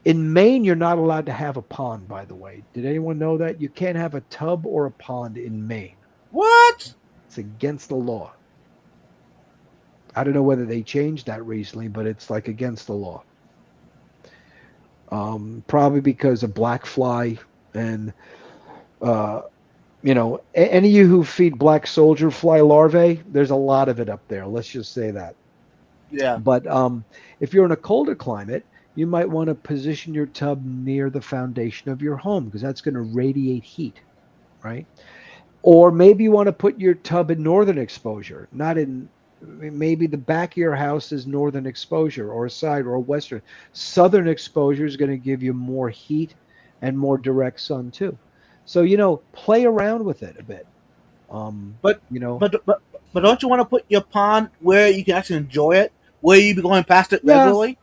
In Maine, you're not allowed to have a pond, by the way. Did anyone know that? You can't have a tub or a pond in Maine. What? It's against the law. I don't know whether they changed that recently, but it's like against the law. Probably because of black fly and, any of you who feed black soldier fly larvae, there's a lot of it up there. Let's just say that. Yeah. But if you're in a colder climate, you might want to position your tub near the foundation of your home because that's going to radiate heat, right? Or maybe you want to put your tub in northern exposure, not in maybe the back of your house is northern exposure or a side or a western. Southern exposure is going to give you more heat and more direct sun too. So, play around with it a bit. But but don't you want to put your pond where you can actually enjoy it, where you be going past it Yeah. regularly?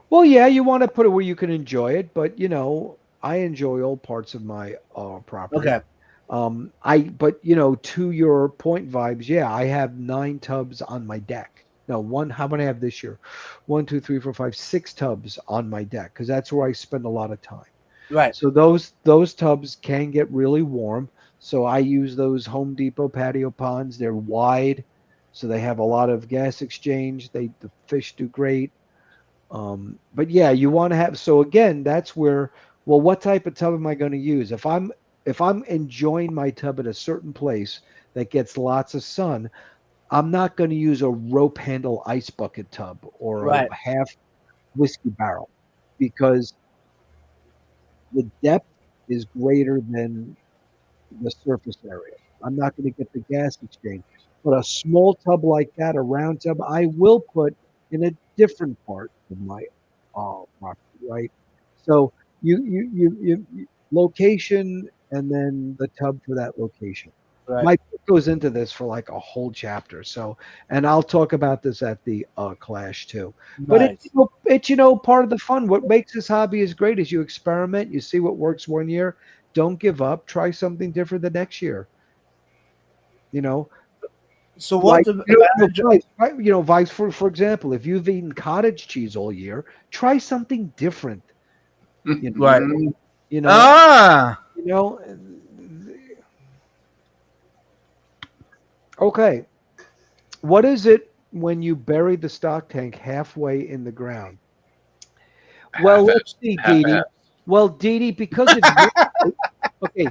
Well, yeah, you want to put it where you can enjoy it, but I enjoy all parts of my property. Okay. But to your point, Vibes, yeah, I have 9 tubs on my deck. No, one. How many I have this year? 1, 2, 3, 4, 5, 6 tubs on my deck because that's where I spend a lot of time. Right. So those tubs can get really warm. So I use those Home Depot patio ponds. They're wide, so they have a lot of gas exchange. The fish do great. But yeah, you want to have. So again, that's where. Well, what type of tub am I going to use? If I'm enjoying my tub at a certain place that gets lots of sun, I'm not going to use a rope handle ice bucket tub or Right. a half whiskey barrel because the depth is greater than the surface area. I'm not going to get the gas exchange. But a small tub like that, a round tub, I will put in a different part of my property, right? So you location and then the tub for that location. Right. My book goes into this for like a whole chapter. So, and I'll talk about this at the Clash too. But Nice. it's part of the fun. What makes this hobby is great is you experiment, you see what works one year. Don't give up. Try something different the next year. So Like what's the advantage? Vice for example, if you've eaten cottage cheese all year, try something different. Right. You know, Ah. you know. Okay, what is it when you bury the stock tank halfway in the ground? Well, let's see, Dee Dee. half-ass. Well, Dee Dee, because it's okay.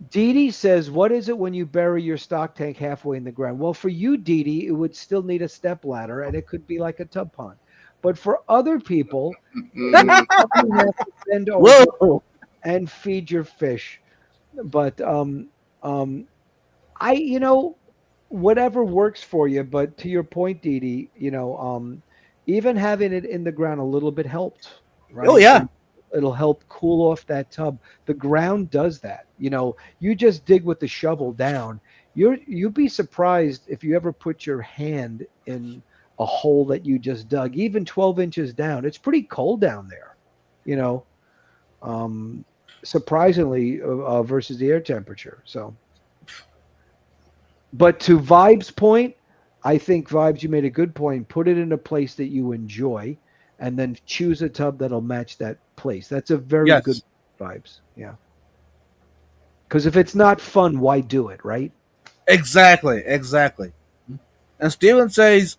Dee Dee says, "What is it when you bury your stock tank halfway in the ground?" Well, for you, Dee Dee, it would still need a step ladder, and it could be like a tub pond. But for other people, you probably have to bend over Whoa. and feed your fish. But whatever works for you. But to your point, Dee Dee, even having it in the ground a little bit helped, right? Oh yeah. It'll help cool off that tub. The ground does that. You just dig with the shovel down. You'd be surprised if you ever put your hand in a hole that you just dug, even 12 inches down. It's pretty cold down there, surprisingly, versus the air temperature. So, but to Vibe's point, I think Vibes, you made a good point. Put it in a place that you enjoy, and then choose a tub that'll match that place. That's a very Yes. good Vibes. Yeah. Because if it's not fun, why do it, right? Exactly. And Steven says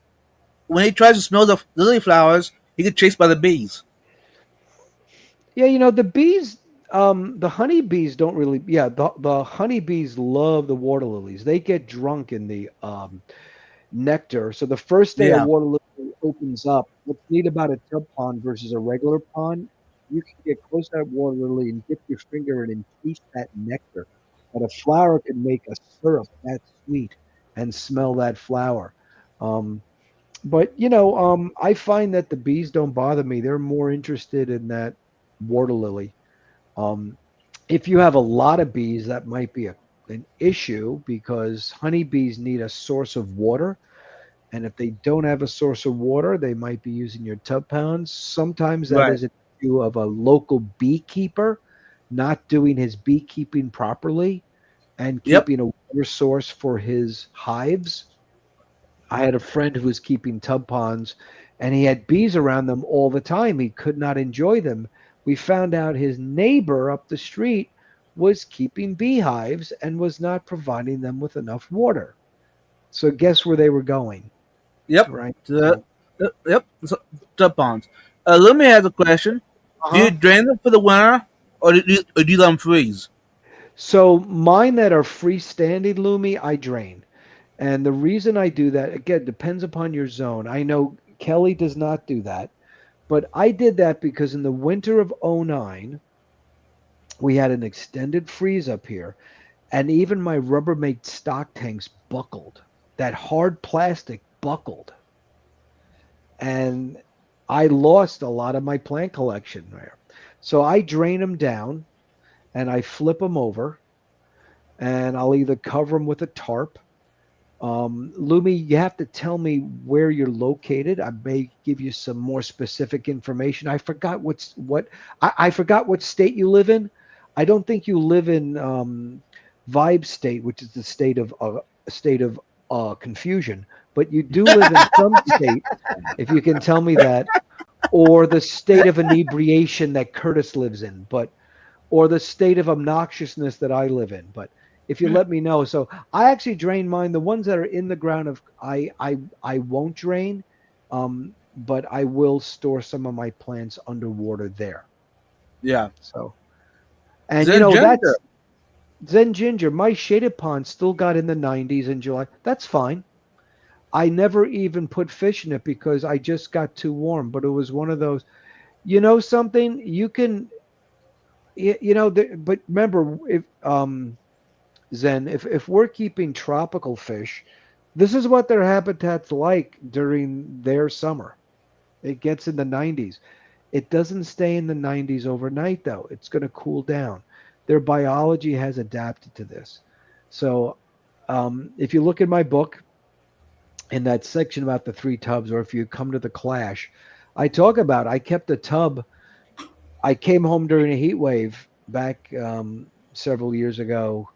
when he tries to smell the lily flowers, he gets chased by the bees. Yeah, the bees. The honeybees don't really. Yeah, the honeybees love the water lilies. They get drunk in the nectar. So the first day a Yeah. water lily opens up, what's neat about a tub pond versus a regular pond, you can get close to that water lily and dip your finger in and taste that nectar. But a flower can make a syrup that sweet and smell that flower. Um, but I find that the bees don't bother me. They're more interested in that water lily. Um, if you have a lot of bees, that might be an issue because honeybees need a source of water. And if they don't have a source of water, they might be using your tub pounds. Sometimes that Right. is an issue of a local beekeeper not doing his beekeeping properly and Yep. keeping a water source for his hives. I had a friend who was keeping tub ponds and he had bees around them all the time. He could not enjoy them. We found out his neighbor up the street was keeping beehives and was not providing them with enough water. So guess where they were going, Yep. right? The, So, yep. So, tub ponds. Lumi has a question. Do you uh-huh. drain them for the winter, or do you let them freeze? So mine that are freestanding Lumi, I drain. And the reason I do that, again, depends upon your zone. I know Kelly does not do that, but I did that because in the winter of '09, we had an extended freeze up here, and even my Rubbermaid stock tanks buckled. That hard plastic buckled. And I lost a lot of my plant collection there. So I drain them down and I flip them over and I'll either cover them with a tarp. Lumi, you have to tell me where you're located. I may give you some more specific information. I forgot I forgot what state you live in. I don't think you live in Vibe State, which is the state of confusion, but you do live in some state. If you can tell me that, or the state of inebriation that Curtis lives in, but or the state of obnoxiousness that I live in. But if you let me know, so I actually drain mine. The ones that are in the ground of I won't drain, but I will store some of my plants underwater there. Yeah. So and Zen ginger. that's Zen Ginger. My shaded pond still got in the 90s in July. That's fine. I never even put fish in it because I just got too warm. But it was one of those. You know something? You can but remember, if Zen, if we're keeping tropical fish, this is what their habitat's like during their summer. It gets in the 90s. It doesn't stay in the 90s overnight, though. It's going to cool down. Their biology has adapted to this. So, if you look at my book in that section about the three tubs, or if you come to the clash, I talk about I kept a tub. I came home during a heat wave back several years ago.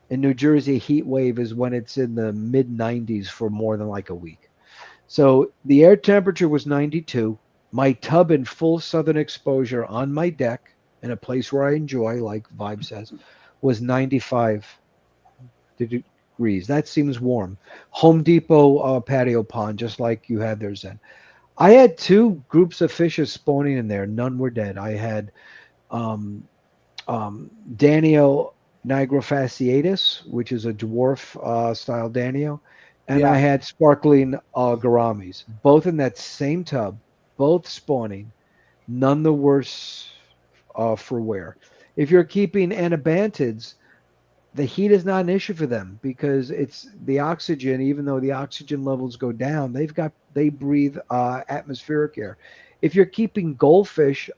In New Jersey, a heat wave is when it's in the mid 90s for more than like a week. So the air temperature was 92. My tub in full southern exposure on my deck in a place where I enjoy, like Vibe says, was 95 degrees. That seems warm. Home Depot patio pond, just like you had there, Zen. I had two groups of fishes spawning in there. None were dead. I had um, Danio nigrofasciatus, which is a dwarf style Danio, and I Yeah. had sparkling gouramis, both in that same tub, both spawning, none the worse for wear. If you're keeping anabantids, the heat is not an issue for them because it's the oxygen. Even though the oxygen levels go down, they breathe atmospheric air. If you're keeping goldfish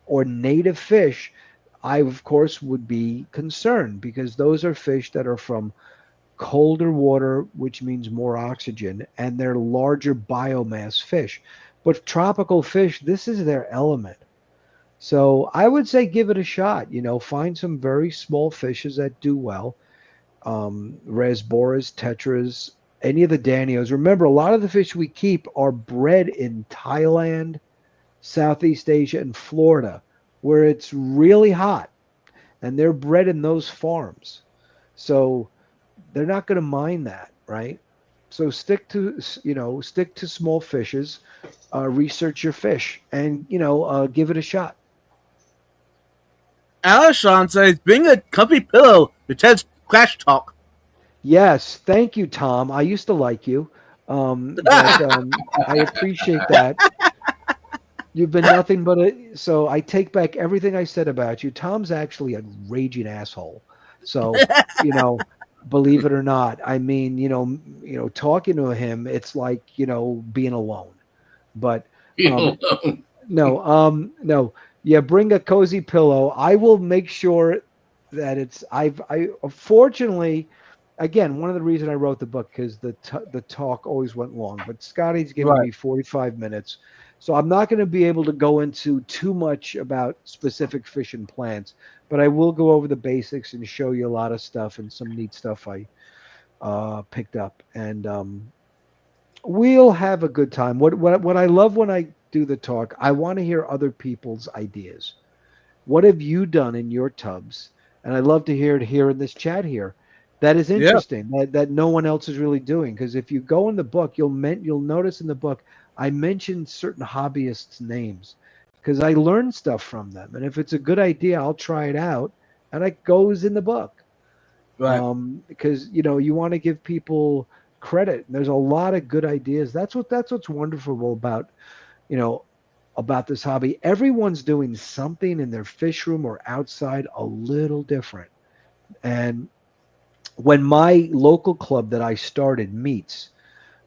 or native fish, I of course would be concerned because those are fish that are from colder water, which means more oxygen, and they're larger biomass fish. But tropical fish, this is their element. So I would say give it a shot. Find some very small fishes that do well. Rasboras, tetras, any of the danios. Remember, a lot of the fish we keep are bred in Thailand, Southeast Asia, and Florida, where it's really hot, and they're bred in those farms. So they're not going to mind that, right? So stick to small fishes, research your fish, and give it a shot. Alishon says, bring a comfy pillow to Ted's Crash Talk. Yes, thank you, Tom. I used to like you, but I appreciate that. You've been nothing but a. So I take back everything I said about you. Tom's actually a raging asshole. So you know, believe it or not, I mean, talking to him, it's like being alone. But um, no, yeah, bring a cozy pillow. I will make sure that it's. I fortunately, again, one of the reasons I wrote the book because the talk always went long, but Scotty's given Right. me 45 minutes, so I'm not going to be able to go into too much about specific fish and plants, but I will go over the basics and show you a lot of stuff and some neat stuff I picked up, and we'll have a good time. What I love when I do the talk, I want to hear other people's ideas. What have you done in your tubs? And I'd love to hear it here in this chat here. That is Yeah. interesting. That no one else is really doing. Because if you go in the book, you'll notice in the book I mentioned certain hobbyists' names because I learned stuff from them. And if it's a good idea, I'll try it out, and it goes in the book. Right. Because you want to give people credit. There's a lot of good ideas. That's what's wonderful you know about this hobby. Everyone's doing something in their fish room or outside a little different. And when my local club that I started meets,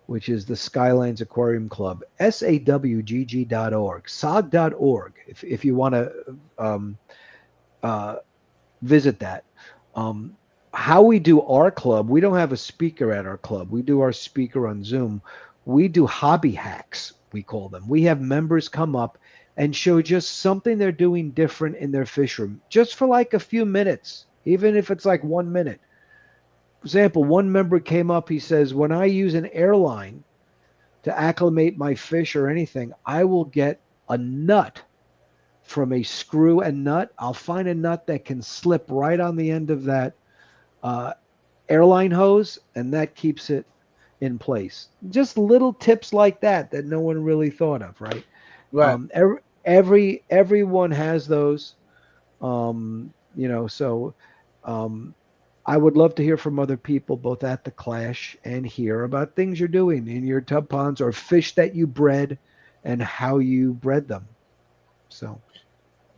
which is the Skylands Aquarium Club, sawgg.org, sog.org, if you want to uh, visit that. Um, how we do our club, we don't have a speaker at our club. We do our speaker on Zoom. We do hobby hacks, we call them. We have members come up and show just something they're doing different in their fish room, just for like a few minutes, even if it's like 1 minute. For example, one member came up, he says, when I use an airline to acclimate my fish or anything, I will get a nut from a screw and nut. I'll find a nut that can slip right on the end of that uh, airline hose, and that keeps it in place. Just little tips like that no one really thought of, right? Right. Everyone has those, so I would love to hear from other people, both at the Clash and here, about things you're doing in your tub ponds or fish that you bred and how you bred them. So.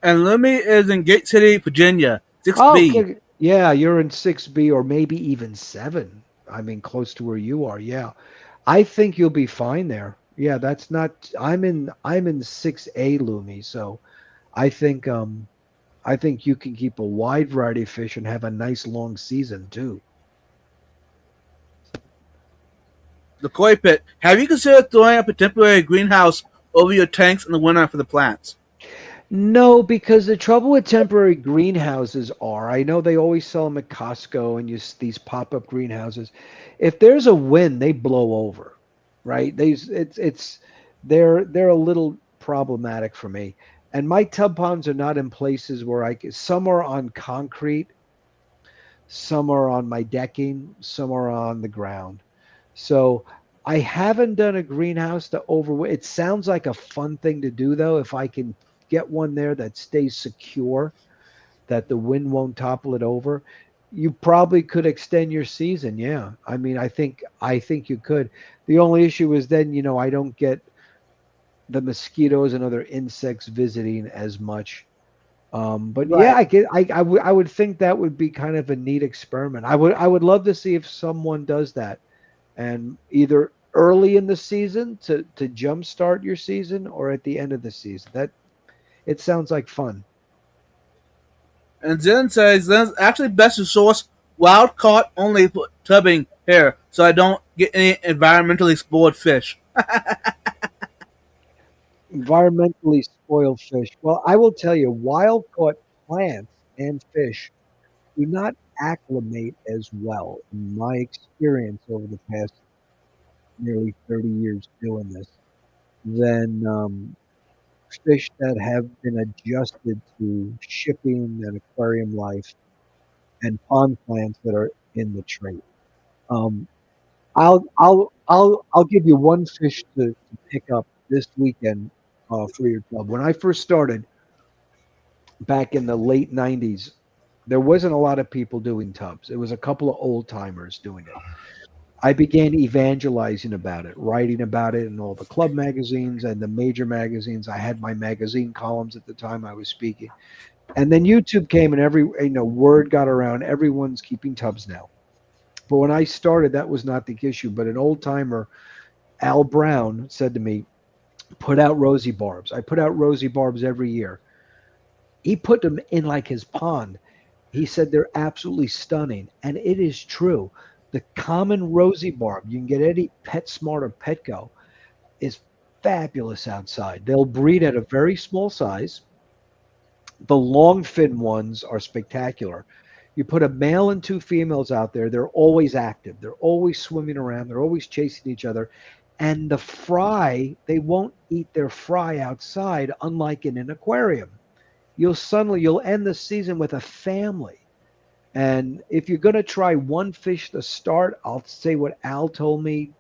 And Lumi is in Gate City, Virginia, 6B. Oh, okay. Yeah, you're in 6B or maybe even 7. I mean, close to where you are. Yeah. I think you'll be fine there. Yeah, that's not I'm in 6A Lumi, so I think you can keep a wide variety of fish and have a nice long season too. The Koi Pit. Have you considered throwing up a temporary greenhouse over your tanks in the winter for the plants? No, because the trouble with temporary greenhouses are, I know they always sell them at Costco and these pop-up greenhouses. If there's a wind, they blow over, right? They're a little problematic for me. And my tub ponds are not in places where some are on concrete, some are on my decking, some are on the ground. So I haven't done a greenhouse to over. It sounds like a fun thing to do though, if I can get one there that stays secure, that the wind won't topple it over. You probably could extend your season. Yeah. I mean, I think you could. The only issue is then, I don't get the mosquitoes and other insects visiting as much. But yeah, Right. I would think that would be kind of a neat experiment. I would love to see if someone does that, and either early in the season to jumpstart your season or at the end of the season. That it sounds like fun. And Zen says Zen's actually best to source wild caught only tubbing here so I don't get any environmentally spoiled fish. Environmentally spoiled fish. Well, I will tell you, wild caught plants and fish do not acclimate as well, in my experience over the past nearly 30 years doing this, than fish that have been adjusted to shipping and aquarium life and pond plants that are in the trade. Um, I'll give you one fish to pick up this weekend for your club. When I first started, back in the late 90s, there wasn't a lot of people doing tubs. It was a couple of old timers doing it. I began evangelizing about it, writing about it in all the club magazines and the major magazines. I had my magazine columns at the time I was speaking. And then YouTube came and word got around. Everyone's keeping tubs now. But when I started, that was not the issue. But an old timer, Al Brown, said to me, put out rosy barbs. I put out rosy barbs every year. He put them in like his pond. He said they're absolutely stunning. And it is true. The common rosy barb, you can get any PetSmart or Petco, is fabulous outside. They'll breed at a very small size. The long fin ones are spectacular. You put a male and two females out there, they're always active. They're always swimming around. They're always chasing each other. And the fry, they won't eat their fry outside, unlike in an aquarium. You'll end the season with a family. And if you're going to try one fish to start, I'll say what Al told me,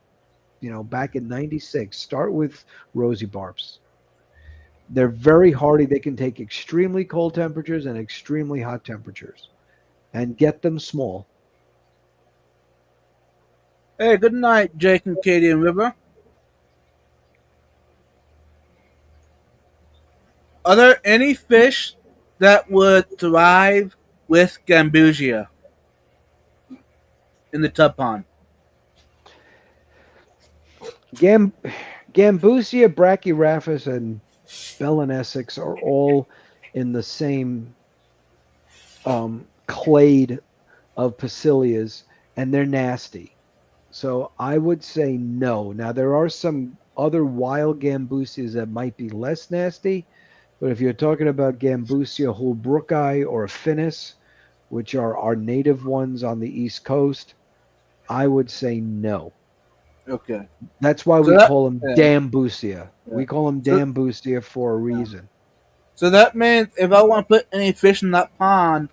back in 96, start with rosy barbs. They're very hardy. They can take extremely cold temperatures and extremely hot temperatures, and get them small. Hey, good night, Jake and Katie and River. Are there any fish that would thrive with gambusia in the tub pond? Gambusia, Brachyraphis, and Balanesix are all in the same clade of Pasilias, and they're nasty. So I would say no. Now, there are some other wild Gambusias that might be less nasty, but if you're talking about Gambusia holbrooki or Finis, which are our native ones on the East Coast, I would say no. Okay. That's why we call them Dambusia. Yeah. We call them Dambusia for a reason. So that means if I want to put any fish in that pond,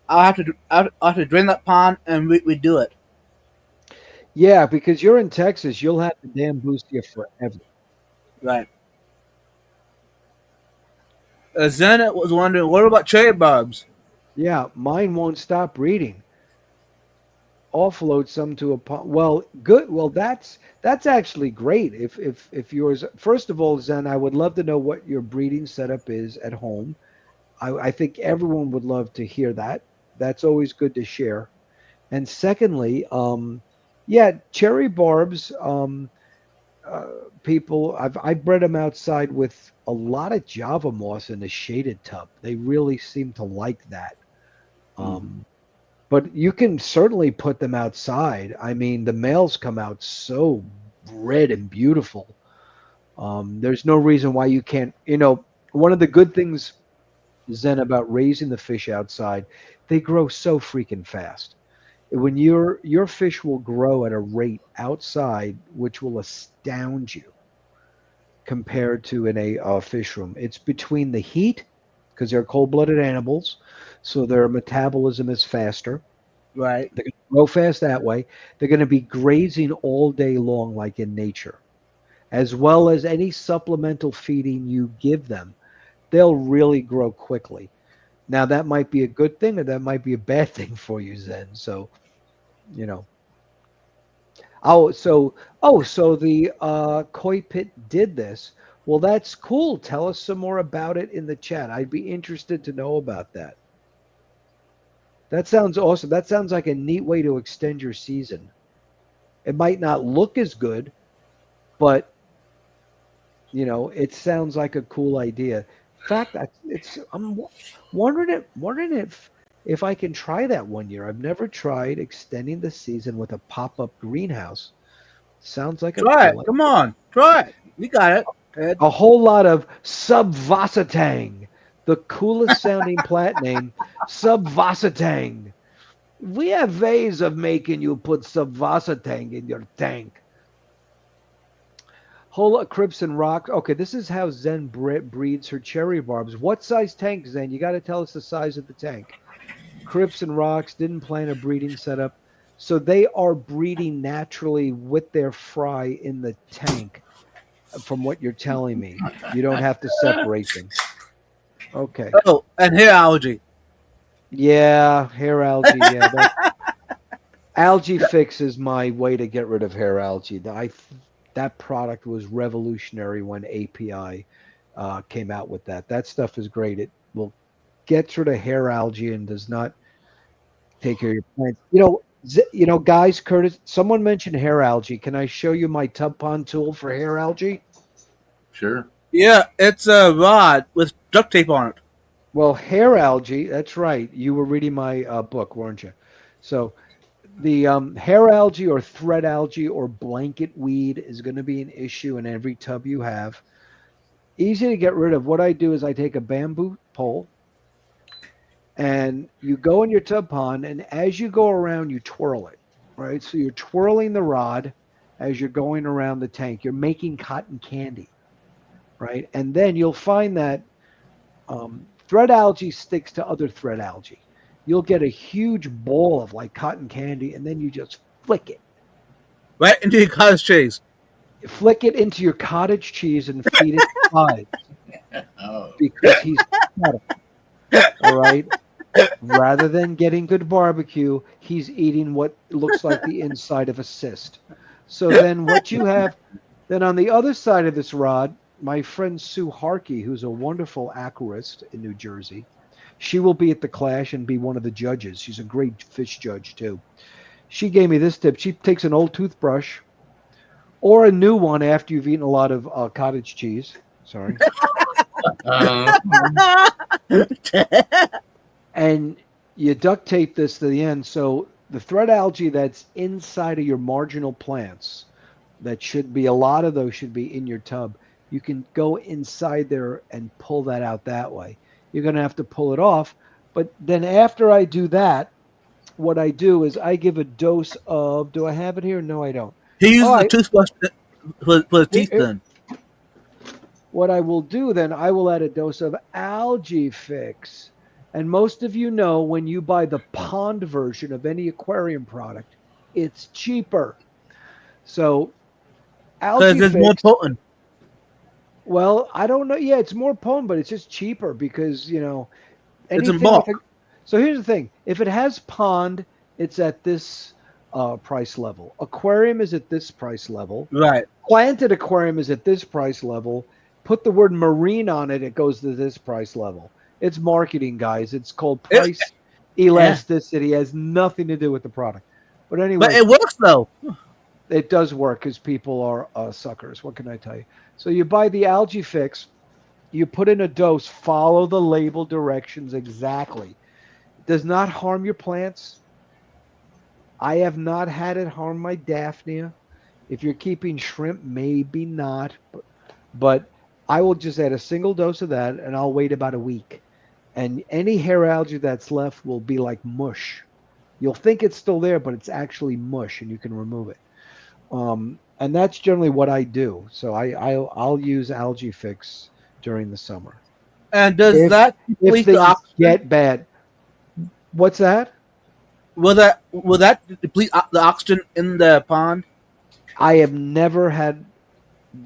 I'll have to drain that pond and redo it. Yeah, because you're in Texas, you'll have the Dambusia forever. Right. Zenit was wondering, what about cherry barbs? Yeah, mine won't stop breeding. Offload some to a pond. Well, good. Well, that's actually great. If yours, first of all, Zen, I would love to know what your breeding setup is at home. I think everyone would love to hear that. That's always good to share. And secondly, cherry barbs. I've bred them outside with a lot of Java moss in a shaded tub. They really seem to like that. But you can certainly put them outside. I mean, the males come out so red and beautiful. There's no reason why you can't. One of the good things, Zen, about raising the fish outside, they grow so freaking fast. When your fish will grow at a rate outside, which will astound you compared to in a fish room. It's between the heat, because they're cold-blooded animals, so their metabolism is faster. Right. They're going to grow fast that way. They're going to be grazing all day long like in nature. As well as any supplemental feeding you give them, they'll really grow quickly. Now, that might be a good thing or that might be a bad thing for you, Zen. So, So the koi pit did this. Well, that's cool. Tell us some more about it in the chat. I'd be interested to know about that. That sounds awesome. That sounds like a neat way to extend your season. It might not look as good, but it sounds like a cool idea. In fact, I'm wondering if I can try that one year. I've never tried extending the season with a pop-up greenhouse. Sounds like try it. Come on, try it. We got it. Ed. A whole lot of Subvasitang, the coolest sounding plant name, Subvasitang. We have ways of making you put Subvasitang in your tank. Whole Crips and Rock. Okay, this is how Zen breeds her cherry barbs. What size tank, Zen? You got to tell us the size of the tank. Crips and Rocks didn't plan a breeding setup, so they are breeding naturally with their fry in the tank. From what you're telling me, you don't have to separate them. Okay. Oh, and hair allergy. Yeah, hair algae. Yeah, Algae Fix is my way to get rid of hair algae. That product was revolutionary when API came out with that. That stuff is great. It will get rid of hair algae and does not take care of your plants. Guys, Curtis, someone mentioned hair algae. Can I show you my tub pond tool for hair algae? Sure. Yeah, it's a rod with duct tape on it. Well, hair algae, that's right. You were reading my book, weren't you? So the hair algae or thread algae or blanket weed is going to be an issue in every tub you have. Easy to get rid of. What I do is I take a bamboo pole and you go in your tub pond, and as you go around, you twirl it, right? So you're twirling the rod as you're going around the tank. You're making cotton candy, right? And then you'll find that thread algae sticks to other thread algae. You'll get a huge ball of like cotton candy, and then you just flick it. Right into your cottage cheese. Flick it into your cottage cheese and feed it to Five Oh. because he's all right. Rather than getting good barbecue, he's eating what looks like the inside of a cyst. So then what you have, then on the other side of this rod, my friend Sue Harkey, who's a wonderful aquarist in New Jersey, she will be at the clash and be one of the judges. She's a great fish judge too. She gave me this tip. She takes an old toothbrush or a new one after you've eaten a lot of cottage cheese. Sorry. And you duct tape this to the end. So the thread algae that's inside of your marginal plants, that should be a lot of those should be in your tub. You can go inside there and pull that out that way. You're going to have to pull it off. But then after I do that, what I do is I give a dose of, do I have it here? No, I don't. He uses the toothbrush for the teeth then. What I will do then, I will add a dose of Algae Fix. And most of you know when you buy the pond version of any aquarium product, it's cheaper. So Algae Because it's Fix, more potent. well, I don't know. Yeah, it's more potent, but it's just cheaper because, It's in bulk. So here's the thing. If it has pond, it's at this price level. Aquarium is at this price level. Right. Planted aquarium is at this price level. Put the word marine on it, it goes to this price level. It's marketing, guys. It's called price elasticity. It has nothing to do with the product. But anyway. But it works, though. It does work because people are suckers. What can I tell you? So you buy the Algae Fix. You put in a dose. Follow the label directions exactly. It does not harm your plants. I have not had it harm my Daphnia. If you're keeping shrimp, maybe not. But I will just add a single dose of that, and I'll wait about a week. And any hair algae that's left will be like mush. You'll think it's still there, but it's actually mush, and you can remove it. And that's generally what I do. So I'll use Algae Fix during the summer. And does that If deplete things the oxygen? get bad, what's that? Will that deplete the oxygen in the pond? I have never had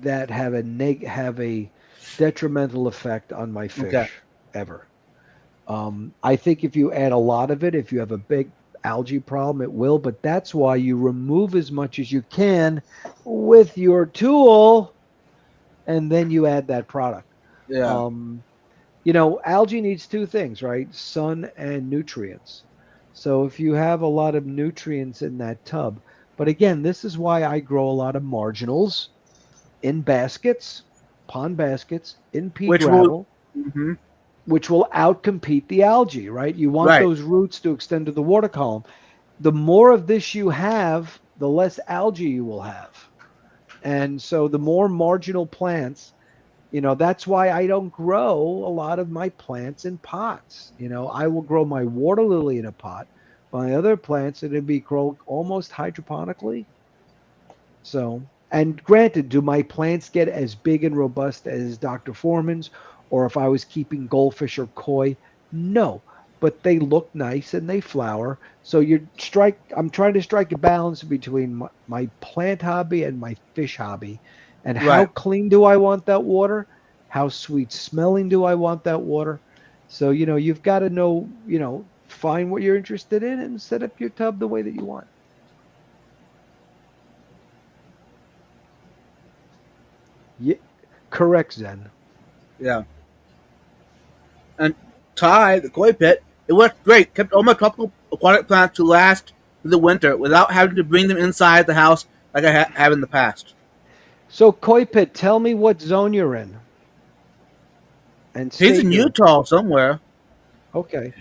that have a detrimental effect on my fish ever. I think if you add a lot of it, if you have a big algae problem, it will, but that's why you remove as much as you can with your tool and then you add that product. Yeah. Algae needs two things, right? Sun and nutrients. So if you have a lot of nutrients in that tub, but again, this is why I grow a lot of marginals in baskets, pond baskets, in pea gravel, which will outcompete the algae, right? You want those roots to extend to the water column. The more of this you have, the less algae you will have. And so the more marginal plants, that's why I don't grow a lot of my plants in pots. I will grow my water lily in a pot. My other plants, it'd be grown almost hydroponically. So, and granted, do my plants get as big and robust as Dr. Foreman's, or if I was keeping goldfish or koi? No, but they look nice and they flower. So I'm trying to strike a balance between my plant hobby and my fish hobby. And how clean do I want that water? How sweet smelling do I want that water? So, you've got to know, find what you're interested in and set up your tub the way that you want. Yeah, correct, Zen. Yeah. And Ty, the koi pit, it worked great. Kept all my tropical aquatic plants to last through the winter without having to bring them inside the house like I have in the past. So, Koi Pit, tell me what zone you're in. And He's state in your. Utah somewhere. Okay.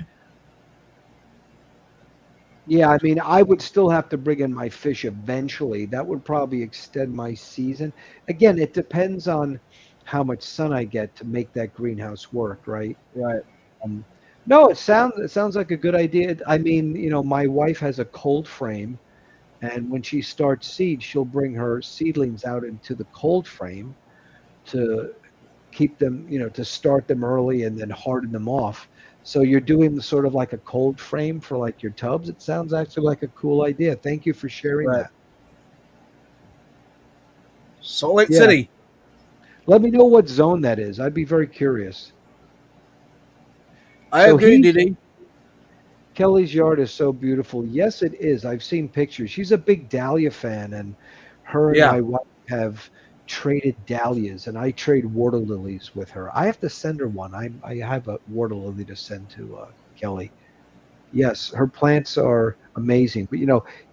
Yeah, I mean, I would still have to bring in my fish eventually. That would probably extend my season. Again, it depends on how much sun I get to make that greenhouse work, right? Right. Um, no, it sounds like a good idea. I mean, my wife has a cold frame, and when she starts seed, she'll bring her seedlings out into the cold frame to keep them, to start them early and then harden them off. So you're doing sort of like a cold frame for like your tubs. It sounds actually like a cool idea. Thank you for sharing Right. that. Salt Lake Yeah. City. Let me know what zone that is. I'd be very curious. I So agree, he Didi. Kelly's yard is so beautiful. Yes, it is. I've seen pictures. She's a big dahlia fan, and her and Yeah. my wife have traded dahlias, and I trade water lilies with her. I have to send her one. I have a water lily to send to Kelly. Yes, her plants are amazing, but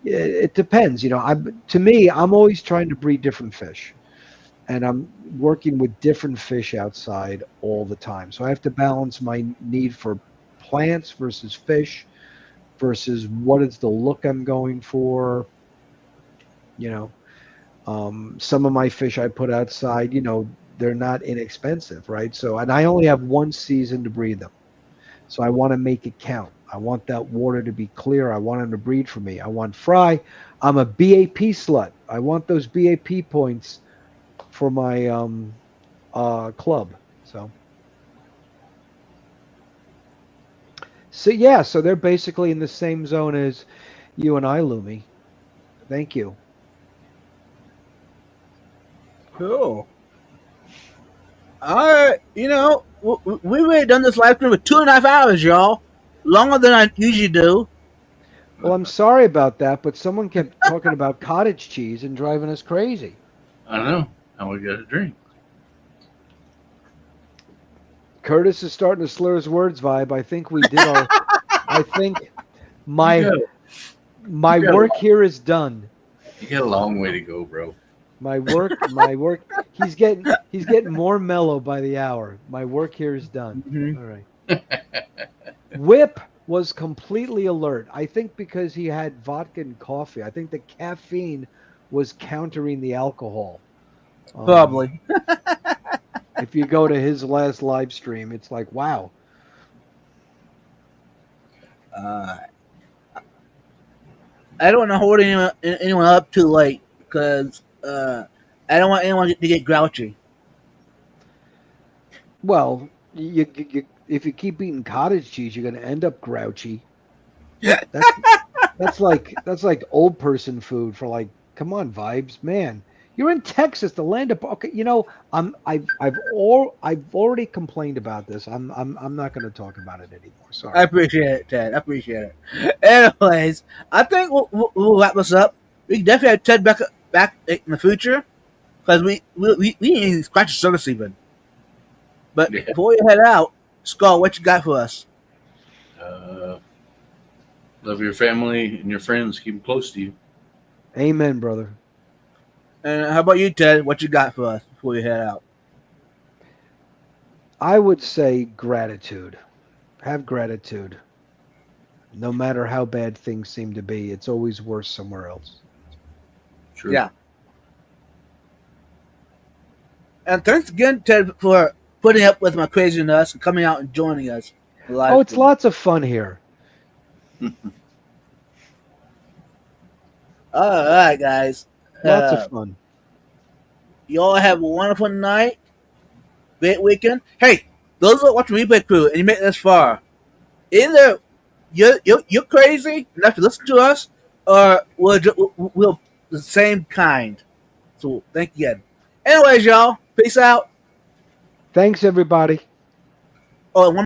it depends. To me, I'm always trying to breed different fish, and I'm working with different fish outside all the time. So I have to balance my need for plants versus fish versus what is the look I'm going for. You know, some of my fish I put outside, they're not inexpensive, right? So, and I only have one season to breed them. So I want to make it count. I want that water to be clear. I want them to breed for me. I want fry. I'm a BAP slut. I want those BAP points for my club. So yeah, so they're basically in the same zone as you and I, Lumi. Thank you. Cool. We already done this live stream with 2.5 hours, y'all. Longer than I usually do. Well, I'm sorry about that, but someone kept talking about cottage cheese and driving us crazy. I know. Now we got a drink. Curtis is starting to slur his words, Vibe. I think we did our. I think my You my got work here is done. You got a long way to go, bro. My work. He's getting more mellow by the hour. My work here is done. Mhm. All right. Whip was completely alert. I think because he had vodka and coffee. I think the caffeine was countering the alcohol. Probably. If you go to his last live stream, it's like, wow. I don't want to hold anyone up too late because I don't want anyone to get grouchy. Well, if you keep eating cottage cheese, you're going to end up grouchy. Yeah. That's like old person food for like, come on, Vibes, man. You're in Texas, the land of okay. I've already complained about this. I'm not going to talk about it anymore. I Sorry. appreciate it, Ted. I appreciate it. Anyways, I think we'll wrap this up. We can definitely have Ted back in the future because we didn't even scratch the surface even. But Yeah. before we head out, Skull, what you got for us? Love your family and your friends. Keep them close to you. Amen, brother. And how about you, Ted? What you got for us before we head out? I would say gratitude. Have gratitude. No matter how bad things seem to be, it's always worse somewhere else. True. Yeah. And thanks again, Ted, for putting up with my craziness and coming out and joining us live. Oh, it's lots of fun here. All right, guys. Lots of fun. You all have a wonderful night. Great weekend. Hey, those that watch the replay crew and you make it this far, either you're crazy enough to listen to us, or we're the same kind. So thank you again. Anyways, y'all, peace out. Thanks, everybody. Oh, and one